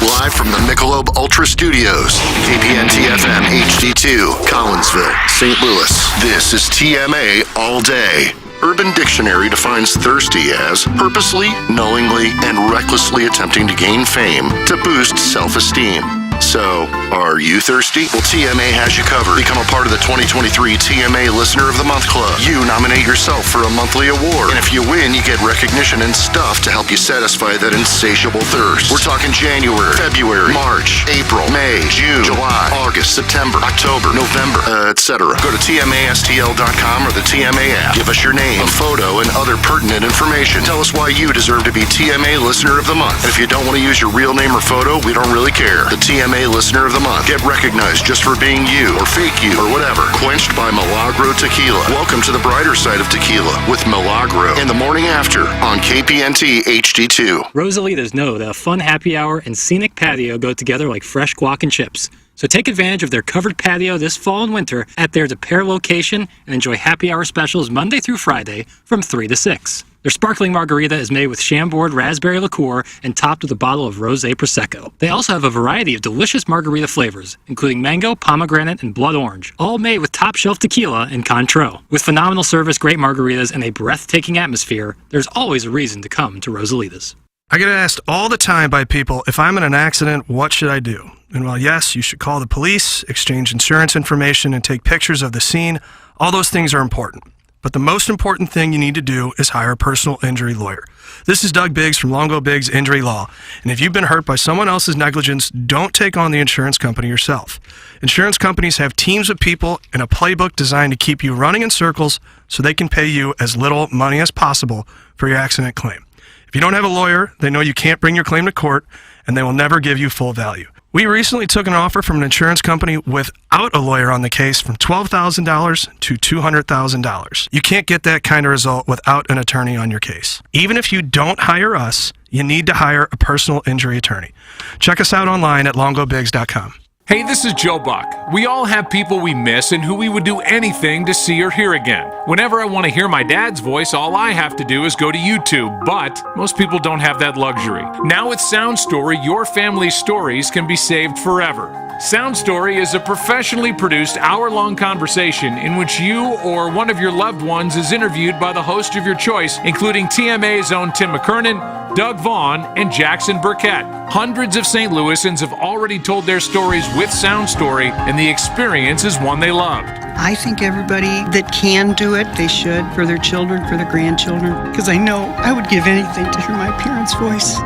Live from the Michelob Ultra Studios, KPNT-FM HD2, Collinsville, St. Louis. This is TMA All Day. Urban Dictionary defines thirsty as purposely, knowingly, and recklessly attempting to gain fame to boost self-esteem. So, are you thirsty? Well, TMA has you covered. Become a part of the 2023 TMA Listener of the Month Club. You nominate yourself for a monthly award. And if you win, you get recognition and stuff to help you satisfy that insatiable thirst. We're talking January, February, March, April, May, June, July, August, September, October, November, etc. Go to TMASTL.com or the TMA app. Give us your name, a photo, and other pertinent information. Tell us why you deserve to be TMA Listener of the Month. And if you don't want to use your real name or photo, we don't really care. The TMA Listener of the Month. Get recognized just for being you, or fake you, or whatever. Quenched by Milagro Tequila. Welcome to the brighter side of tequila with Milagro in the morning after on KPNT HD2. Rosalitas know that a fun happy hour and scenic patio go together like fresh guac and chips. So take advantage of their covered patio this fall and winter at their DePere location and enjoy happy hour specials Monday through Friday from 3 to 6. Their sparkling margarita is made with Chambord raspberry liqueur and topped with a bottle of rosé prosecco. They also have a variety of delicious margarita flavors, including mango, pomegranate, and blood orange, all made with top-shelf tequila and Cointreau. With phenomenal service, great margaritas, and a breathtaking atmosphere, there's always a reason to come to Rosalitas. I get asked all the time by people, if I'm in an accident, what should I do? And while yes, you should call the police, exchange insurance information, and take pictures of the scene, all those things are important. But the most important thing you need to do is hire a personal injury lawyer. This is Doug Biggs from Longo Biggs Injury Law. And if you've been hurt by someone else's negligence, don't take on the insurance company yourself. Insurance companies have teams of people and a playbook designed to keep you running in circles so they can pay you as little money as possible for your accident claim. If you don't have a lawyer, they know you can't bring your claim to court, and they will never give you full value. We recently took an offer from an insurance company without a lawyer on the case from $12,000 to $200,000. You can't get that kind of result without an attorney on your case. Even if you don't hire us, you need to hire a personal injury attorney. Check us out online at longobigs.com. Hey, this is Joe Buck. We all have people we miss and who we would do anything to see or hear again. Whenever I want to hear my dad's voice, all I have to do is go to YouTube, but most people don't have that luxury. Now with Sound Story, your family's stories can be saved forever. Sound Story is a professionally produced hour-long conversation in which you or one of your loved ones is interviewed by the host of your choice, including TMA's own Tim McKernan, Doug Vaughn, and Jackson Burkett. Hundreds of St. Louisans have already told their stories with Sound Story, and the experience is one they loved. I think everybody that can do it, they should, for their children, for their grandchildren, because I know I would give anything to hear my parents' voice.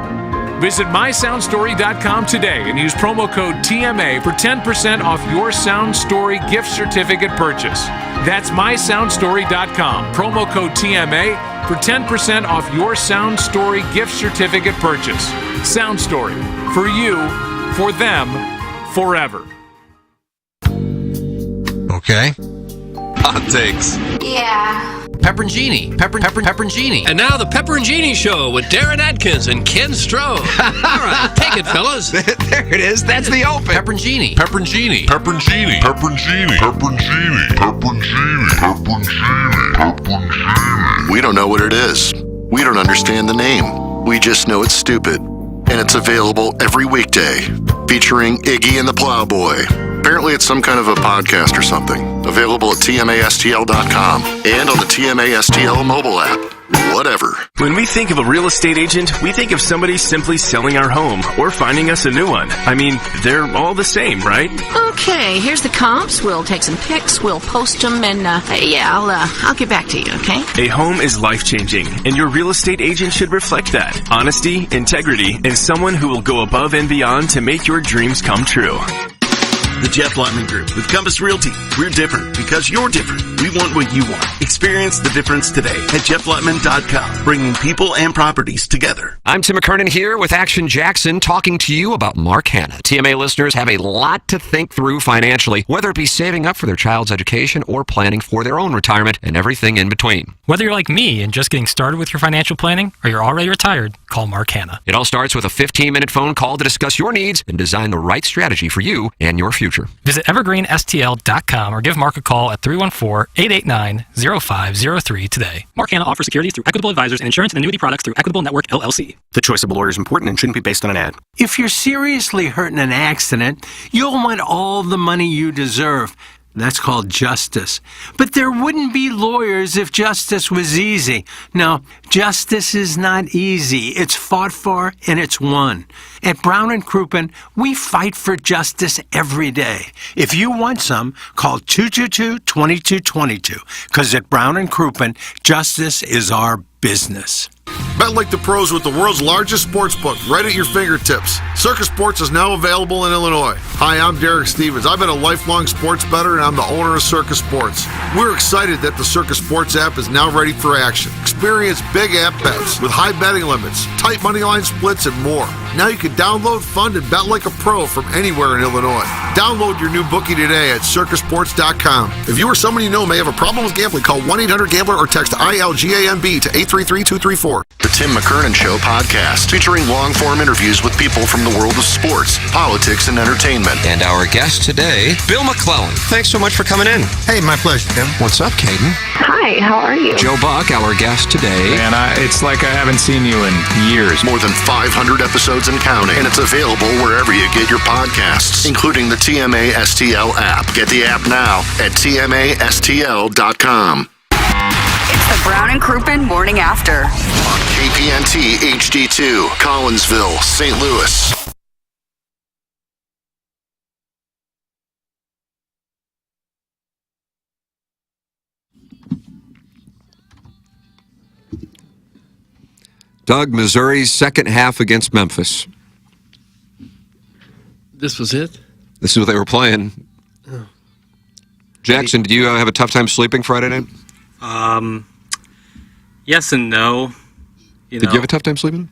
Visit mysoundstory.com today and use promo code TMA for 10% off your Sound Story gift certificate purchase. That's mysoundstory.com, promo code TMA for 10% off your Sound Story gift certificate purchase. Sound Story, for you, for them, forever. Okay. Hot takes. Yeah. Pepperoncini. Pepperoncini. And now the Pepperoncini Show with Darren Adkins and Ken Stroh. All right, take it, fellas. There it is. That's the open. Pepperoncini. Pepperoncini. Pepperoncini. Pepperoncini. Pepperoncini. Pepperoncini. Pepperoncini. Pepperoncini. We don't know what it is. We don't understand the name. We just know it's stupid. And it's available every weekday, featuring Iggy and the Plowboy. Apparently it's some kind of a podcast or something. Available at TMASTL.com and on the TMASTL mobile app. Whatever. When we think of a real estate agent, we think of somebody simply selling our home or finding us a new one. I mean, they're all the same, right? Okay, here's the comps. We'll take some pics, we'll post them, and I'll get back to you, okay? A home is life-changing, and your real estate agent should reflect that. Honesty, integrity, and someone who will go above and beyond to make your dreams come true. The Jeff Lotman Group with Compass Realty. We're different because you're different. We want what you want. Experience the difference today at jefflotman.com, bringing people and properties together. I'm Tim McKernan here with Action Jackson, talking to you about Mark Hanna. TMA listeners have a lot to think through financially, whether it be saving up for their child's education or planning for their own retirement and everything in between. Whether you're like me and just getting started with your financial planning, or you're already retired, call Mark Hanna. It all starts with a 15-minute phone call to discuss your needs and design the right strategy for you and your future. Visit evergreenstl.com or give Mark a call at 314-889-0503 today. Mark Hanna offers securities through Equitable Advisors and insurance and annuity products through Equitable Network, LLC. The choice of a lawyer is important and shouldn't be based on an ad. If you're seriously hurt in an accident, you'll want all the money you deserve. That's called justice. But there wouldn't be lawyers if justice was easy. No, justice is not easy. It's fought for and it's won. At Brown and Crouppen, we fight for justice every day. If you want some, call 222-2222. Because at Brown and Crouppen, justice is our business. Bet like the pros with the world's largest sports book right at your fingertips. Circus Sports is now available in Illinois. Hi, I'm Derek Stevens. I've been a lifelong sports bettor and I'm the owner of Circus Sports. We're excited that the Circus Sports app is now ready for action. Experience big app bets with high betting limits, tight money line splits, and more. Now you can download, fund, and bet like a pro from anywhere in Illinois. Download your new bookie today at circusports.com. If you or someone you know may have a problem with gambling, call 1-800-GAMBLER or text ILGAMB to 833-234. The Tim McKernan Show podcast, featuring long-form interviews with people from the world of sports, politics, and entertainment. And our guest today, Bill McClellan. Thanks so much for coming in. Hey, my pleasure, Tim. What's up, Caden? Hi, how are you? Joe Buck, our guest today. Man, it's like I haven't seen you in years. More than 500 episodes and counting, and it's available wherever you get your podcasts, including the TMA STL app. Get the app now at tmastl.com. It's the Brown and Crouppen Morning After. On KPNT HD2, Collinsville, St. Louis. Doug, Missouri's second half against Memphis. This was it? This is what they were playing. Oh. Jackson, did you have a tough time sleeping Friday night? Yes and no. Did you have a tough time sleeping?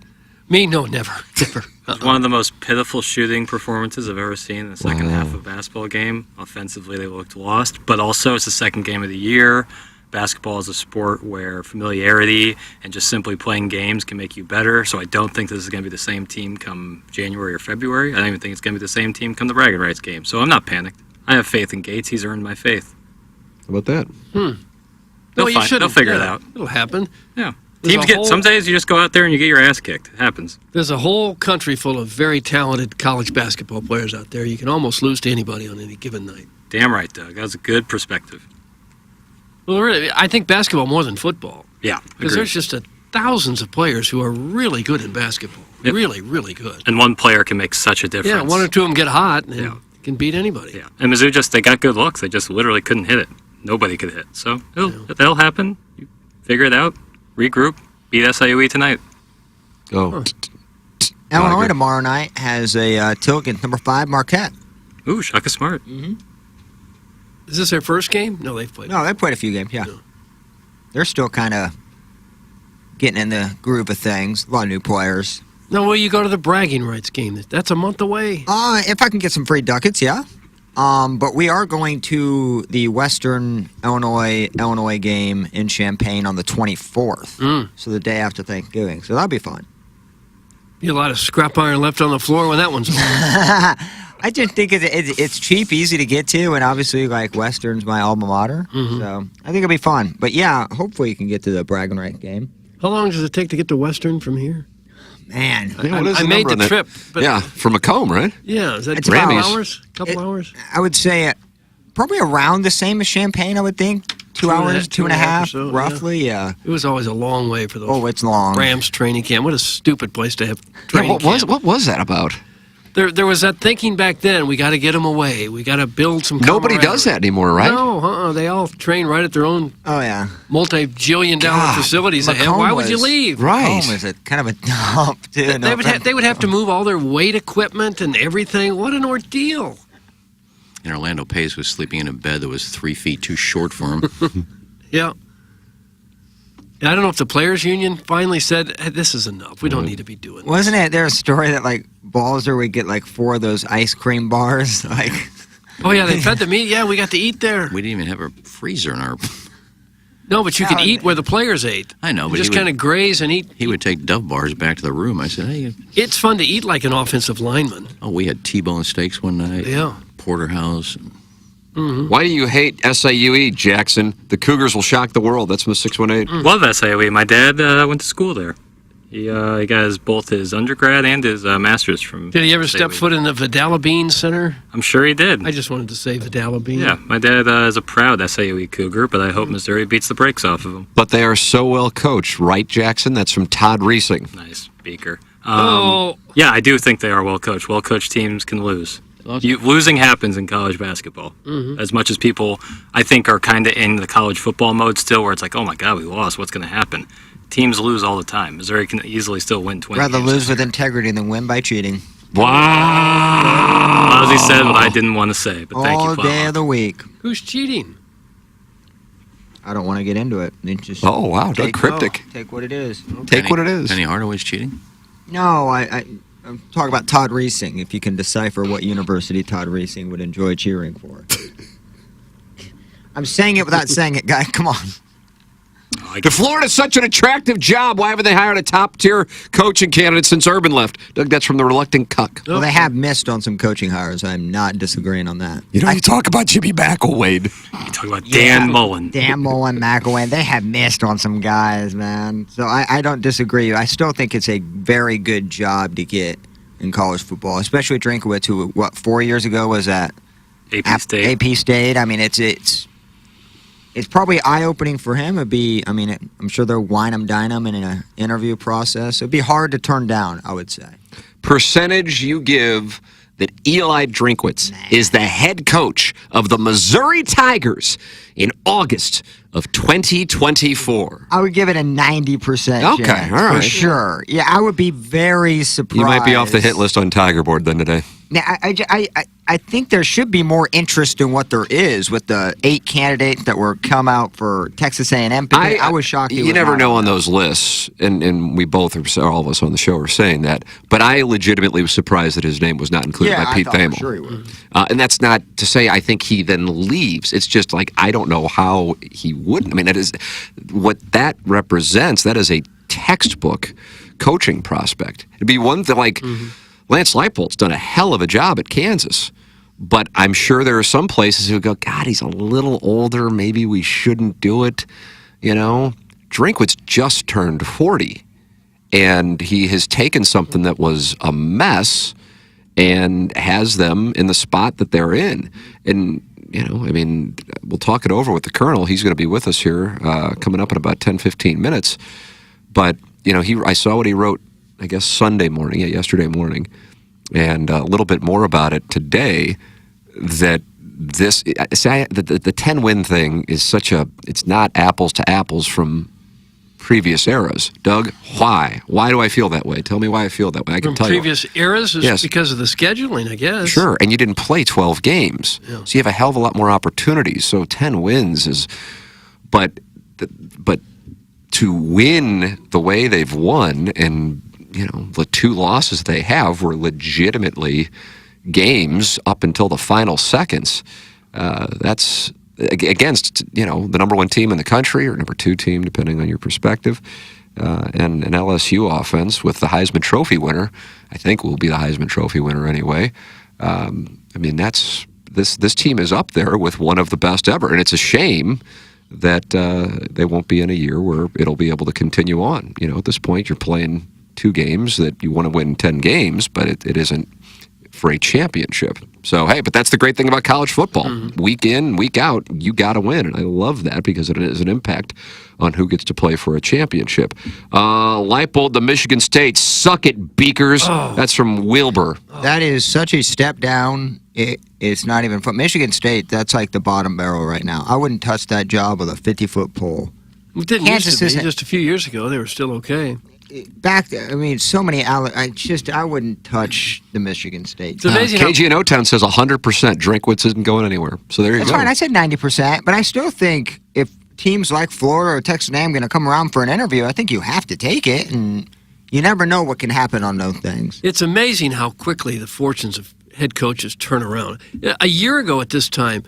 Me? No, never. Never. It's one of the most pitiful shooting performances I've ever seen in the second half of a basketball game. Offensively, they looked lost, but also it's the second game of the year. Basketball is a sport where familiarity and just simply playing games can make you better, so I don't think this is going to be the same team come January or February. I don't even think it's going to be the same team come the bragging rights game, so I'm not panicked. I have faith in Gates. He's earned my faith. How about that? They'll figure it out. It'll happen. Yeah. Some days you just go out there and you get your ass kicked. It happens. There's a whole country full of very talented college basketball players out there. You can almost lose to anybody on any given night. Damn right, Doug. That was a good perspective. Well, really, I think basketball more than football. Yeah, because there's just thousands of players who are really good in basketball. Yep. Really, really good. And one player can make such a difference. Yeah, one or two of them get hot and can beat anybody. Yeah, and Mizzou they got good looks. They just literally couldn't hit it. Nobody could hit. So that'll happen. You figure it out, regroup, beat SIUE tonight. Illinois tomorrow night has a tilt against number 5 Marquette. Ooh, Shaka Smart. Mm-hmm. Is this their first game? No, they've played. No, they've played a few games, yeah. No. They're still kind of getting in the groove of things. A lot of new players. No, well, you go to the bragging rights game. That's a month away. If I can get some free ducats, yeah. But we are going to the Western Illinois game in Champaign on the 24th. So the day after Thanksgiving. So that'll be fun. Be a lot of scrap iron left on the floor when that one's over. I just think it's cheap, easy to get to, and obviously, like, Western's my alma mater. Mm-hmm. So I think it'll be fun. But yeah, hopefully you can get to the bragging right game. How long does it take to get to Western from here? Man, I made the trip. But yeah, from Macomb, right? Yeah, is that It's 2 about- hours? A couple hours? I would say probably around the same as Champaign, I would think. 2 hours, two and a half, or so, roughly, yeah. It was always a long way for those. Oh, it's long. Rams training camp. What a stupid place to have training camp. What was that about? There was that thinking back then, we got to get them away. We got to build some Nobody camaraderie. does that anymore, right? No, they all train right at their own multi-jillion-dollar facilities they have. Why would you leave? Macomb is kind of a dump, too. They would have to move all their weight equipment and everything. What an ordeal. And Orlando Pace was sleeping in a bed that was 3 feet too short for him. Yeah. I don't know if the players' union finally said, hey, this is enough. We don't need to be doing this. Wasn't it there a story that, like, Balzer would get, like, 4 of those ice cream bars? Like, oh, yeah, they fed the meat. Yeah, we got to eat there. We didn't even have a freezer in our... No, but you could eat where the players ate. I know, You but just kind of graze and eat. He would take Dove bars back to the room. I said, hey... It's fun to eat like an offensive lineman. Oh, we had T-bone steaks one night. Yeah. Porterhouse. Mm-hmm. Why do you hate SIUE, Jackson? The Cougars will shock the world. That's from the 618. Love SIUE. My dad went to school there. He got both his undergrad and his master's from. Did he ever step foot in the Vidal Bean Center? I'm sure he did. I just wanted to say Vidal Bean. Yeah, my dad is a proud SAOE Cougar, but I hope Missouri beats the brakes off of him. But they are so well coached, right, Jackson? That's from Todd Reesing. Nice, Beaker. Yeah, I do think they are well coached. Well coached teams can lose. Losing happens in college basketball. As much as people, I think, are kind of in the college football mode still, where it's like, oh my God, we lost. What's going to happen? Teams lose all the time. Missouri can easily still win 20 Rather games. lose with integrity than win by cheating. Wow. Lousy said what I didn't want to say, but thank you, All day of the week. Who's cheating? I don't want to get into it. Just Oh, wow, Doug Cryptic. Take what it is. Take what it is. Penny Hardaway's cheating? No, I'm talking about Todd Reesing, if you can decipher what university Todd Reesing would enjoy cheering for. I'm saying it without saying it, guy. Come on. If Florida's such an attractive job, why haven't they hired a top-tier coaching candidate since Urban left? Doug, that's from the Reluctant Cuck. Well, they have missed on some coaching hires. I'm not disagreeing on that. You talk about Jimmy McElwain. You talk about Dan Mullen. Dan Mullen, McElwain. They have missed on some guys, man. So I don't disagree. I still think it's a very good job to get in college football, especially Drinkowitz, who, 4 years ago was at AP State. AP State. I mean, it's probably eye-opening for him. I'm sure they'll wine him, dine him in an interview process. It'd be hard to turn down, I would say. Percentage you give that Eli Drinkwitz is the head coach of the Missouri Tigers in August of 2024. I would give it a 90% Okay, chance, all right. for sure. Yeah, I would be very surprised. You might be off the hit list on Tiger Board then today. Now, I think there should be more interest in what there is with the 8 candidates that were come out for Texas A&M. I was shocked. You never know on those lists, and we both, all of us on the show, are saying that. But I legitimately was surprised that his name was not included by Pete Thamel. Sure he would. And that's not to say I think he then leaves. It's just like I don't know how he wouldn't. I mean, that is what that represents. That is a textbook coaching prospect. It'd be one thing like Lance Leipold's done a hell of a job at Kansas. But I'm sure there are some places who go, God, he's a little older. Maybe we shouldn't do it. Drinkwitz just turned 40. And he has taken something that was a mess and has them in the spot that they're in. And, we'll talk it over with the Colonel. He's going to be with us here coming up in about 10, 15 minutes. But, I saw what he wrote, I guess, yesterday morning. And a little bit more about it today, that the 10-win thing is it's not apples to apples from previous eras. Doug, why? Why do I feel that way? Tell me why I feel that way. I can tell you. From previous eras? Yes. Because of the scheduling, I guess. Sure, and you didn't play 12 games. Yeah. So you have a hell of a lot more opportunities. So 10 wins is... But to win the way they've won, and the 2 losses they have were legitimately games up until the final seconds. That's against, the number 1 team in the country, or number 2 team, depending on your perspective, and an LSU offense with the Heisman Trophy winner. I think will be the Heisman Trophy winner anyway. This team is up there with one of the best ever, and it's a shame that they won't be in a year where it'll be able to continue on. At this point, you're playing 2 games that you want to win 10 games, but it isn't for a championship. So, hey, but that's the great thing about college football. Week in, week out, you got to win. And I love that because it has an impact on who gets to play for a championship. Leipold, the Michigan State, suck it, Beakers. Oh. That's from Wilbur. That is such a step down. It's not even from Michigan State. That's like the bottom barrel right now. I wouldn't touch that job with a 50-foot pole. It didn't used to be. Just a few years ago, they were still okay. Back there, so many. I wouldn't touch the Michigan State. It's amazing. KG in O-Town says 100% Drinkwitz isn't going anywhere. So there you go. That's fine. I said 90%, but I still think if teams like Florida or Texas A&M going to come around for an interview, I think you have to take it, and you never know what can happen on those things. It's amazing how quickly the fortunes of head coaches turn around. A year ago at this time,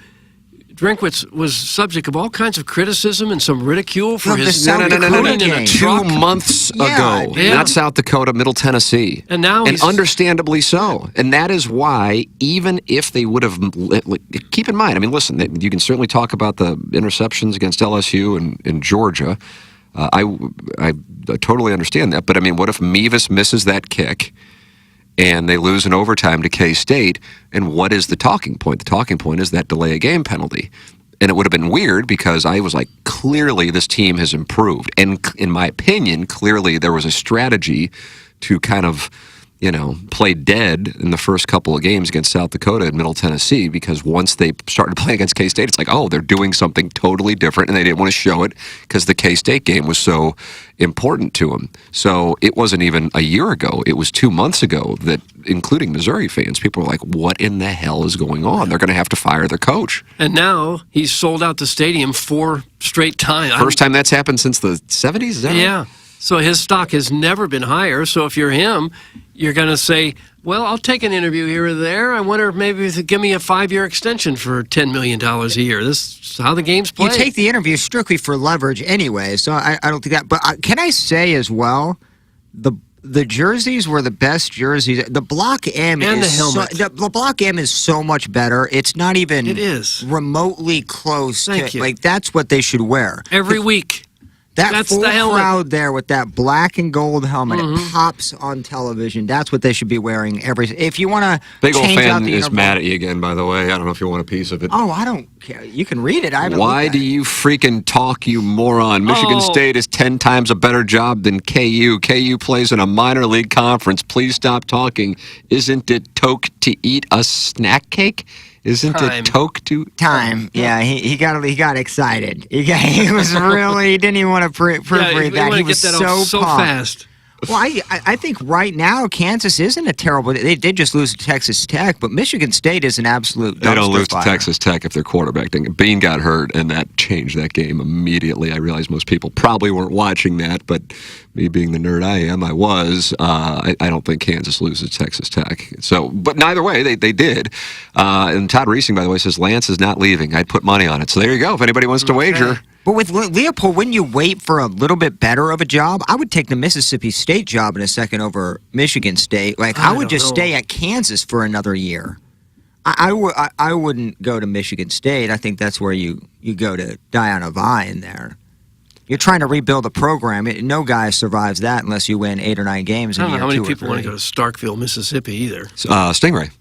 was subject of all kinds of criticism and some ridicule for his no. in a 2 months ago, not South Dakota, Middle Tennessee, and now understandably so. And that is why, even if they would have, keep in mind, listen, you can certainly talk about the interceptions against LSU and Georgia. I totally understand that. But, I mean, what if Mevis misses that kick and they lose in overtime to K-State? And what is the talking point? The talking point is that delay a game penalty. And it would have been weird because I was like, clearly this team has improved. And in my opinion, clearly there was a strategy to kind of, play dead in the first couple of games against South Dakota and Middle Tennessee, because once they started playing against K-State, it's like, oh, they're doing something totally different, and they didn't want to show it because the K-State game was so important to them. So it wasn't even a year ago. It was 2 months ago that, including Missouri fans, people were like, what in the hell is going on? They're going to have to fire their coach. And now he's sold out the stadium 4 straight times. First time that's happened since the 70s? Is that yeah. right? So his stock has never been higher. So if you're him, you're going to say, well, I'll take an interview here or there. I wonder if maybe they give me a 5-year extension for $10 million a year. This is how the game's played. You take the interview strictly for leverage anyway, so I don't think that. But can I say as well, the jerseys were the best jerseys. The Block M and is the helmet. The Block M is so much better. It's not even remotely close Thank to you. like that's what they should wear. Every week. That's full the helmet. crowd there with that black and gold helmet. It pops on television. That's what they should be wearing every. If you want to Big old change out fan the is interval- mad at you again, by the way. I don't know if you want a piece of it. Oh, I don't care. You can read it. I haven't Why looked do you freaking talk, you moron? Michigan State is 10 times a better job than KU. KU plays in a minor league conference. Please stop talking. Isn't it toke to eat a snack cake? Isn't it toke to time? Yeah, he got excited. He was really he didn't even want to proofread that. He was so pumped. Fast. Well, I think right now Kansas isn't a terrible. They did just lose to Texas Tech, but Michigan State is an absolute. They don't dumpster lose fire. to Texas Tech if their quarterback didn't. Bean got hurt, and that changed that game immediately. I realize most people probably weren't watching that, but me being the nerd I am, I was. I don't think Kansas loses to Texas Tech. So, but neither way, they did. And Todd Reesing, by the way, says Lance is not leaving. I'd put money on it. So there you go. If anybody wants to wager. But with Leopold, wouldn't you wait for a little bit better of a job? I would take the Mississippi State job in a second over Michigan State. Like I would just stay at Kansas for another year. I wouldn't go to Michigan State. I think that's where you go to die on a vine there. You're trying to rebuild a program. No guy survives that unless you win 8 or 9 games. I don't know how many 2 or people want to 3. go to Starkville, Mississippi either. Stingray.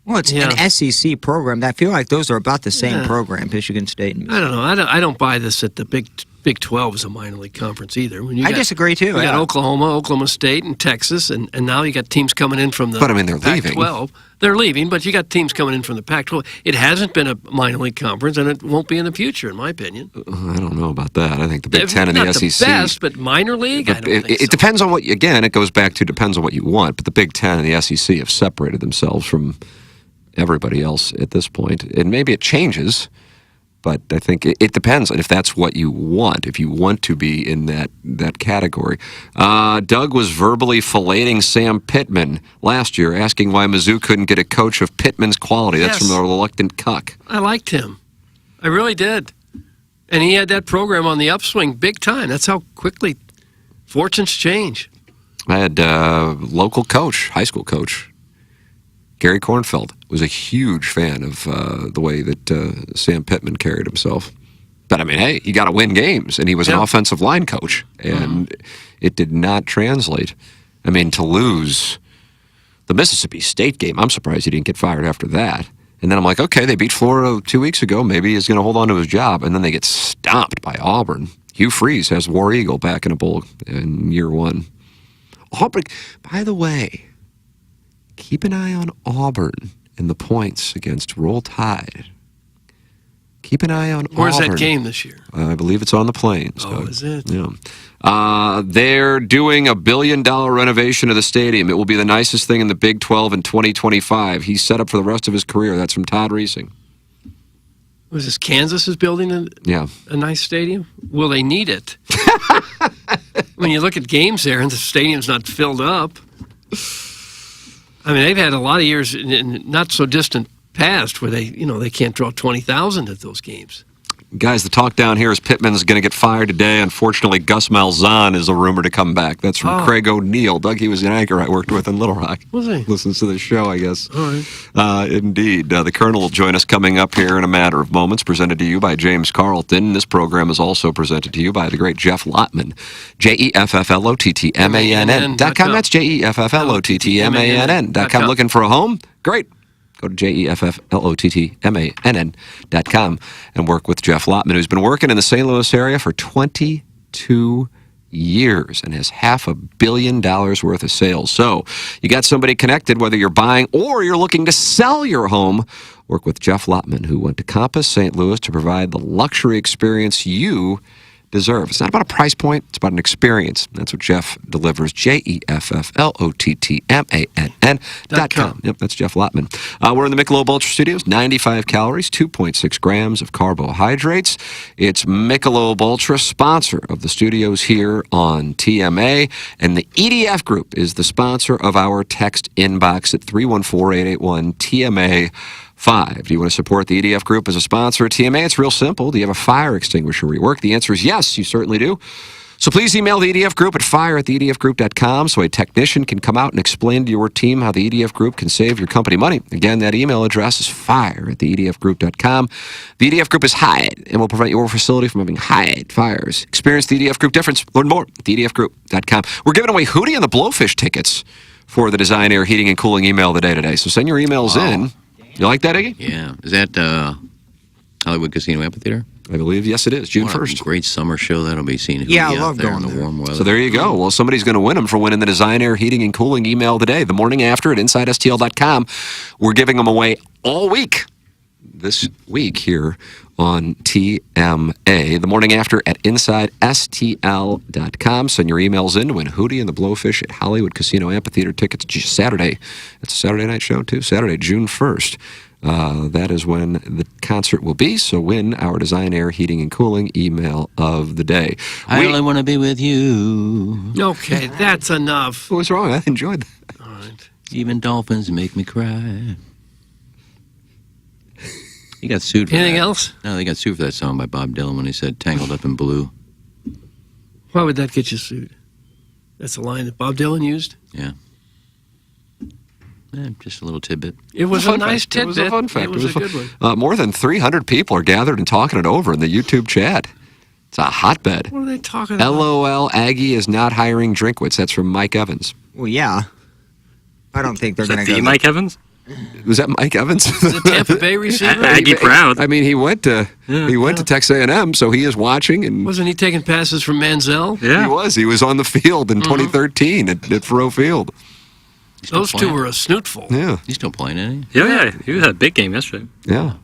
Well, it's an SEC program. I feel like those are about the same program, Michigan State and I don't know. I don't buy this that the Big 12 is a minor league conference either. When I disagree too. You got Oklahoma, Oklahoma State, and Texas, and now you got teams coming in from the But I mean, they're leaving. Pac-12. They're leaving, but you got teams coming in from the Pac-12. It hasn't been a minor league conference, and it won't be in the future, in my opinion. I don't know about that. I think the Big Ten and Not the SEC. the best, but minor league. I don't think so. It depends on what. Again, it goes back to depends on what you want. But the Big Ten and the SEC have separated themselves from everybody else at this point, and maybe it changes. But I think it depends on if that's what you want, if you want to be in that category. Doug was verbally filleting Sam Pittman last year, asking why Mizzou couldn't get a coach of Pittman's quality. That's from the Reluctant Cuck. I liked him. I really did. And he had that program on the upswing big time. That's how quickly fortunes change. I had local coach, high school coach, Gary Kornfeld, was a huge fan of the way that Sam Pittman carried himself. But, I mean, hey, you got to win games. And he was an offensive line coach, and it did not translate. I mean, to lose the Mississippi State game, I'm surprised he didn't get fired after that. And then I'm like, okay, they beat Florida 2 weeks ago. Maybe he's going to hold on to his job. And then they get stomped by Auburn. Hugh Freeze has War Eagle back in a bowl in year 1. Auburn, by the way, keep an eye on Auburn in the points against Roll Tide. Keep an eye on Auburn. Where's that game this year? I believe it's on the Plains. Oh, is it? Yeah. They're doing a $1 billion renovation of the stadium. It will be the nicest thing in the Big 12 in 2025. He's set up for the rest of his career. That's from Todd Reesing. Was this Kansas is building a nice stadium? Will they need it? When you look at games there and the stadium's not filled up. I mean, they've had a lot of years in not so distant past where they can't draw 20,000 at those games. Guys, the talk down here is Pittman's going to get fired today. Unfortunately, Gus Malzahn is a rumor to come back. That's from Craig O'Neill. Doug, he was an anchor I worked with in Little Rock. Was he? Listens to the show, I guess. All right. Indeed. The Colonel will join us coming up here in a matter of moments, presented to you by James Carlton. This program is also presented to you by the great Jeff Lottman. JEFFLOTTMANN.com. That's JEFFLOTTMANN.com. Looking for a home? Great. Go to JEFFLOTTMANN.com and work with Jeff Lottman, who's been working in the St. Louis area for 22 years and has $500 million worth of sales. So you got somebody connected, whether you're buying or you're looking to sell your home. Work with Jeff Lottman, who went to Compass St. Louis to provide the luxury experience you deserve. It's not about a price point. It's about an experience. That's what Jeff delivers. JEFFLOTTMANN.com. Yep, that's Jeff Lottman. We're in the Michelob Ultra Studios. 95 calories, 2.6 grams of carbohydrates. It's Michelob Ultra, sponsor of the studios here on TMA. And the EDF Group is the sponsor of our text inbox at 314-881-TMA. 5. Do you want to support the EDF Group as a sponsor at TMA? It's real simple. Do you have a fire extinguisher where you work? The answer is yes, you certainly do. So please email the EDF Group at fire@theedfgroup.com so a technician can come out and explain to your team how the EDF Group can save your company money. Again, that email address is fire@theedfgroup.com. The EDF Group is Hyde and will prevent your facility from having Hyde fires. Experience the EDF Group difference. Learn more at theedfgroup.com. We're giving away Hootie and the Blowfish tickets for the Design Air Heating and Cooling email of the day today. So send your emails in. You like that, Iggy? Yeah. Is that Hollywood Casino Amphitheater? I believe, yes, it is. June 1st. Great summer show that'll be seen. Yeah, I out love there going in the there. warm weather. So there you go. Well, somebody's going to win them for winning the Design Air Heating and Cooling email of the day. The morning after at InsideSTL.com. We're giving them away all week. This week here on TMA. The morning after at InsideSTL.com. Send your emails in to win Hootie and the Blowfish at Hollywood Casino Amphitheater tickets Saturday. It's a Saturday night show, too. Saturday, June 1st. That is when the concert will be. So win our Design Air Heating and Cooling email of the day. I only want to be with you. Okay, that's enough. What was wrong? I enjoyed that. All right. Even dolphins make me cry. He got sued for Anything that. else? No, they got sued for that song by Bob Dylan when he said "Tangled Up in Blue." Why would that get you sued? That's a line that Bob Dylan used? Yeah. Just a little tidbit. It was a nice tidbit. It was a fun fact. It was a good one. More than 300 people are gathered and talking it over in the YouTube chat. It's a hotbed. What are they talking about? LOL, Aggie is not hiring Drinkwitz. That's from Mike Evans. Well, yeah. I don't think they're going to go. Mike Evans? Was that Mike Evans? The Tampa Bay receiver? Aggie proud. I mean, he went to Texas A&M, so he is watching. And wasn't he taking passes from Manziel? Yeah. He was. He was on the field in 2013 at Faroe Field. Those two were a snootful. Yeah. He's still playing, isn't he? Yeah. He had a big game yesterday. Yeah.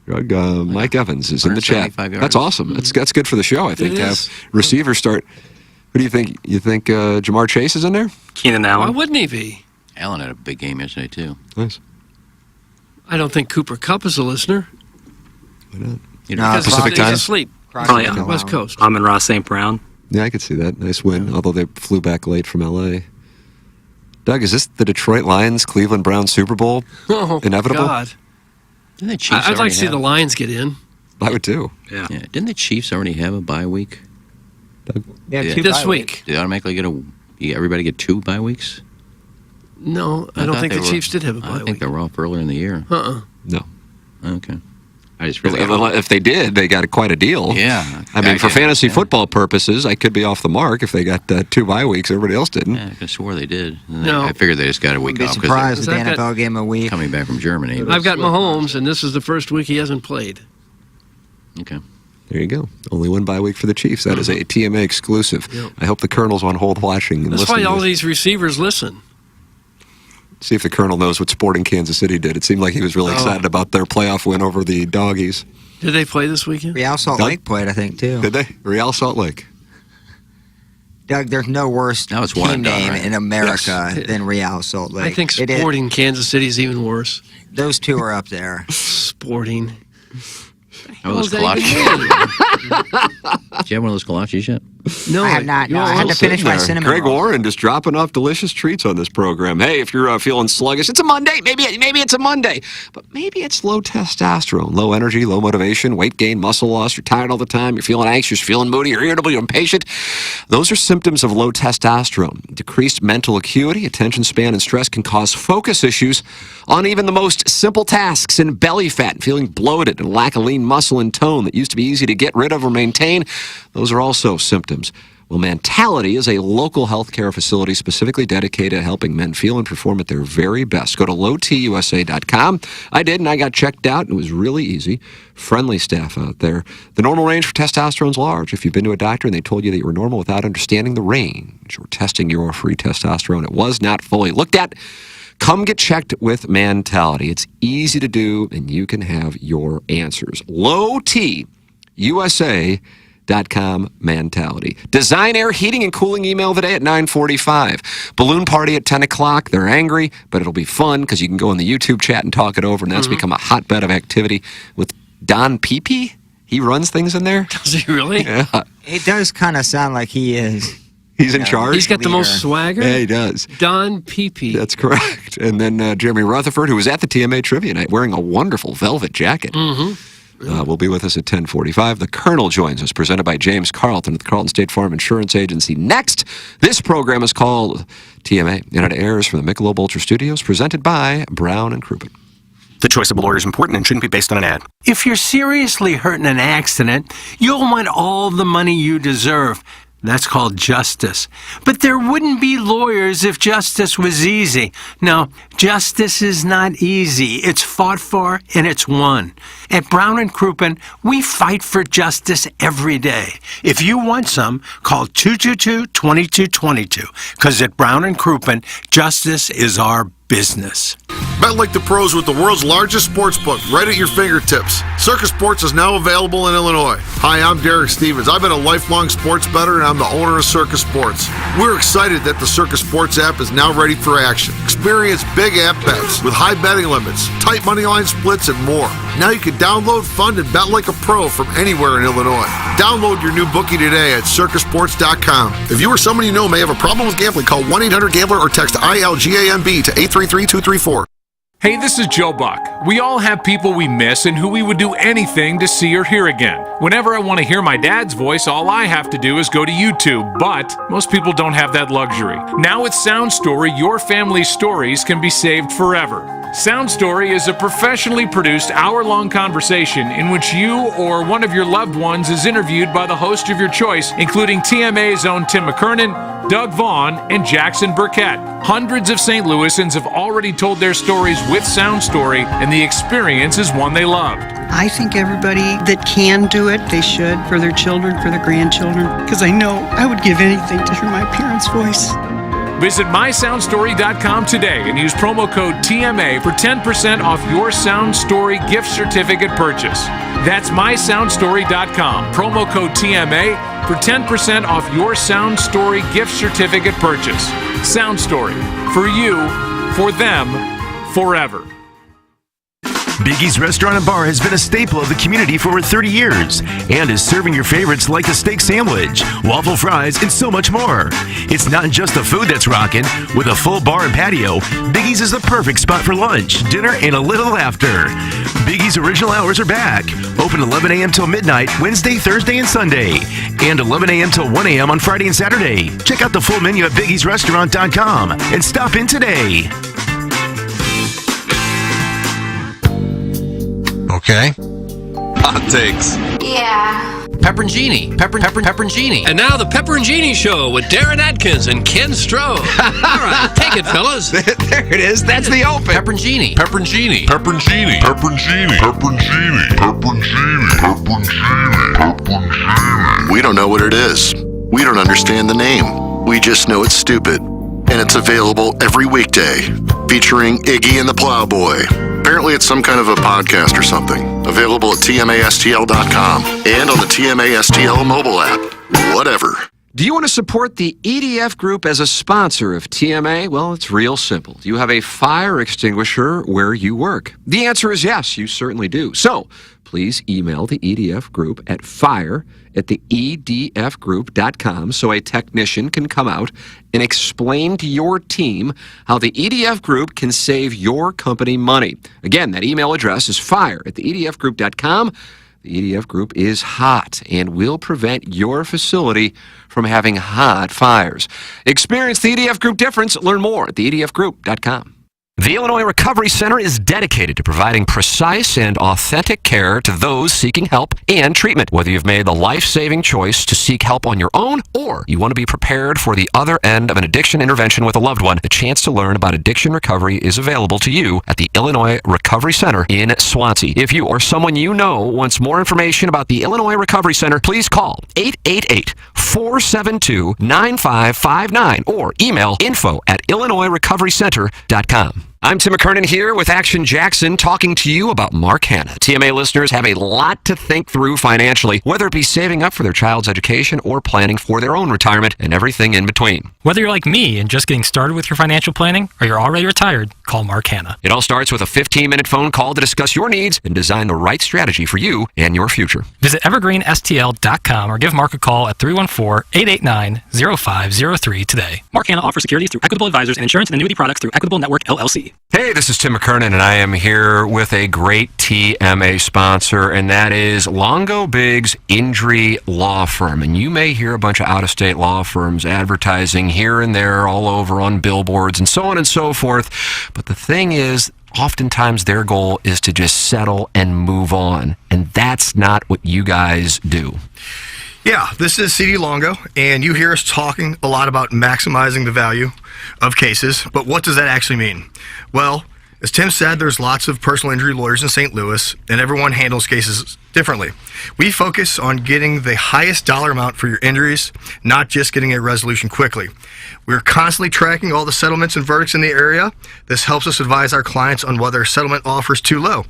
Mike Evans is in the chat. 175 yards. That's awesome. That's good for the show, I think, It to is. have receivers start. Who do you think? You think Jamar Chase is in there? Keenan Why Allen. wouldn't he be? Allen had a big game yesterday, too. Nice. I don't think Cooper Kupp is a listener. Why not? Because Pacific he's time? asleep. Probably on the West Coast. Amon-Ra St. Brown. Yeah, I could see that. Nice win, although they flew back late from L.A. Doug, is this the Detroit Lions Cleveland Browns Super Bowl? Oh, Inevitable? God. Didn't the Chiefs I'd like already to see have- the Lions get in. I would too. Yeah. Didn't the Chiefs already have a bye week? Yeah, Yeah. two This bye week. Did they automatically get everybody get 2 bye weeks? No, I don't thought think they the were- Chiefs did have a I bye think week. they were off earlier in the year. No. Okay. I just If, really... if they did, they got quite a deal. Yeah. I mean, for Yeah. fantasy Yeah. football purposes, I could be off the mark if they got 2 bye weeks. Everybody else didn't. Yeah, I could have swore they did. And No. I figured they just got a week Wouldn't be off because surprised if the I've got- NFL gave him a week. they're coming back from Germany. I've got Mahomes, and this is the first week he hasn't played. Okay. There you go. Only 1 bye week for the Chiefs. That is a TMA exclusive. Yep. I hope the Colonel's on hold watching and That's listening. why all to this. these receivers listen. See if the Colonel knows what Sporting Kansas City did. It seemed like he was really excited about their playoff win over the Doggies. Did they play this weekend? Real Salt Doug? Lake played, I think, too. Did they? Real Salt Lake. Doug, there's no worse Now it's one team and done, name right? in America than Real Salt Lake. I think It is- Sporting Kansas City is even worse. those two are up there. Sporting. How those What does that kolaches? even mean? Did you have one of those kolaches yet? No, I have not. No, I had to finish my cinnamon Greg roll. Warren just dropping off delicious treats on this program. Hey, if you're feeling sluggish, it's a Monday. Maybe it's a Monday. But maybe it's low testosterone, low energy, low motivation, weight gain, muscle loss. You're tired all the time. You're feeling anxious, you're feeling moody, you're irritable, you're impatient. Those are symptoms of low testosterone. Decreased mental acuity, attention span, and stress can cause focus issues on even the most simple tasks, and belly fat, and feeling bloated, and lack of lean muscle and tone that used to be easy to get rid of or maintain. Those are also symptoms. Well, Mentality is a local healthcare facility specifically dedicated to helping men feel and perform at their very best. Go to lowtusa.com. I did, and I got checked out, and it was really easy. Friendly staff out there. The normal range for testosterone is large. If you've been to a doctor and they told you that you were normal without understanding the range or testing your free testosterone, it was not fully looked at. Come get checked with Mentality. It's easy to do, and you can have your answers. lowtusa.com Mentality. Design Air Heating and Cooling email today at 9:45. Balloon party at 10 o'clock. They're angry, but it'll be fun because you can go in the YouTube chat and talk it over, and that's become a hotbed of activity with Don Peepee. He runs things in there. Does he really? Yeah. It does kind of sound like he is. He's in charge. He's got the most swagger. Yeah, he does. Don Peepee. That's correct. And then Jeremy Rutherford, who was at the TMA Trivia Night wearing a wonderful velvet jacket. Will be with us at 10:45. The Colonel joins us, presented by James Carlton at the Carlton State Farm Insurance Agency. Next, this program is called TMA, and it airs from the Michelob Ultra Studios, presented by Brown and Crouppen. The choice of a lawyer is important and shouldn't be based on an ad. If you're seriously hurt in an accident, you'll want all the money you deserve. That's called justice. But there wouldn't be lawyers if justice was easy. No, justice is not easy. It's fought for and it's won. At Brown and Crouppen, we fight for justice every day. If you want some, call 222-2222. Because at Brown and Crouppen, justice is our business. Bet like the pros with the world's largest sports book right at your fingertips. Circus Sports is now available in Illinois. Hi, I'm Derek Stevens. I've been a lifelong sports bettor, and I'm the owner of Circus Sports. We're excited that the Circus Sports app is now ready for action. Experience big app bets with high betting limits, tight money line splits, and more. Now you can download, fund, and bet like a pro from anywhere in Illinois. Download your new bookie today at circusports.com. If you or someone you know may have a problem with gambling, call 1-800-GAMBLER or text ILGAMB to 833-234. Hey, this is Joe Buck. We all have people we miss and who we would do anything to see or hear again. Whenever I want to hear my dad's voice, all I have to do is go to YouTube, but most people don't have that luxury. Now with Sound Story, your family's stories can be saved forever. Sound Story is a professionally produced hour-long conversation in which you or one of your loved ones is interviewed by the host of your choice, including TMA's own Tim McKernan, Doug Vaughn, and Jackson Burkett. Hundreds of St. Louisans have already told their stories with Sound Story, and the experience is one they loved. I think everybody that can do it, they should, for their children, for their grandchildren, because I know I would give anything to hear my parents' voice. Visit mysoundstory.com today and use promo code TMA for 10% off your Sound Story gift certificate purchase. That's mysoundstory.com, promo code TMA for 10% off your Sound Story gift certificate purchase. Sound Story, for you, for them, forever. Biggie's Restaurant and Bar has been a staple of the community for over 30 years and is serving your favorites like the steak sandwich, waffle fries, and so much more. It's not just the food that's rocking. With a full bar and patio, Biggie's is the perfect spot for lunch, dinner, and a little laughter. Biggie's original hours are back. Open 11 a.m. till midnight, Wednesday, Thursday, and Sunday. And 11 a.m. till 1 a.m. on Friday and Saturday. Check out the full menu at biggiesrestaurant.com and stop in today. Okay. Hot takes. Yeah. Pepperoncini. Pepperoncini. And now the Pepperoncini Show with Darren Atkins and Ken Stroh. All right, take it, fellas. There it is. That's the open. Pepperoncini. Pepperoncini. Pepperoncini. Pepperoncini. Pepperoncini. Pepperoncini. Pepperoncini. Pepperoncini. We don't know what it is. We don't understand the name. We just know it's stupid. And it's available every weekday, featuring Iggy and the Plowboy. Apparently it's some kind of a podcast or something. Available at TMASTL.com and on the TMASTL mobile app. Whatever. Do you want to support the EDF Group as a sponsor of TMA? Well, it's real simple. Do you have a fire extinguisher where you work? The answer is yes, you certainly do. So please email the EDF Group at fire@theedfgroup.com so a technician can come out and explain to your team how the EDF Group can save your company money. Again, that email address is fire@theedfgroup.com. The EDF Group is hot and will prevent your facility from having hot fires. Experience the EDF Group difference. Learn more at theedfgroup.com. The Illinois Recovery Center is dedicated to providing precise and authentic care to those seeking help and treatment. Whether you've made the life-saving choice to seek help on your own or you want to be prepared for the other end of an addiction intervention with a loved one, the chance to learn about addiction recovery is available to you at the Illinois Recovery Center in Swansea. If you or someone you know wants more information about the Illinois Recovery Center, please call 888-472-9559 or email info@illinoisrecoverycenter.com. I'm Tim McKernan here with Action Jackson talking to you about Mark Hanna. TMA listeners have a lot to think through financially, whether it be saving up for their child's education or planning for their own retirement and everything in between. Whether you're like me and just getting started with your financial planning or you're already retired, call Mark Hanna. It all starts with a 15-minute phone call to discuss your needs and design the right strategy for you and your future. Visit evergreenstl.com or give Mark a call at 314-889-0503 today. Mark Hanna offers securities through Equitable Advisors and insurance and annuity products through Equitable Network, LLC. Hey, this is Tim McKernan, and I am here with a great TMA sponsor, and that is Longo Biggs Injury Law Firm. And you may hear a bunch of out-of-state law firms advertising here and there all over on billboards and so on and so forth. But the thing is, oftentimes their goal is to just settle and move on, and that's not what you guys do. Yeah, this is CD Longo, and you hear us talking a lot about maximizing the value of cases, but what does that actually mean? Well, as Tim said, there's lots of personal injury lawyers in St. Louis, and everyone handles cases differently. We focus on getting the highest dollar amount for your injuries, not just getting a resolution quickly. We're constantly tracking all the settlements and verdicts in the area. This helps us advise our clients on whether a settlement offer is too low.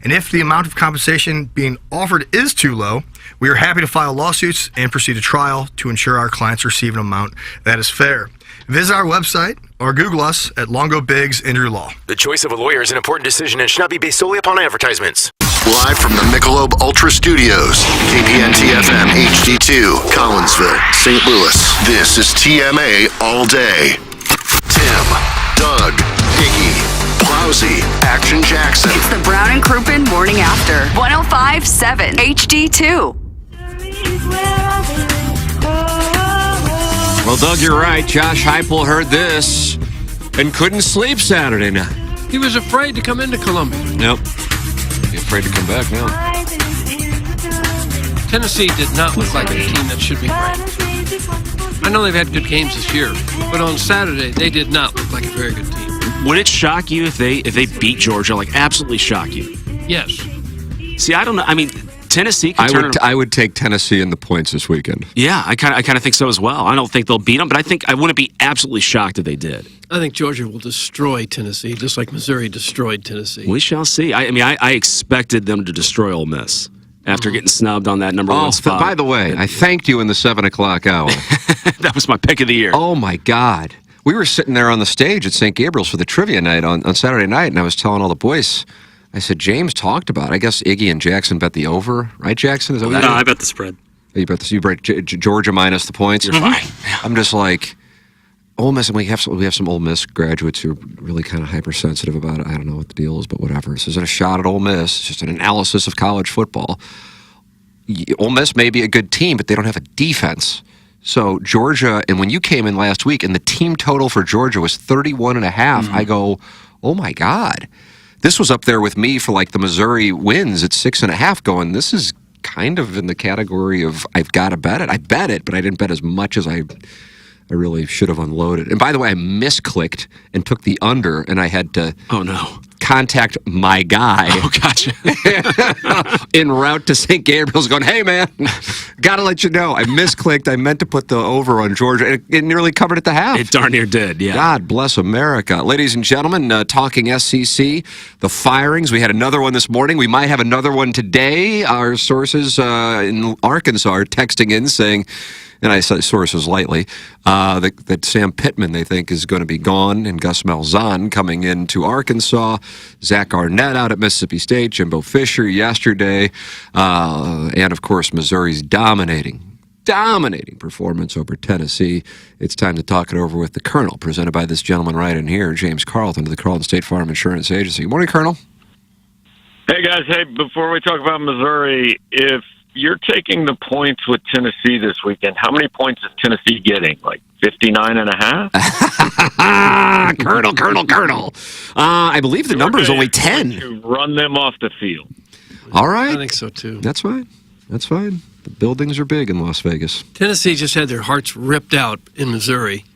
And if the amount of compensation being offered is too low, we are happy to file lawsuits and proceed to trial to ensure our clients receive an amount that is fair. Visit our website or Google us at Longo Biggs Injury Law. The choice of a lawyer is an important decision and should not be based solely upon advertisements. Live from the Michelob Ultra Studios, KPNT-FM HD2, Collinsville, St. Louis. This is TMA All Day. Tim, Doug, Iggy, Plowsy, Action Jackson. It's the Brown and Crouppen Morning After. 105.7 HD2. Well, Doug, you're right. Josh Heupel heard this and couldn't sleep Saturday night. He was afraid to come into Columbia. Nope. He's afraid to come back now. Tennessee did not look like a team that should be ranked. I know they've had good games this year, but on Saturday, they did not look like a very good team. Would it shock you if they beat Georgia? Like, absolutely shock you? Yes. See, I don't know. I mean, Tennessee can turn. I would take Tennessee in the points this weekend. Yeah, I kind of think so as well. I don't think they'll beat them, but I wouldn't be absolutely shocked if they did. I think Georgia will destroy Tennessee, just like Missouri destroyed Tennessee. We shall see. I expected them to destroy Ole Miss after getting snubbed on that number one spot. By the way, I thanked you in the 7 o'clock hour. That was my pick of the year. Oh, my God. We were sitting there on the stage at St. Gabriel's for the trivia night on Saturday night, and I was telling all the boys, I said, James talked about it. I guess Iggy and Jackson bet the over, right, Jackson? Is that what No, I bet the spread. You bet the, you break Georgia minus the points? You're fine. I'm just like, Ole Miss, and we have some Ole Miss graduates who are really kind of hypersensitive about it. I don't know what the deal is, but whatever. This isn't a shot at Ole Miss. It's just an analysis of college football. Ole Miss may be a good team, but they don't have a defense. So Georgia, and when you came in last week and the team total for Georgia was 31.5, I go, oh my God. This was up there with me for like the Missouri wins at 6.5 going, this is kind of in the category of I've got to bet it. I bet it, but I didn't bet as much as I really should have unloaded. And by the way, I misclicked and took the under, and I had to contact my guy. Oh, gotcha. En route to St. Gabriel's going, hey, man, got to let you know. I misclicked. I meant to put the over on Georgia. It nearly covered at the half. It darn near did, yeah. God bless America. Ladies and gentlemen, talking SEC, the firings. We had another one this morning. We might have another one today. Our sources in Arkansas are texting in saying and I say sources lightly, that Sam Pittman, they think, is going to be gone, and Gus Malzahn coming into Arkansas, Zach Arnett out at Mississippi State, Jimbo Fisher yesterday, and, of course, Missouri's dominating performance over Tennessee. It's time to talk it over with the Colonel, presented by this gentleman right in here, James Carlton of the Carlton State Farm Insurance Agency. Good morning, Colonel. Hey, guys. Hey, before we talk about Missouri, if you're taking the points with Tennessee this weekend, how many points is Tennessee getting? Like 59.5? Colonel. I believe the number is only 10. To run them off the field. All right. I think so, too. That's fine. The buildings are big in Las Vegas. Tennessee just had their hearts ripped out in Missouri,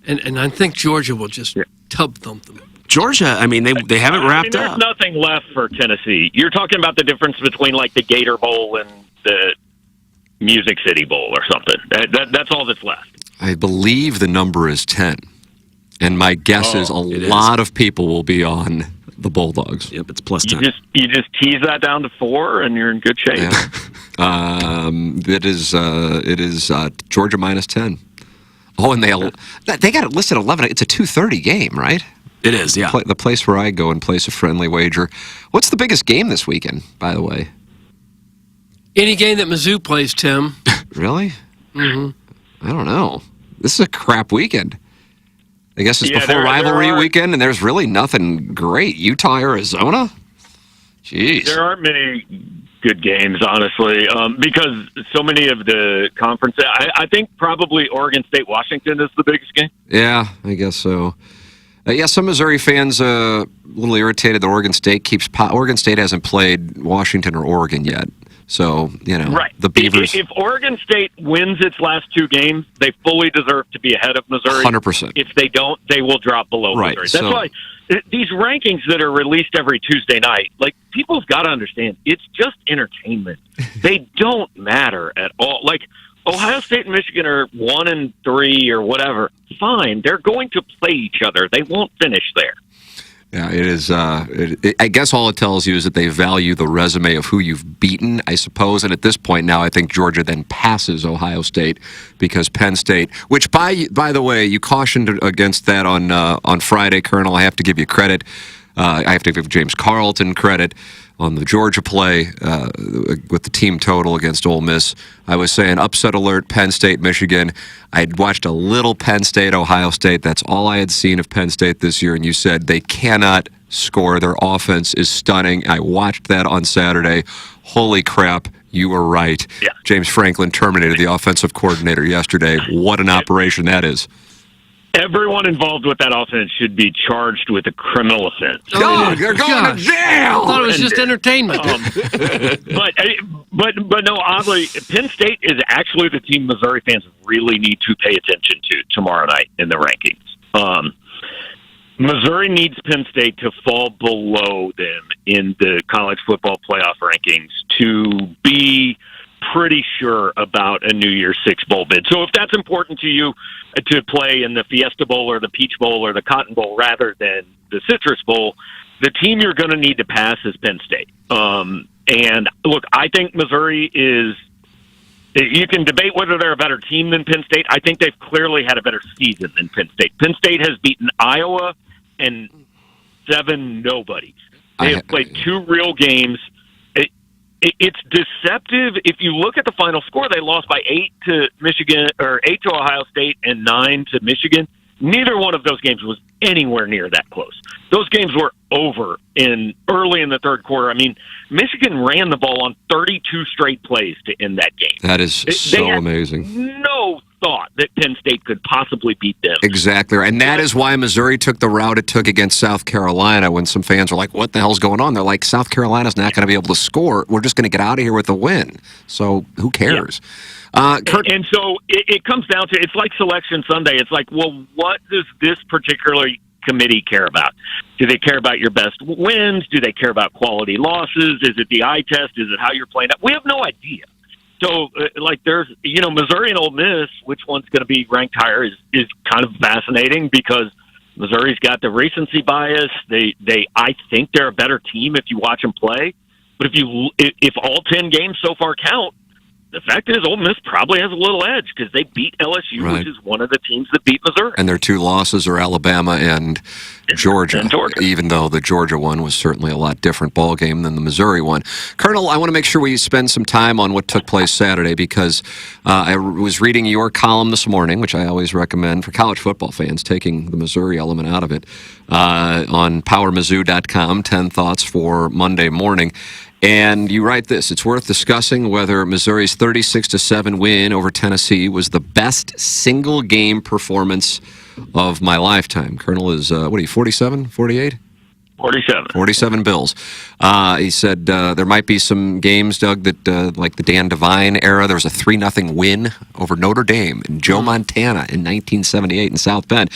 and I think Georgia will just tub thump them. Georgia, I mean, they haven't wrapped there's up. Nothing left for Tennessee. You're talking about the difference between like the Gator Bowl and the Music City Bowl or something. That's all that's left. I believe the number is 10. And my guess is a lot of people will be on the Bulldogs. Yep, it's plus 10. You just tease that down to 4 and you're in good shape. Yeah. It is Georgia minus 10. Oh, and they got it listed 11. It's a 2:30 game, right? It is, yeah. The place where I go and place a friendly wager. What's the biggest game this weekend, by the way? Any game that Mizzou plays, Tim. Really? Mm-hmm. I don't know. This is a crap weekend. I guess it's before there rivalry weekend, and there's really nothing great. Utah, Arizona? Jeez. There aren't many good games, honestly, because so many of the conference. I think probably Oregon State, Washington is the biggest game. Yeah, I guess so. Some Missouri fans a little irritated that Oregon State Oregon State hasn't played Washington or Oregon yet. So, right. The Beavers. If Oregon State wins its last 2 games, they fully deserve to be ahead of Missouri. 100%. If they don't, they will drop below Right, Missouri. That's why these rankings that are released every Tuesday night, like, people have got to understand, it's just entertainment. They don't matter at all. Like, Ohio State and Michigan are 1 and 3 or whatever. Fine. They're going to play each other. They won't finish there. Yeah, it is. I guess all it tells you is that they value the resume of who you've beaten, I suppose. And at this point now, I think Georgia then passes Ohio State because Penn State, which by the way, you cautioned against that on Friday, Colonel. I have to give you credit. I have to give James Carlton credit on the Georgia play with the team total against Ole Miss. I was saying upset alert, Penn State, Michigan. I'd watched a little Penn State, Ohio State. That's all I had seen of Penn State this year, and you said they cannot score. Their offense is stunning. I watched that on Saturday. Holy crap, you were right. Yeah. James Franklin terminated the offensive coordinator yesterday. What an operation that is. Everyone involved with that offense should be charged with a criminal offense. Oh, they're going to jail! I thought it was just entertainment. But no, oddly, Penn State is actually the team Missouri fans really need to pay attention to tomorrow night in the rankings. Missouri needs Penn State to fall below them in the college football playoff rankings to be pretty sure about a New Year's Six bowl bid. So if that's important to you to play in the Fiesta Bowl or the Peach Bowl or the Cotton Bowl rather than the Citrus Bowl, the team you're going to need to pass is Penn State. And look, I think Missouri is, you can debate whether they're a better team than Penn State. I think they've clearly had a better season than Penn State. Penn State has beaten Iowa and 7 nobodies. They have played 2 real games. It's deceptive. If you look at the final score, they lost by 8 to Michigan, or 8 to Ohio State and 9 to Michigan. Neither one of those games was anywhere near that close. Those games were over early in the third quarter. I mean, Michigan ran the ball on 32 straight plays to end that game. That is so amazing. No thought that Penn State could possibly beat them. Exactly. And that is why Missouri took the route it took against South Carolina when some fans were like, what the hell's going on? They're like, South Carolina's not going to be able to score. We're just going to get out of here with a win. So who cares? Yeah. And so it comes down to, it's like Selection Sunday. It's like, well, what does this particular committee care about? Do they care about your best wins? Do they care about quality losses? Is it the eye test? Is it how you're playing? We have no idea. So, there's, Missouri and Ole Miss, which one's going to be ranked higher is kind of fascinating because Missouri's got the recency bias. I think they're a better team if you watch them play. But if all 10 games so far count, the fact is, Ole Miss probably has a little edge because they beat LSU, Right. which is one of the teams that beat Missouri. And their two losses are Alabama and Georgia, even though the Georgia one was certainly a lot different ball game than the Missouri one. Colonel, I want to make sure we spend some time on what took place Saturday because I was reading your column this morning, which I always recommend for college football fans, taking the Missouri element out of it, on powermizzou.com, 10 thoughts for Monday morning. And you write this: it's worth discussing whether Missouri's 36-7 win over Tennessee was the best single game performance of my lifetime. Colonel is, 47, 48? 47 Bills. He said there might be some games, Doug, that like the Dan Devine era, there was a 3-0 win over Notre Dame and Joe Montana in 1978 in South Bend.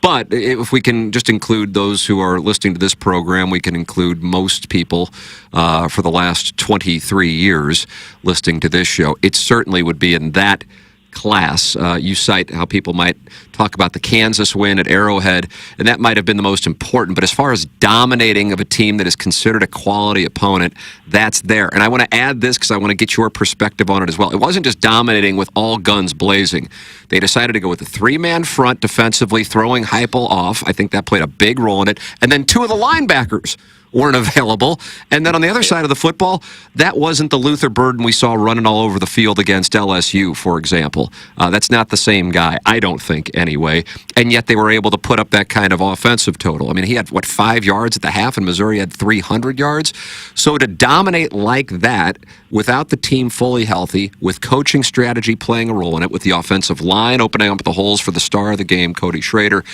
But if we can just include those who are listening to this program, we can include most people for the last 23 years listening to this show. It certainly would be in that class. You cite how people might talk about the Kansas win at Arrowhead, and that might have been the most important. But as far as dominating of a team that is considered a quality opponent, that's there. And I want to add this because I want to get your perspective on it as well. It wasn't just dominating with all guns blazing. They decided to go with a 3-man front defensively, throwing Heupel off. I think that played a big role in it. And then 2 of the linebackers weren't available. And then on the other side of the football, that wasn't the Luther Burden we saw running all over the field against LSU, for example. That's not the same guy, I don't think, anyway. And yet they were able to put up that kind of offensive total. I mean, he had, 5 yards at the half, and Missouri had 300 yards? So to dominate like that, without the team fully healthy, with coaching strategy playing a role in it, with the offensive line opening up the holes for the star of the game, Cody Schrader,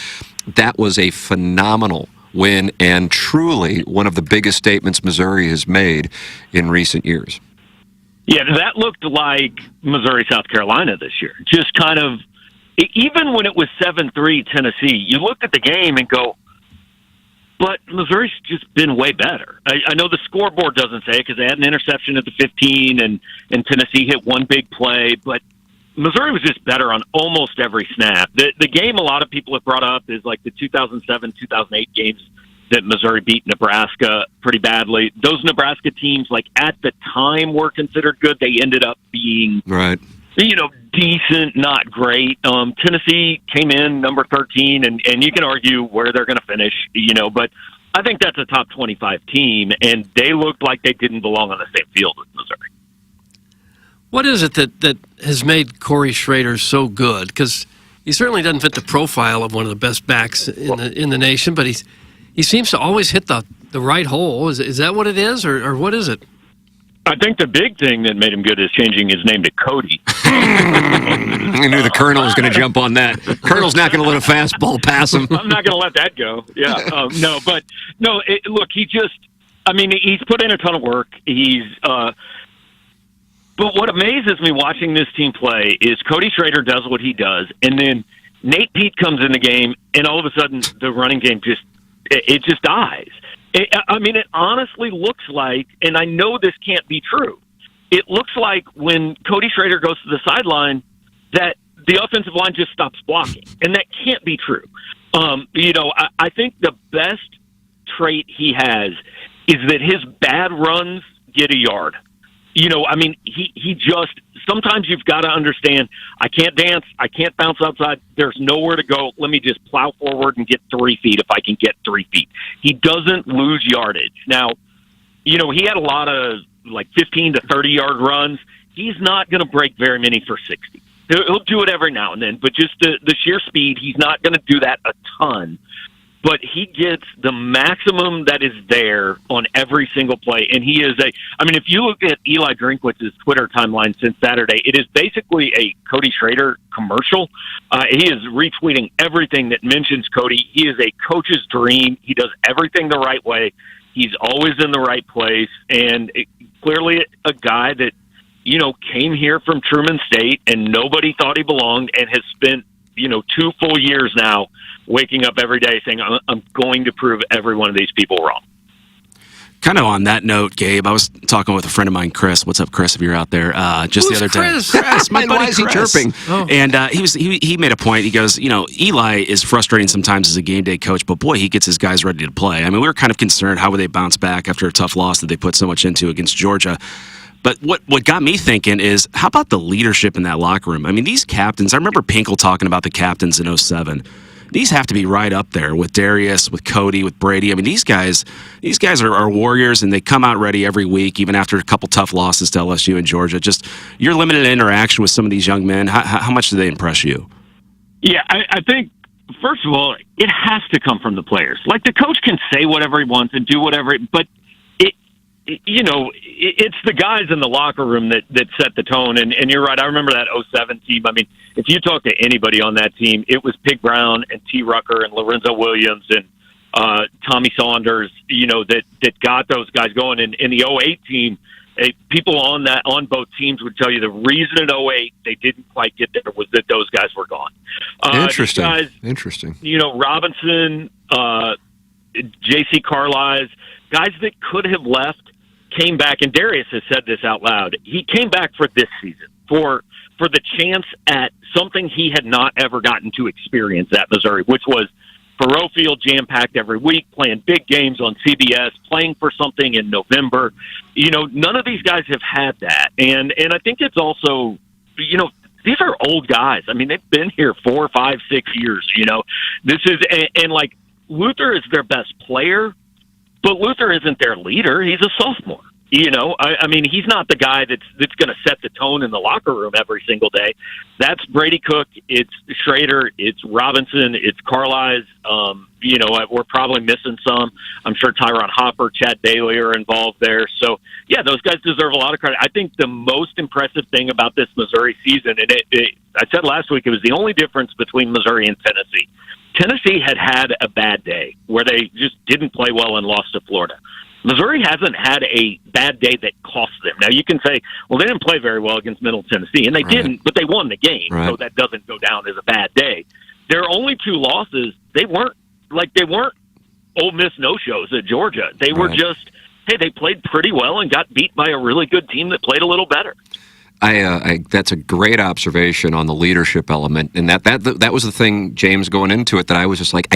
that was a phenomenal win and truly one of the biggest statements Missouri has made in recent years. Yeah, that looked like Missouri, South Carolina this year. Just kind of, even when it was 7-3 Tennessee, you looked at the game and go, but Missouri's just been way better. I know the scoreboard doesn't say it because they had an interception at the 15 and Tennessee hit one big play, but Missouri was just better on almost every snap. The game a lot of people have brought up is like the 2007-2008 games that Missouri beat Nebraska pretty badly. Those Nebraska teams, like at the time, were considered good. They ended up being, right, decent, not great. Tennessee came in number 13, and you can argue where they're going to finish, but I think that's a top 25 team, and they looked like they didn't belong on the same field with Missouri. What is it that has made Corey Schrader so good? Because he certainly doesn't fit the profile of one of the best backs in the nation, but he seems to always hit the right hole. Is that what it is, or what is it? I think the big thing that made him good is changing his name to Cody. I knew the Colonel was going to jump on that. Colonel's not going to let a fastball pass him. I'm not going to let that go. Yeah, look, he's put in a ton of work. But what amazes me watching this team play is Cody Schrader does what he does, and then Nate Pete comes in the game, and all of a sudden the running game just dies. It honestly looks like, and I know this can't be true, it looks like when Cody Schrader goes to the sideline that the offensive line just stops blocking, and that can't be true. I think the best trait he has is that his bad runs get a yard. He just, sometimes you've got to understand, I can't dance, I can't bounce outside, there's nowhere to go, let me just plow forward and get 3 feet if I can get 3 feet. He doesn't lose yardage. Now, he had a lot of 15 to 30-yard runs. He's not going to break very many for 60. He'll do it every now and then, but just the sheer speed, he's not going to do that a ton. But he gets the maximum that is there on every single play. And he is if you look at Eli Drinkwitz's Twitter timeline since Saturday, it is basically a Cody Schrader commercial. He is retweeting everything that mentions Cody. He is a coach's dream. He does everything the right way. He's always in the right place. And clearly a guy that, came here from Truman State and nobody thought he belonged and has spent, 2 full years now waking up every day saying, I'm going to prove every one of these people wrong. Kind of on that note, Gabe, I was talking with a friend of mine, Chris. What's up, Chris, if you're out there? Just Who's the other Chris? day. Chris, my buddy Chris. chirping. Oh. And he made a point. He goes, Eli is frustrating sometimes as a game day coach, but boy, he gets his guys ready to play. We were kind of concerned how would they bounce back after a tough loss that they put so much into against Georgia. But what got me thinking is, how about the leadership in that locker room? I mean, these captains, I remember Pinkel talking about the captains in 07. These have to be right up there with Darius, with Cody, with Brady. I mean, these guys are warriors, and they come out ready every week, even after a couple tough losses to LSU and Georgia. Just your limited interaction with some of these young men, how much do they impress you? Yeah, I think, first of all, it has to come from the players. Like, the coach can say whatever he wants and do whatever, but it's the guys in the locker room that set the tone. And you're right. I remember that 07 team. I mean, if you talk to anybody on that team, it was Pig Brown and T. Rucker and Lorenzo Williams and Tommy Saunders, that got those guys going. And in the 08 team, people on both teams would tell you the reason in 08 they didn't quite get there was that those guys were gone. Interesting. Interesting. Robinson, J.C. Carlisle, guys that could have left, came back, and Darius has said this out loud. He came back for this season, for the chance at something he had not ever gotten to experience at Missouri, which was Faurot Field jam-packed every week, playing big games on CBS, playing for something in November. None of these guys have had that. And I think it's also, these are old guys. I mean, they've been here 4, 5, 6 years, This is, and like, Luther is their best player, but Luther isn't their leader. He's a sophomore. I mean, he's not the guy that's going to set the tone in the locker room every single day. That's Brady Cook. It's Schrader. It's Robinson. It's Carlisle. We're probably missing some. I'm sure Tyron Hopper, Chad Bailey are involved there. So, yeah, those guys deserve a lot of credit. I think the most impressive thing about this Missouri season, and I said last week, it was the only difference between Missouri and Tennessee. Tennessee had a bad day where they just didn't play well and lost to Florida. Missouri hasn't had a bad day that cost them. Now, you can say, well, they didn't play very well against Middle Tennessee, and they didn't, but they won the game, so that doesn't go down as a bad day. Their only 2 losses, they weren't Ole Miss no-shows at Georgia. They were just, hey, they played pretty well and got beat by a really good team that played a little better. That's a great observation on the leadership element, and that was the thing, James, going into it, that I was just like,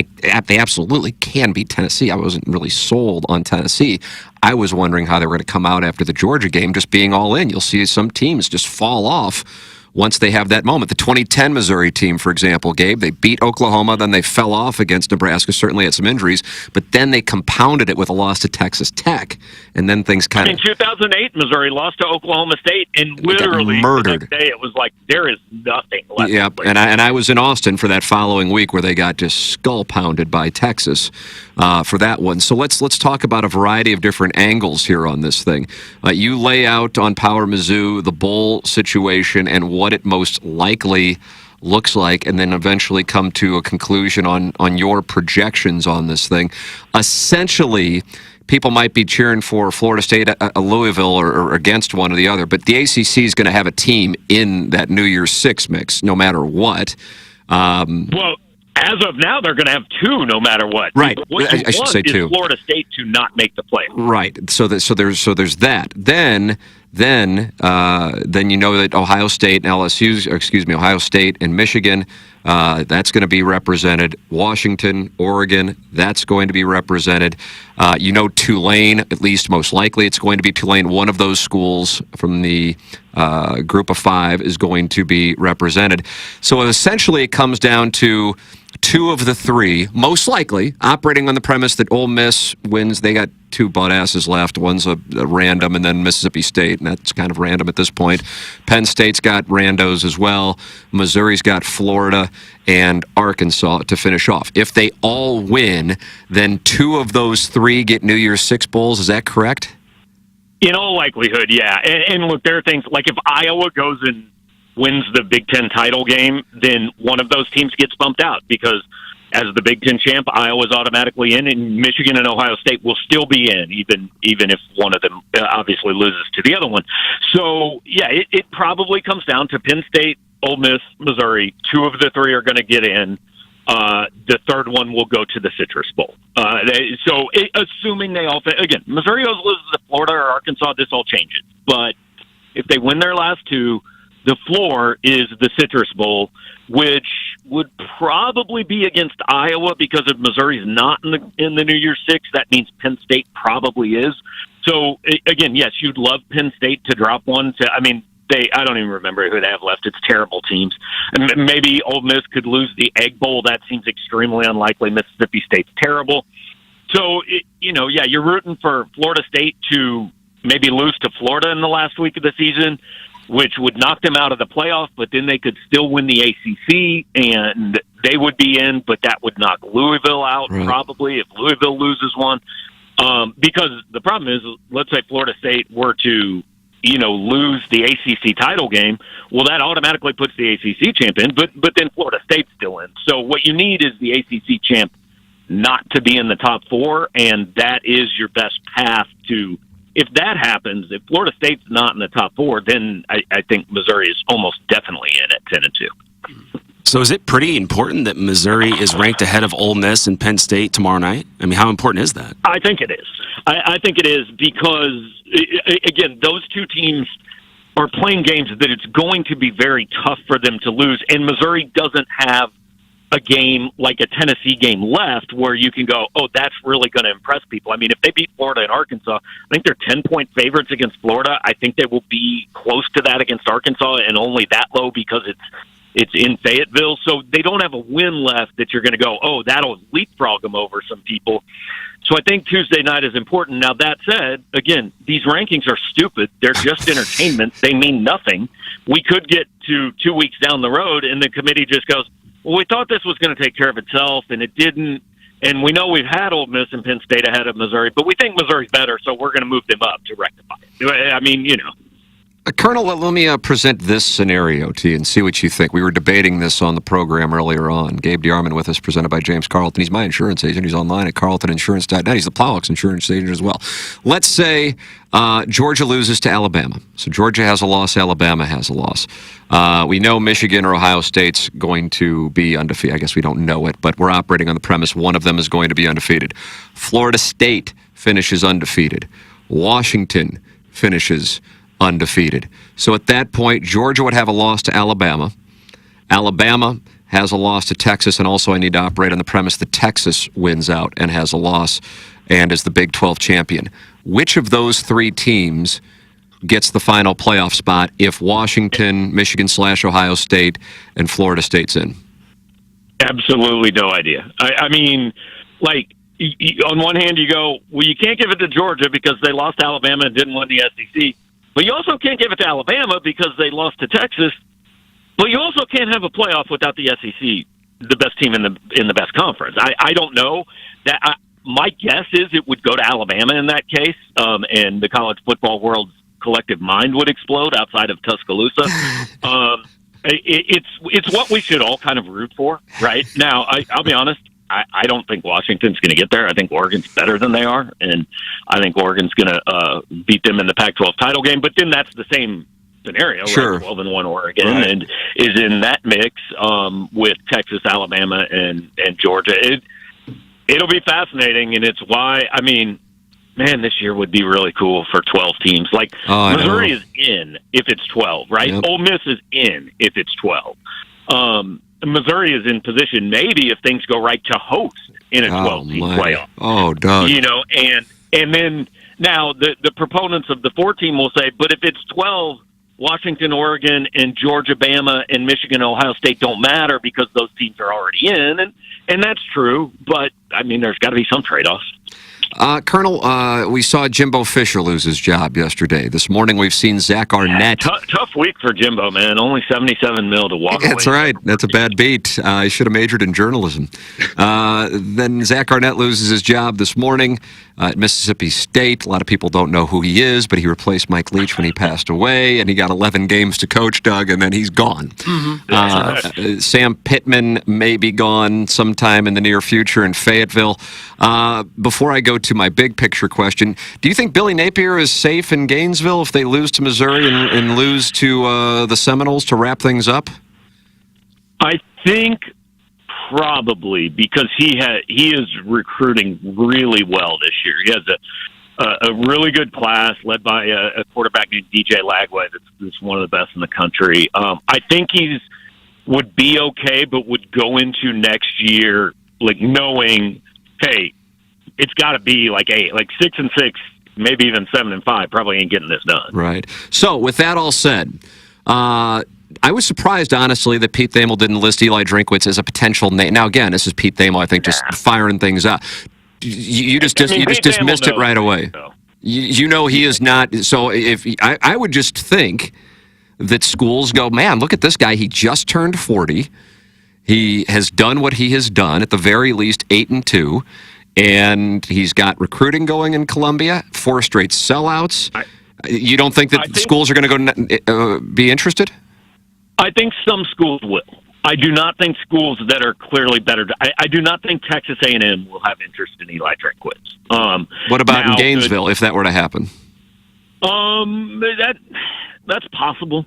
they absolutely can beat Tennessee. I wasn't really sold on Tennessee. I was wondering how they were going to come out after the Georgia game, just being all in. You'll see some teams just fall off once they have that moment. The 2010 Missouri team, for example, Gabe, they beat Oklahoma, then they fell off against Nebraska, certainly had some injuries, but then they compounded it with a loss to Texas Tech, and then things kind of... In 2008, Missouri lost to Oklahoma State, and literally murdered. The next day it was like, there is nothing left. Yeah, and I was in Austin for that following week where they got just skull-pounded by Texas for that one. So let's talk about a variety of different angles here on this thing. You lay out on Power Mizzou the bowl situation and what it most likely looks like, and then eventually come to a conclusion on your projections on this thing. Essentially, people might be cheering for Florida State, Louisville, or against one or the other, but the ACC is going to have a team in that New Year's Six mix, no matter what. Well, as of now, they're going to have 2 no matter what. Right. What I should say 2. Florida State to not make the play. Right. So there's that. Then you know that Ohio State and Ohio State and Michigan, that's going to be represented. Washington, Oregon, that's going to be represented. Tulane, at least most likely it's going to be Tulane. One of those schools from the group of 5 is going to be represented. So essentially it comes down to 2 of the 3, most likely, operating on the premise that Ole Miss wins. They got 2 butt asses left. One's a random, and then Mississippi State, and that's kind of random at this point. Penn State's got randos as well. Missouri's got Florida and Arkansas to finish off. If they all win, then 2 of those 3 get New Year's Six bowls. Is that correct? In all likelihood, yeah. And look, there are things like if Iowa goes and wins the Big Ten title game, then one of those teams gets bumped out because as the Big Ten champ, Iowa's automatically in, and Michigan and Ohio State will still be in, even if one of them obviously loses to the other one. So, yeah, it probably comes down to Penn State, Ole Miss, Missouri. 2 of the 3 are going to get in. The third one will go to the Citrus Bowl. Assuming they all again, Missouri loses to Florida or Arkansas, this all changes. But if they win their last 2, the floor is the Citrus Bowl, which would probably be against Iowa because if Missouri's not in the New Year's Six, that means Penn State probably is. So again, yes, you'd love Penn State to drop one. I don't even remember who they have left. It's terrible teams. And maybe Ole Miss could lose the Egg Bowl. That seems extremely unlikely. Mississippi State's terrible. So, you're rooting for Florida State to maybe lose to Florida in the last week of the season, which would knock them out of the playoff, but then they could still win the ACC, and they would be in, but that would knock Louisville out probably if Louisville loses one. Because the problem is, let's say Florida State were to, lose the ACC title game, well, that automatically puts the ACC champ in, but then Florida State's still in. So what you need is the ACC champ not to be in the top four, and that is your best path to. If that happens, if Florida State's not in the top four, then I think Missouri is almost definitely in at 10-2. So is it pretty important that Missouri is ranked ahead of Ole Miss and Penn State tomorrow night? I mean, how important is that? I think it is. I think it is because, again, those two teams are playing games that it's going to be very tough for them to lose, and Missouri doesn't have a game like a Tennessee game left where you can go, oh, that's really going to impress people. I mean, if they beat Florida and Arkansas, I think they're 10-point favorites against Florida. I think they will be close to that against Arkansas, and only that low because it's in Fayetteville. So they don't have a win left that you're going to go, oh, that'll leapfrog them over some people. So I think Tuesday night is important. Now, that said, again, these rankings are stupid. They're just entertainment. They mean nothing. We could get to 2 weeks down the road, and the committee just goes, well, we thought this was going to take care of itself, and it didn't. And we know we've had Ole Miss and Penn State ahead of Missouri, but we think Missouri's better, so we're going to move them up to rectify it. I mean, Colonel, let me present this scenario to you and see what you think. We were debating this on the program earlier on. Gabe DeArmond with us, presented by James Carlton. He's my insurance agent. He's online at carltoninsurance.net. He's the Plowhawks insurance agent as well. Let's say Georgia loses to Alabama. So Georgia has a loss, Alabama has a loss. We know Michigan or Ohio State's going to be undefeated. I guess we don't know it, but we're operating on the premise one of them is going to be undefeated. Florida State finishes undefeated. Washington finishes undefeated. So at that point, Georgia would have a loss to Alabama. Alabama has a loss to Texas, and also I need to operate on the premise that Texas wins out and has a loss and is the Big 12 champion. Which of those three teams gets the final playoff spot if Washington, Michigan/Ohio State, and Florida State's in? Absolutely no idea. I mean, on one hand, you go, well, you can't give it to Georgia because they lost to Alabama and didn't win the SEC. But you also can't give it to Alabama because they lost to Texas. But you also can't have a playoff without the SEC, the best team in the best conference. I don't know. My guess is it would go to Alabama in that case, and the college football world's collective mind would explode outside of Tuscaloosa. It's what we should all kind of root for, right? Now, I'll be honest. I don't think Washington's going to get there. I think Oregon's better than they are, and I think Oregon's going to beat them in the Pac-12 title game. But then that's the same scenario, sure. Right? 12-1 Oregon, and is in that mix with Texas, Alabama, and Georgia. It'll be fascinating, and it's why. I mean, man, this year would be really cool for 12 teams. Like Missouri is in if it's 12, right? Yep. Ole Miss is in if it's 12. Missouri is in position maybe if things go right to host in a 12-team playoff. Oh, Doug. And then now the proponents of the 4-team will say, but if it's 12, Washington, Oregon, and Georgia, Bama, and Michigan, Ohio State don't matter because those teams are already in, and that's true. But I mean, there's got to be some trade-offs. Colonel, we saw Jimbo Fisher lose his job yesterday. This morning we've seen Zach Arnett. Tough week for Jimbo, man. Only $77 million to walk away. That's right. That's a bad beat. I should have majored in journalism. Then Zach Arnett loses his job this morning at Mississippi State. A lot of people don't know who he is, but he replaced Mike Leach when he passed away, and he got 11 games to coach, Doug, and then he's gone. Mm-hmm. Sam Pittman may be gone sometime in the near future in Fayetteville. Before I go to my big picture question, do you think Billy Napier is safe in Gainesville if they lose to Missouri and lose to the Seminoles to wrap things up? I think probably because he is recruiting really well this year. He has a really good class led by a quarterback named DJ Lagway that's one of the best in the country. I think would be okay, but would go into next year knowing, hey, it's got to be 6-6 maybe even 7-5, probably ain't getting this done. Right. So, with that all said, I was surprised, honestly, that Pete Thamel didn't list Eli Drinkwitz as a potential name. Now, again, this is Pete Thamel, I think, just firing things up. You just dismissed it right away. You know he is not. So, if I would just think that schools go, man, look at this guy. He just turned 40. He has done what he has done, at the very least 8-2. And he's got recruiting going in Columbia, 4 straight sellouts. You don't think that schools are going to go be interested? I think some schools will. I do not think schools that are clearly better. I do not think Texas A&M will have interest in Eli Drinkwitz. What about in Gainesville, if that were to happen? That's possible.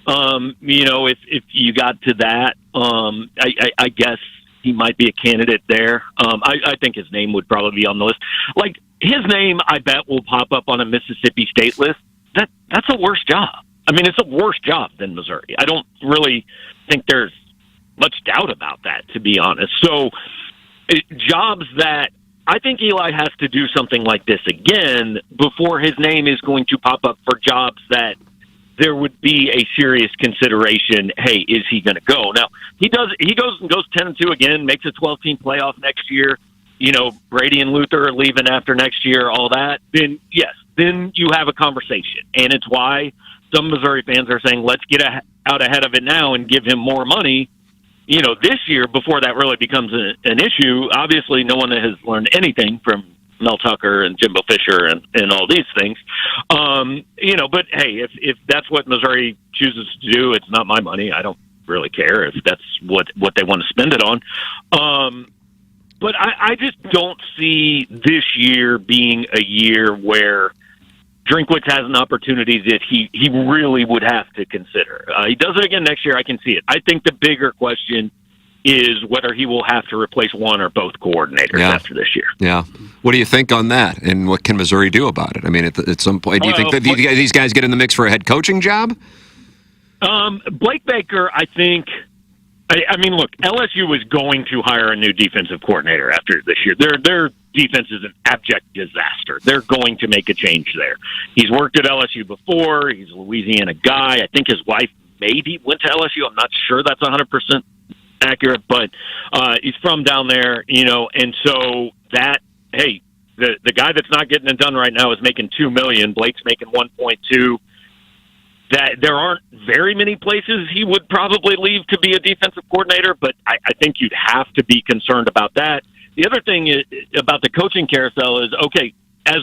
If you got to that, I guess he might be a candidate there. I think his name would probably be on the list. Like, his name, I bet, will pop up on a Mississippi State list. That's a worse job. I mean, it's a worse job than Missouri. I don't really think there's much doubt about that, to be honest. So, jobs that I think Eli has to do something like this again before his name is going to pop up for jobs that there would be a serious consideration. Hey, is he going to go? Now, he goes 10-2 again, makes a 12-team playoff next year. Brady and Luther are leaving after next year, all that. Then, yes, then you have a conversation. And it's why some Missouri fans are saying, let's get out ahead of it now and give him more money, this year before that really becomes an issue. Obviously, no one has learned anything from Mel Tucker and Jimbo Fisher and all these things. But hey, if that's what Missouri chooses to do, it's not my money. I don't really care if that's what they want to spend it on. But I just don't see this year being a year where Drinkwitz has an opportunity that he really would have to consider. He does it again next year. I can see it. I think the bigger question is whether he will have to replace one or both coordinators after this year. Yeah. What do you think on that? And what can Missouri do about it? I mean, at some point, do you think that these guys get in the mix for a head coaching job? Blake Baker, I think. I mean, look, LSU is going to hire a new defensive coordinator after this year. Their defense is an abject disaster. They're going to make a change there. He's worked at LSU before. He's a Louisiana guy. I think his wife maybe went to LSU. I'm not sure that's 100% accurate, but he's from down there, and so that, hey, the guy that's not getting it done right now is making $2 million. Blake's making 1.2. That there aren't very many places he would probably leave to be a defensive coordinator, but I think you'd have to be concerned about that. The other thing is, about the coaching carousel is, okay, as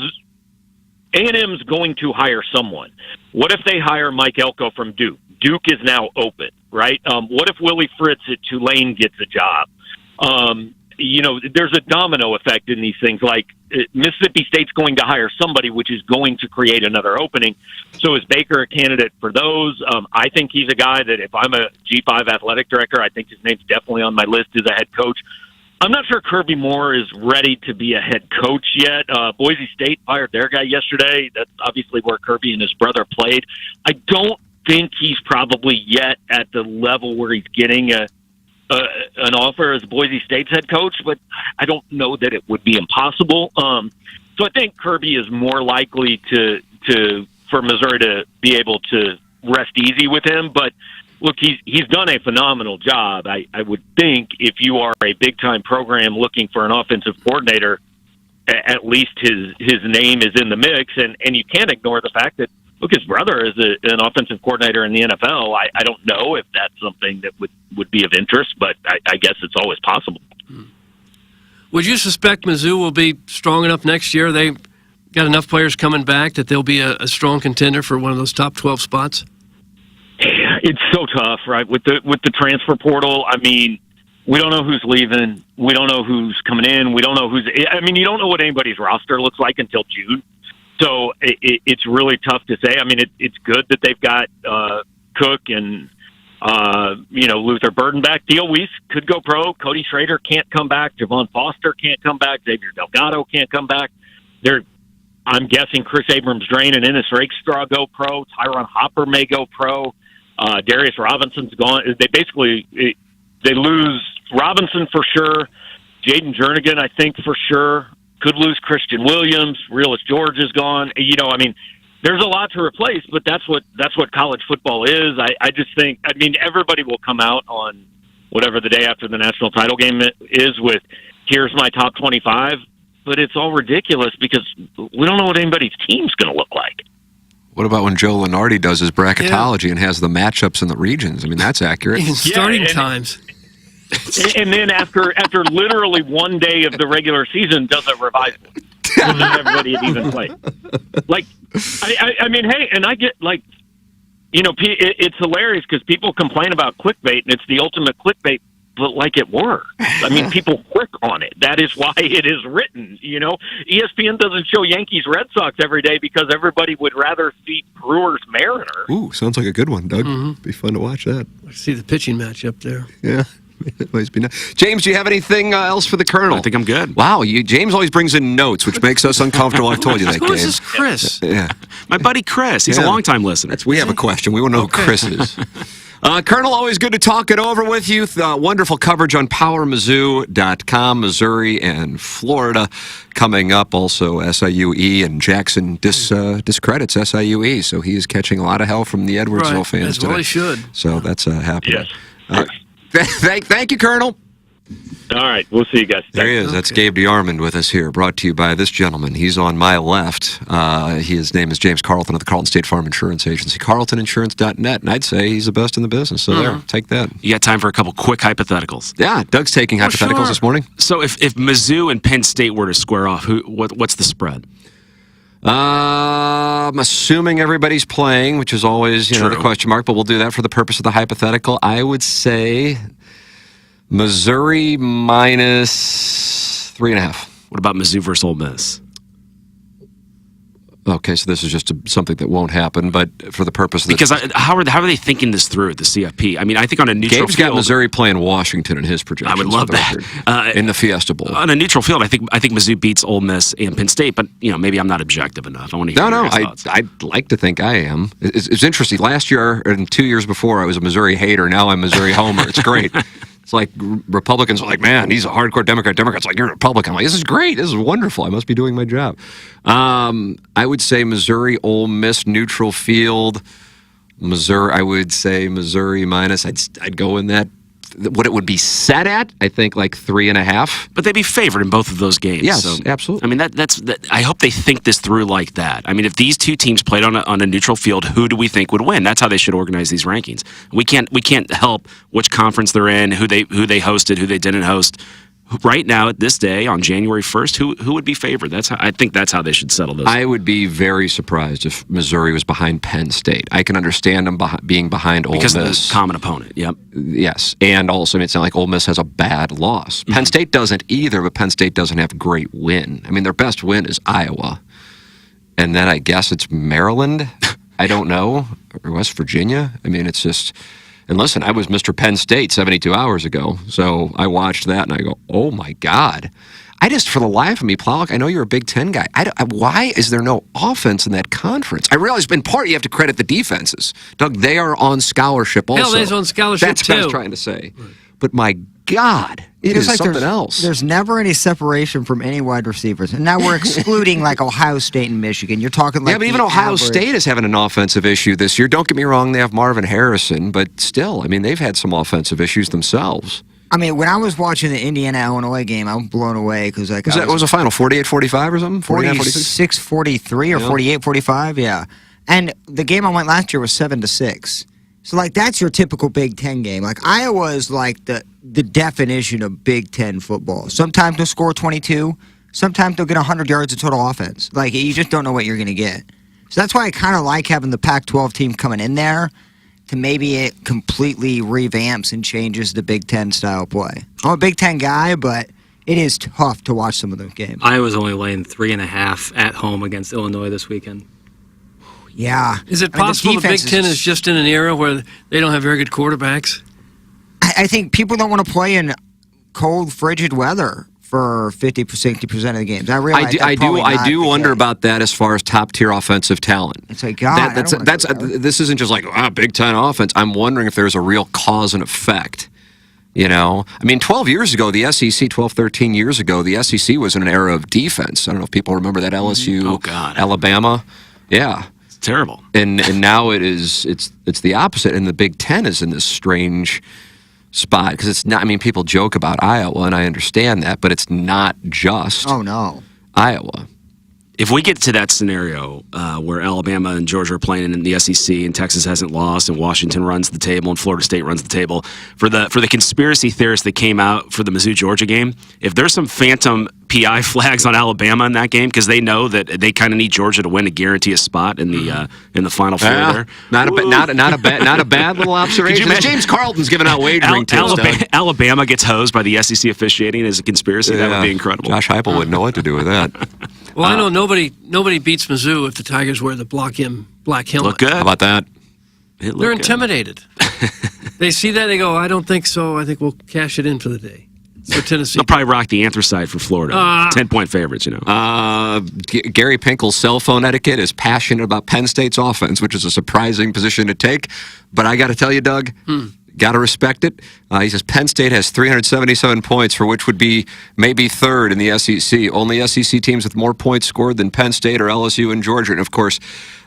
A&M's going to hire someone, what if they hire Mike Elko from Duke? Duke is now open, right? What if Willie Fritz at Tulane gets a job? There's a domino effect in these things. Like, Mississippi State's going to hire somebody, which is going to create another opening. So is Baker a candidate for those? I think he's a guy that if I'm a G5 athletic director, I think his name's definitely on my list as a head coach. I'm not sure Kirby Moore is ready to be a head coach yet. Boise State fired their guy yesterday. That's obviously where Kirby and his brother played. I don't think he's probably yet at the level where he's getting an offer as Boise State's head coach, but I don't know that it would be impossible. So I think Kirby is more likely for Missouri to be able to rest easy with him. But look, he's done a phenomenal job. I would think if you are a big time program looking for an offensive coordinator, at least his name is in the mix, and you can't ignore the fact that, look, his brother is an offensive coordinator in the NFL. I don't know if that's something that would be of interest, but I guess it's always possible. Would you suspect Mizzou will be strong enough next year? They got enough players coming back that they'll be a strong contender for one of those top 12 spots? It's so tough, right? With the transfer portal, I mean, we don't know who's leaving. We don't know who's coming in. We don't know you don't know what anybody's roster looks like until June. So it's really tough to say. I mean, it's good that they've got Cook and Luther Burden back. Theo Weiss could go pro. Cody Schrader can't come back. Javon Foster can't come back. Xavier Delgado can't come back. I'm guessing Chris Abrams-Drain and Ennis Rakestraw go pro. Tyron Hopper may go pro. Darius Robinson's gone. They lose Robinson for sure. Jaden Jernigan, I think, for sure. could lose Christian Williams. Realist George is gone. You know, I mean, there's a lot to replace, but that's what college football is. I just think, I mean, everybody will come out on whatever the day after the national title game is with, here's my top 25, but it's all ridiculous because we don't know what anybody's team's going to look like. What about when Joe Lenardi does his bracketology and has the matchups in the regions? I mean, that's accurate. Even starting times. And then after literally one day of the regular season, does a revival. Everybody had even played. Like, I mean, hey, and I get, like, you know, it's hilarious because people complain about clickbait, and it's the ultimate clickbait, but like it works. I mean, people click on it. That is why it is written, you know. ESPN doesn't show Yankees Red Sox every day because everybody would rather see Brewers Mariners. Ooh, sounds like a good one, Doug. Be fun to watch that. I see the pitching match up there. Yeah. It must be nice. James, do you have anything else for the Colonel? I think I'm good. Wow, James always brings in notes, which makes us uncomfortable. I've told you that, Who is Gabe. this Chris? Yeah. My buddy Chris. He's a longtime listener. We have a question. We want to know who Chris is. Colonel, always good to talk it over with you. Wonderful coverage on PowerMizzou.com, Missouri and Florida coming up. Also, SIUE and Jackson discredits SIUE, so he is catching a lot of hell from the Edwardsville fans as today. well he should. So that's happening. Yes. Thank you, Colonel. All right, we'll see you guys. There he is. That's Gabe DeArmond with us here, brought to you by this gentleman. He's on my left. His name is James Carlton of the Carlton State Farm Insurance Agency, carltoninsurance.net, and I'd say he's the best in the business. So there, take that. You got time for a couple quick hypotheticals? Yeah, Doug's taking hypotheticals this morning. So if Mizzou and Penn State were to square off, what's the spread? I'm assuming everybody's playing, which is always the question mark, but we'll do that for the purpose of the hypothetical. I would say Missouri minus 3.5. What about Mizzou versus Ole Miss? Okay, so this is just something that won't happen, but for the purpose of this... Because how are they thinking this through at the CFP? I mean, I think on a neutral Gabe's field... got Missouri playing Washington in his projections. I would love that. In the Fiesta Bowl. On a neutral field, I think Mizzou beats Ole Miss and Penn State, but maybe I'm not objective enough. I want to hear your thoughts. I'd like to think I am. It's interesting. Last year and 2 years before, I was a Missouri hater. Now I'm a Missouri homer. It's great. It's like Republicans are like, man, he's a hardcore Democrat. Democrats like, you're a Republican. I'm like, this is great. This is wonderful. I must be doing my job. I would say Missouri, Ole Miss, neutral field. Missouri, I would say Missouri minus. I'd go in that. What it would be set at, I think, like 3.5. But they'd be favored in both of those games. Yes, so, absolutely. I mean, that's. I hope they think this through like that. I mean, if these two teams played on a neutral field, who do we think would win? That's how they should organize these rankings. We can't help which conference they're in, who they hosted, who they didn't host. Right now, at this day, on January 1st, who would be favored? I think that's how they should settle this. I would be very surprised if Missouri was behind Penn State. I can understand them being behind Ole Miss. Because of the common opponent, yep. Yes, and also, it's not like Ole Miss has a bad loss. Penn State doesn't either, but Penn State doesn't have a great win. I mean, their best win is Iowa. And then I guess it's Maryland. I don't know. Or West Virginia. I mean, it's just... And listen, I was Mr. Penn State 72 hours ago, so I watched that and I go, oh my God. I just, for the life of me, Plowek, I know you're a Big Ten guy. Why is there no offense in that conference? I realize in part you have to credit the defenses. Doug, they are on scholarship also. Hell, they're on scholarship That's too. what I was trying to say. But my God, it is like something else. There's never any separation from any wide receivers. And now we're excluding like Ohio State and Michigan. You're talking like... Yeah, but even Ohio State is having an offensive issue this year. Don't get me wrong, they have Marvin Harrison, but still, I mean, they've had some offensive issues themselves. I mean, when I was watching the Indiana-Illinois game, I was blown away because like... What was the final, 48-45 or something? 46-43 or 48-45, yeah. And the game I went last year was 7-6. So, like, that's your typical Big Ten game. Like, Iowa is, like, the definition of Big Ten football. Sometimes they'll score 22. Sometimes they'll get 100 yards of total offense. Like, you just don't know what you're going to get. So that's why I kind of like having the Pac-12 team coming in there to maybe it completely revamps and changes the Big Ten style play. I'm a Big Ten guy, but it is tough to watch some of those games. Iowa's only laying 3.5 at home against Illinois this weekend. Yeah. Is it possible the Big Ten is just in an era where they don't have very good quarterbacks? I think people don't want to play in cold, frigid weather for 50-60% of the games. I realize I do wonder about that as far as top-tier offensive talent. It's like, God, this isn't just like, Big Ten offense. I'm wondering if there's a real cause and effect You know, I mean, 12 years ago, the SEC, 12, 13 years ago, the SEC was in an era of defense. I don't know if people remember that LSU, Alabama. Yeah. It's terrible. And now it's the opposite. And the Big Ten is in this strange spot because it's not, I mean, people joke about Iowa, and I understand that, but it's not just Iowa. If we get to that scenario where Alabama and Georgia are playing in the SEC and Texas hasn't lost and Washington runs the table and Florida State runs the table, for the conspiracy theorists that came out for the Mizzou-Georgia game, if there's some phantom PI flags on Alabama in that game because they know that they kind of need Georgia to win to guarantee a spot in the Final Four there. Not a bad little observation. James Carlton's giving out wagering tips. Alabama gets hosed by the SEC officiating as a conspiracy. That would be incredible. Josh Heupel wouldn't know what to do with that. Well, I know nobody beats Mizzou if the Tigers wear the black helmet. Look good. How about that? They're intimidated. They see that, they go, I don't think so. I think we'll cash it in for the day. So Tennessee. They'll probably rock the anthracite for Florida. 10-point favorites, you know. Gary Pinkel's cell phone etiquette is passionate about Penn State's offense, which is a surprising position to take. But I got to tell you, Doug, got to respect it. He says Penn State has 377 points, for which would be maybe third in the SEC. Only SEC teams with more points scored than Penn State or LSU and Georgia. And, of course,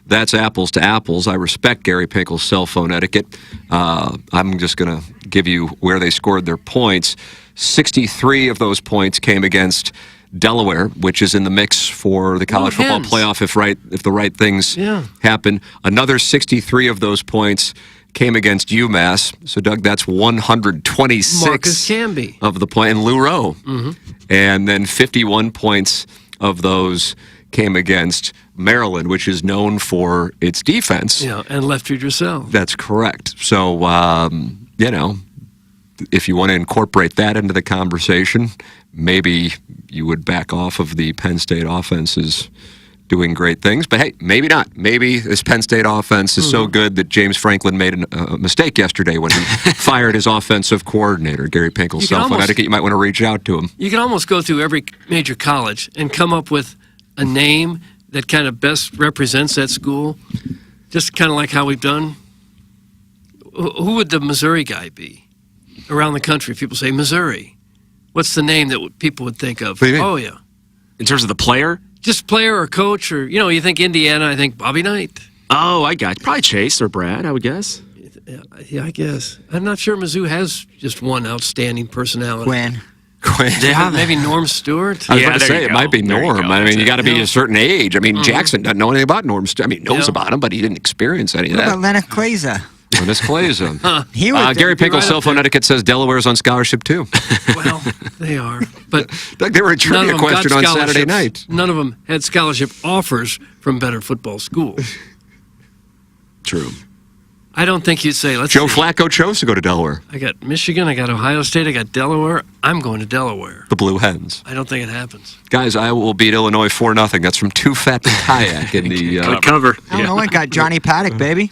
that's apples to apples. I respect Gary Pinkel's cell phone etiquette. I'm just going to give you where they scored their points. 63 of those points came against Delaware, which is in the mix for the college football playoff if the right things happen. Another 63 of those points came against UMass. So, Doug, that's 126 Marcus Camby of the point. And Lou Rowe. And then 51 points of those came against Maryland, which is known for its defense. Yeah, and Lefty yourself. That's correct. So, you know, if you want to incorporate that into the conversation, maybe you would back off of the Penn State offenses doing great things. But hey, maybe not. Maybe this Penn State offense is so good that James Franklin made a mistake yesterday when he fired his offensive coordinator, Gary Pinkel's cell phone etiquette. You might want to reach out to him. You can almost go through every major college and come up with a name that kind of best represents that school, just kind of like how we've done. Who would the Missouri guy be around the country? If people say Missouri, what's the name that people would think of? What do you mean? Oh, yeah. In terms of the player? Just player or coach, or, you know, you think Indiana, I think Bobby Knight. Oh, I got you. Probably Chase or Brad, I would guess. Yeah, I guess. I'm not sure Mizzou has just one outstanding personality. Quinn. Yeah, maybe Norm Stewart. I was about to say, it might be Norm. I mean, you got to be a certain age. I mean, Jackson doesn't know anything about Norm Stewart. I mean, knows about him, but he didn't experience any of What that. about Lennox Glazer? Lennox Glazer. He would Gary be Pinkel's right cell up phone there. etiquette says Delaware's on scholarship, too. Well, they are. But Doug, they were a none trivia of them got question on Saturday scholarships. night. None of them had scholarship offers from better football schools. True. I don't think you'd say, let's Joe see. Flacco chose to go to Delaware. I got Michigan, I got Ohio State, I got Delaware. I'm going to Delaware. The Blue Hens. I don't think it happens. Guys, Iowa will beat Illinois 4-0. That's from Too Fat to Kayak in the Good cover. Illinois got Johnny Paddock, baby.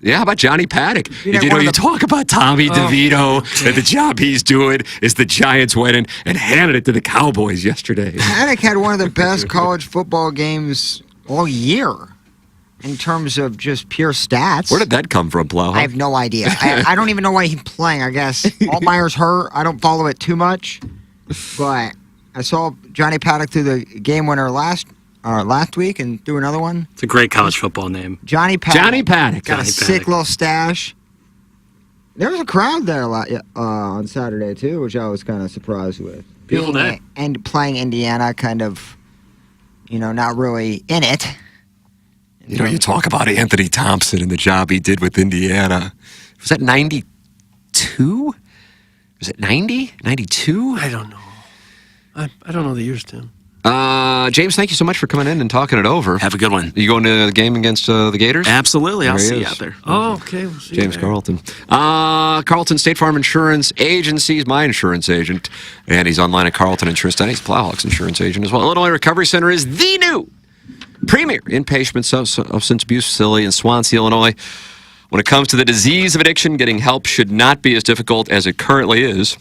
Yeah, how about Johnny Paddock? You Did know, you know one you of the- talk about Tommy DeVito and the job he's doing is the Giants winning and handed it to the Cowboys yesterday. Paddock had one of the best college football games all year in terms of just pure stats. Where did that come from, Plowhawk? I have no idea. I don't even know why he's playing, I guess. Altmaier's hurt. I don't follow it too much. But I saw Johnny Paddock through the game winner last week and threw another one. It's a great college football name. Johnny Paddock. Johnny Paddock. Got a sick little stash. There was a crowd there on Saturday, too, which I was kind of surprised with. Beautiful day. And playing Indiana kind of, not really in it. You know, you talk about Anthony Thompson and the job he did with Indiana. Was that 92? Was it 90? 92? I don't know. I don't know the years, Tim. James, thank you so much for coming in and talking it over. Have a good one. You going to the game against the Gators? Absolutely. I'll There he see you is. out there. Oh, okay. We'll see James you there. Carlton. Carlton State Farm Insurance Agency is my insurance agent, and he's online at Carlton Insurance. He's Plowhawk's insurance agent as well. Illinois Recovery Center is the new premier inpatient substance abuse facility in Swansea, Illinois. When it comes to the disease of addiction, getting help should not be as difficult as it currently is.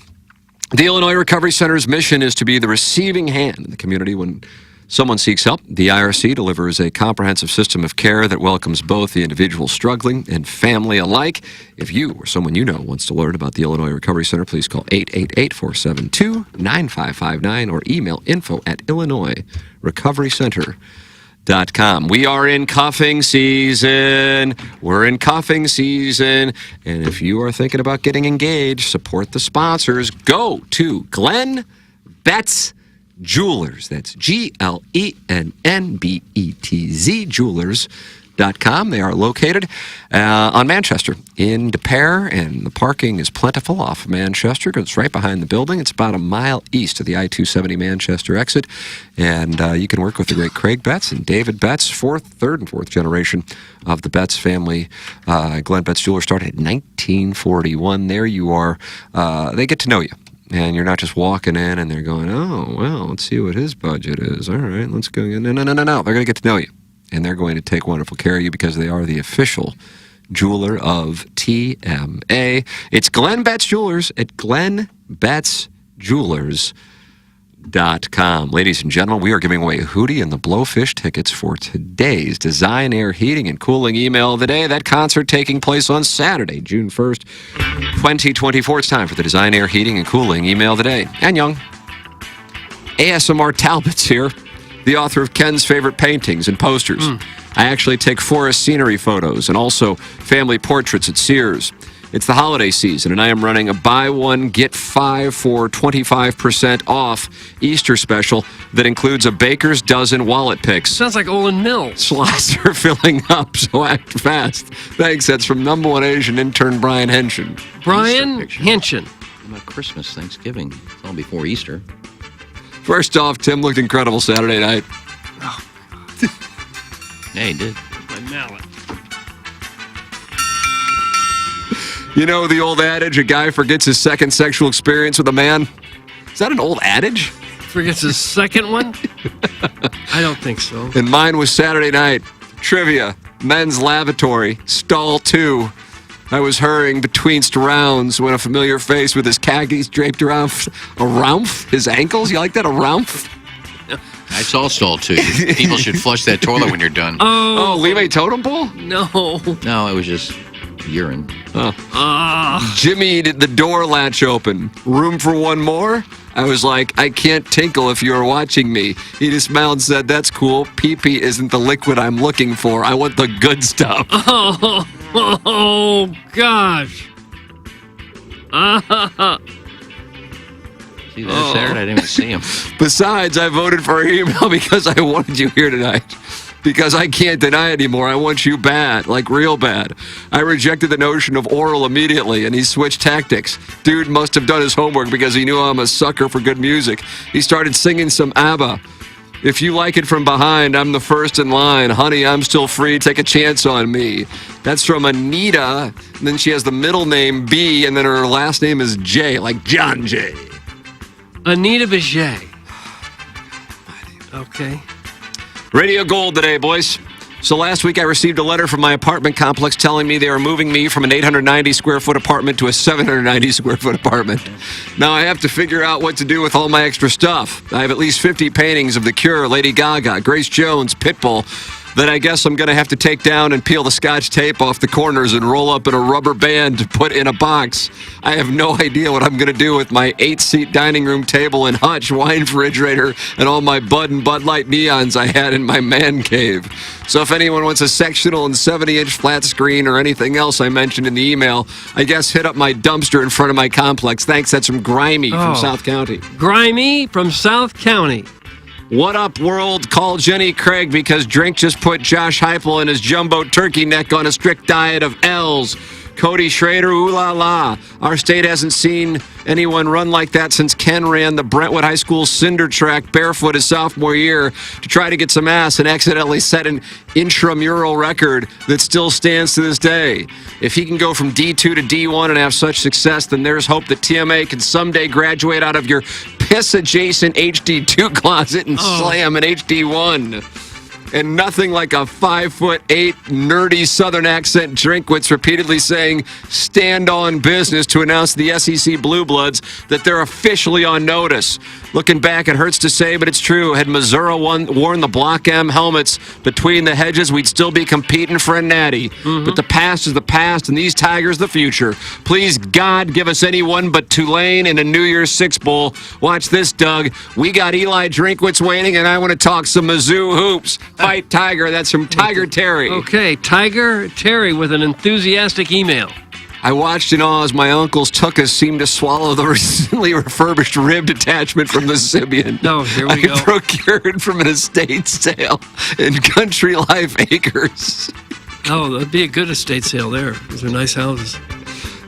The Illinois Recovery Center's mission is to be the receiving hand in the community when someone seeks help, the IRC delivers a comprehensive system of care that welcomes both the individual struggling and family alike. If you or someone you know wants to learn about the Illinois Recovery Center, please call 888-472-9559 or email info@illinoisrecoverycenter.com. We are in cuffing season. We're in cuffing season. And if you are thinking about getting engaged, support the sponsors. Go to Glenn Betts Jewelers. That's GLENNBETZ Jewelers.com. They are located on Manchester in De Pere, and the parking is plentiful off Manchester because it's right behind the building. It's about a mile east of the I-270 Manchester exit, and you can work with the great Craig Betts and David Betts, third and fourth generation of the Betts family. Glenn Betts Jewelers started in 1941. There you are. They get to know you. And you're not just walking in and they're going, oh, well, let's see what his budget is. All right, let's go. No. They're going to get to know you. And they're going to take wonderful care of you because they are the official jeweler of TMA. It's Glenn Betts Jewelers at GlennBettsJewelers.com. Ladies and gentlemen, we are giving away Hootie and the Blowfish tickets for today's Design, Air, Heating, and Cooling Email of the Day. That concert taking place on Saturday, June 1st, 2024. It's time for the Design, Air, Heating, and Cooling Email of the Day. And young, ASMR Talbot's here, the author of Ken's Favorite Paintings and Posters. I actually take forest scenery photos and also family portraits at Sears. It's the holiday season, and I am running a buy one, get 5 for 25% off Easter special that includes a baker's dozen wallet picks. Sounds like Olin Mills. Slots are filling up, so act fast. Thanks. That's from number one Asian intern Brian Henshin. Brian Henshin. About Christmas, Thanksgiving. It's all before Easter. First off, Tim looked incredible Saturday night. Oh, yeah, he did. My mallet. You know the old adage, a guy forgets his second sexual experience with a man? Is that an old adage? Forgets his second one? I don't think so. And mine was Saturday night. Trivia, men's lavatory, stall 2. I was hurrying betweenst rounds when a familiar face with his khakis draped around his ankles. You like that, a round? I saw stall 2. People should flush that toilet when you're done. Oh, leave a totem pole? No. No, it was just urine. Oh. Jimmy did the door latch open. Room for one more? I was like, I can't tinkle if you're watching me. He just smiled and said, that's cool. Pee-pee isn't the liquid I'm looking for. I want the good stuff. Oh gosh. See, that Saturday, I didn't even see him. Besides, I voted for email because I wanted you here tonight. Because I can't deny anymore. I want you bad, like real bad. I rejected the notion of oral immediately, and he switched tactics. Dude must have done his homework because he knew I'm a sucker for good music. He started singing some ABBA. If you like it from behind, I'm the first in line. Honey, I'm still free. Take a chance on me. That's from Anita. And then she has the middle name B, and then her last name is J, like John J. Anita Bajay. Okay. Radio Gold today, boys. So last week I received a letter from my apartment complex telling me they were moving me from an 890 square foot apartment to a 790 square foot apartment. Now I have to figure out what to do with all my extra stuff. I have at least 50 paintings of The Cure, Lady Gaga, Grace Jones, Pitbull, that I guess I'm going to have to take down and peel the Scotch tape off the corners and roll up in a rubber band to put in a box. I have no idea what I'm going to do with my 8-seat dining room table and Hutch wine refrigerator and all my Bud and Bud Light neons I had in my man cave. So if anyone wants a sectional and 70-inch flat screen or anything else I mentioned in the email, I guess hit up my dumpster in front of my complex. Thanks, that's from Grimy from South County. Grimy from South County. What up, world? Call Jenny Craig because Drink just put Josh Heupel and his jumbo turkey neck on a strict diet of L's. Cody Schrader, ooh la la. Our state hasn't seen anyone run like that since Ken ran the Brentwood High School cinder track barefoot his sophomore year to try to get some ass and accidentally set an intramural record that still stands to this day. If he can go from D2 to D1 and have such success, then there's hope that TMA can someday graduate out of your piss-adjacent HD2 closet and slam an HD1. and nothing like a 5'8" nerdy Southern accent Drinkwitz repeatedly saying, "Stand on business," to announce to the SEC Blue Bloods that they're officially on notice. Looking back, it hurts to say, but it's true. Had Missouri worn the Block M helmets between the hedges, we'd still be competing for a natty. But the past is the past, and these Tigers the future. Please, God, give us anyone but Tulane in a New Year's Six Bowl. Watch this, Doug. We got Eli Drinkwitz waiting, and I want to talk some Mizzou hoops. Fight Tiger. That's from Tiger Terry. Okay, Tiger Terry with an enthusiastic email. I watched in awe as my uncle's tuchus seemed to swallow the recently refurbished rib detachment from the Sibian. No, here we go. I procured from an estate sale in Country Life Acres. Oh, that'd be a good estate sale there. Those are nice houses.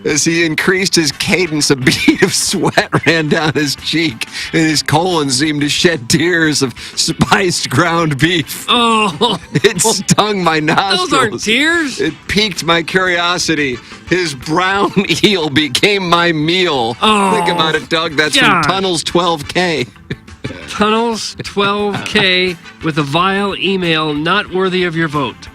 As he increased his cadence, a bead of sweat ran down his cheek, and his colon seemed to shed tears of spiced ground beef. Oh! It stung my nostrils. Those aren't tears. It piqued my curiosity. His brown eel became my meal. Oh, think about it, Doug. That's God. from Tunnels 12K. Tunnels 12K with a vile email not worthy of your vote.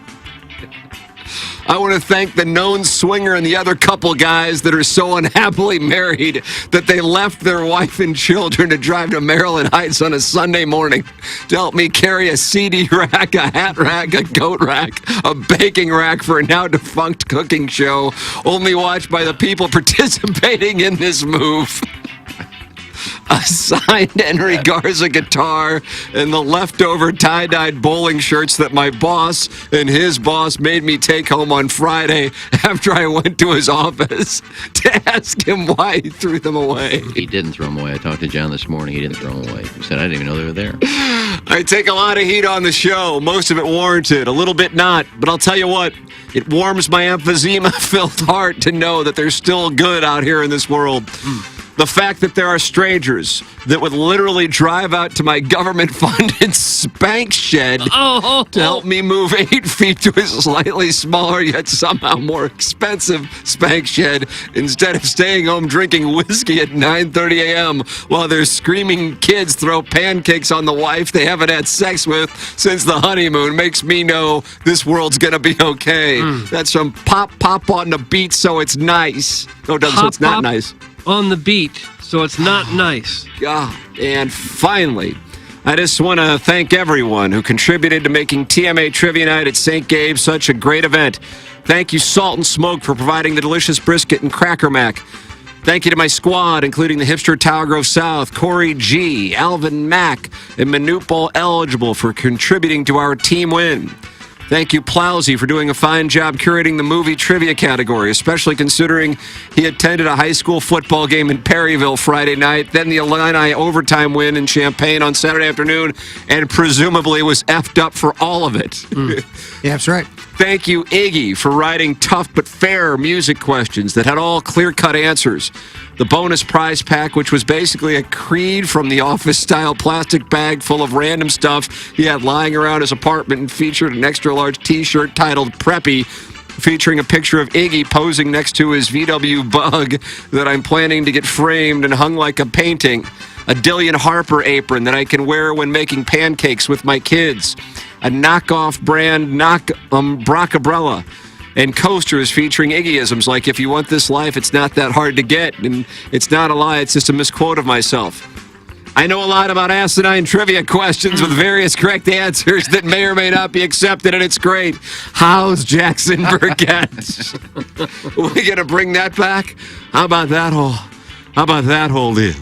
I want to thank the known swinger and the other couple guys that are so unhappily married that they left their wife and children to drive to Maryland Heights on a Sunday morning to help me carry a CD rack, a hat rack, a goat rack, a baking rack for a now defunct cooking show, only watched by the people participating in this move. A signed Henry Garza guitar and the leftover tie-dyed bowling shirts that my boss and his boss made me take home on Friday after I went to his office to ask him why he threw them away. He didn't throw them away. I talked to John this morning. He didn't throw them away. He said, I didn't even know they were there. I take a lot of heat on the show, most of it warranted, a little bit not, but I'll tell you what, it warms my emphysema-filled heart to know that there's still good out here in this world. The fact that there are strangers that would literally drive out to my government-funded spank shed to help me move 8 feet to a slightly smaller yet somehow more expensive spank shed instead of staying home drinking whiskey at 9:30 a.m. while their screaming kids throw pancakes on the wife they haven't had sex with since the honeymoon makes me know this world's gonna be okay. That's from Pop on the beat so it's nice. No, Doug, so it's not nice. On the beat, so it's not nice. God. And finally, I just want to thank everyone who contributed to making TMA Trivia Night at St. Gabe's such a great event. Thank you, Salt and Smoke, for providing the delicious brisket and Cracker Mac. Thank you to my squad, including the hipster Tower Grove South, Corey G., Alvin Mack, and Manute Bowl Eligible for contributing to our team win. Thank you, Plowsy, for doing a fine job curating the movie trivia category, especially considering he attended a high school football game in Perryville Friday night, then the Illini overtime win in Champaign on Saturday afternoon, and presumably was effed up for all of it. Yeah, that's right. Thank you, Iggy, for writing tough but fair music questions that had all clear-cut answers. The bonus prize pack, which was basically a Creed from the office-style plastic bag full of random stuff he had lying around his apartment, and featured an extra-large T-shirt titled Preppy, featuring a picture of Iggy posing next to his VW Bug that I'm planning to get framed and hung like a painting. A Dillian Harper apron that I can wear when making pancakes with my kids. A knockoff brand Brockabrella. And coasters featuring Iggyisms like, if you want this life, it's not that hard to get. And it's not a lie, it's just a misquote of myself. I know a lot about asinine trivia questions with various correct answers that may or may not be accepted, and it's great. How's Jackson Burkett? Are we going to bring that back? How about that whole deal?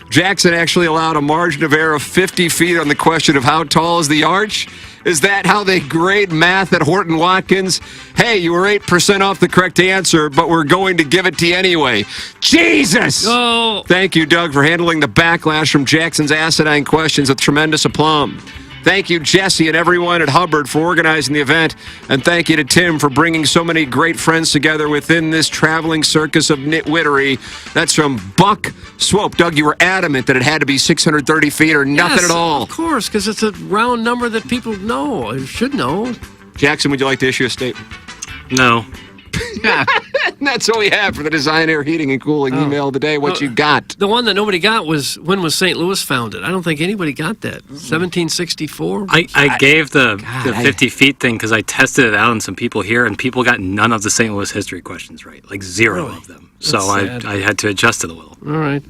Jackson actually allowed a margin of error of 50 feet on the question of how tall is the arch. Is that how they grade math at Horton Watkins? Hey, you were 8% off the correct answer, but we're going to give it to you anyway. Jesus! Oh. Thank you, Doug, for handling the backlash from Jackson's asinine questions with tremendous aplomb. Thank you, Jesse, and everyone at Hubbard for organizing the event. And thank you to Tim for bringing so many great friends together within this traveling circus of nitwittery. That's from Buck Swope. Doug, you were adamant that it had to be 630 feet or nothing at all. Of course, because it's a round number that people know, should know. Jackson, would you like to issue a statement? No. That's what we have for the Design, Air, Heating, and Cooling email of the day. What you got? The one that nobody got was, when was St. Louis founded? I don't think anybody got that. 1764? I gave the 50 feet thing because I tested it out on some people here, and people got none of the St. Louis history questions right, like zero of them. So I had to adjust it a little. All right.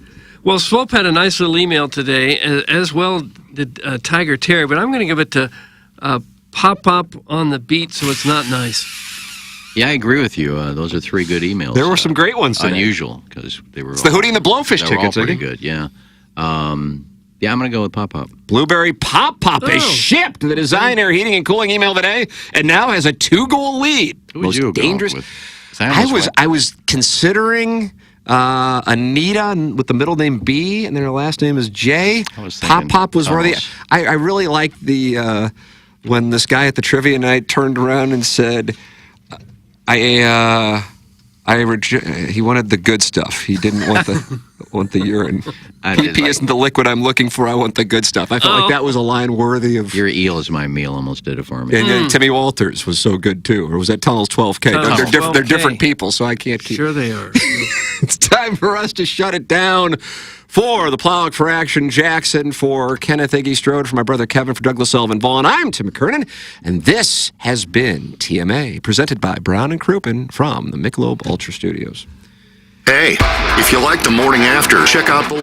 Well, Swope had a nice little email today, as well did Tiger Terry, but I'm going to give it to Pop on the beat, so it's not nice. Yeah, I agree with you. Those are 3 good emails. There were some great ones today. Unusual, because they were. It's the Hootie and the Blowfish tickets, pretty good. Yeah. Yeah, I'm going to go with Pop. Blueberry Pop is shipped to the Design, Air, Heating, and Cooling email today, and now has a 2-goal lead. Who was you dangerous. With? I was considering Anita with the middle name B, and then her last name is J. Pop was worthy. I really liked the when this guy at the trivia night turned around and said, he wanted the good stuff. He didn't want the urine. PP isn't the liquid I'm looking for. I want the good stuff. I felt like that was a line worthy of. Your eel is my meal. Almost did it for me. And Timmy Walters was so good too. Or was that Tunnels 12K? They're different people, so I can't keep. Sure they are. It's time for us to shut it down. For the Plowhawk, for Action Jackson, for Kenneth Iggy Strode, for my brother Kevin, for Douglas Sullivan Vaughn, I'm Tim McKernan, and this has been TMA, presented by Brown and Crouppen from the Michelob Ultra Studios. Hey, if you like the morning after, check out the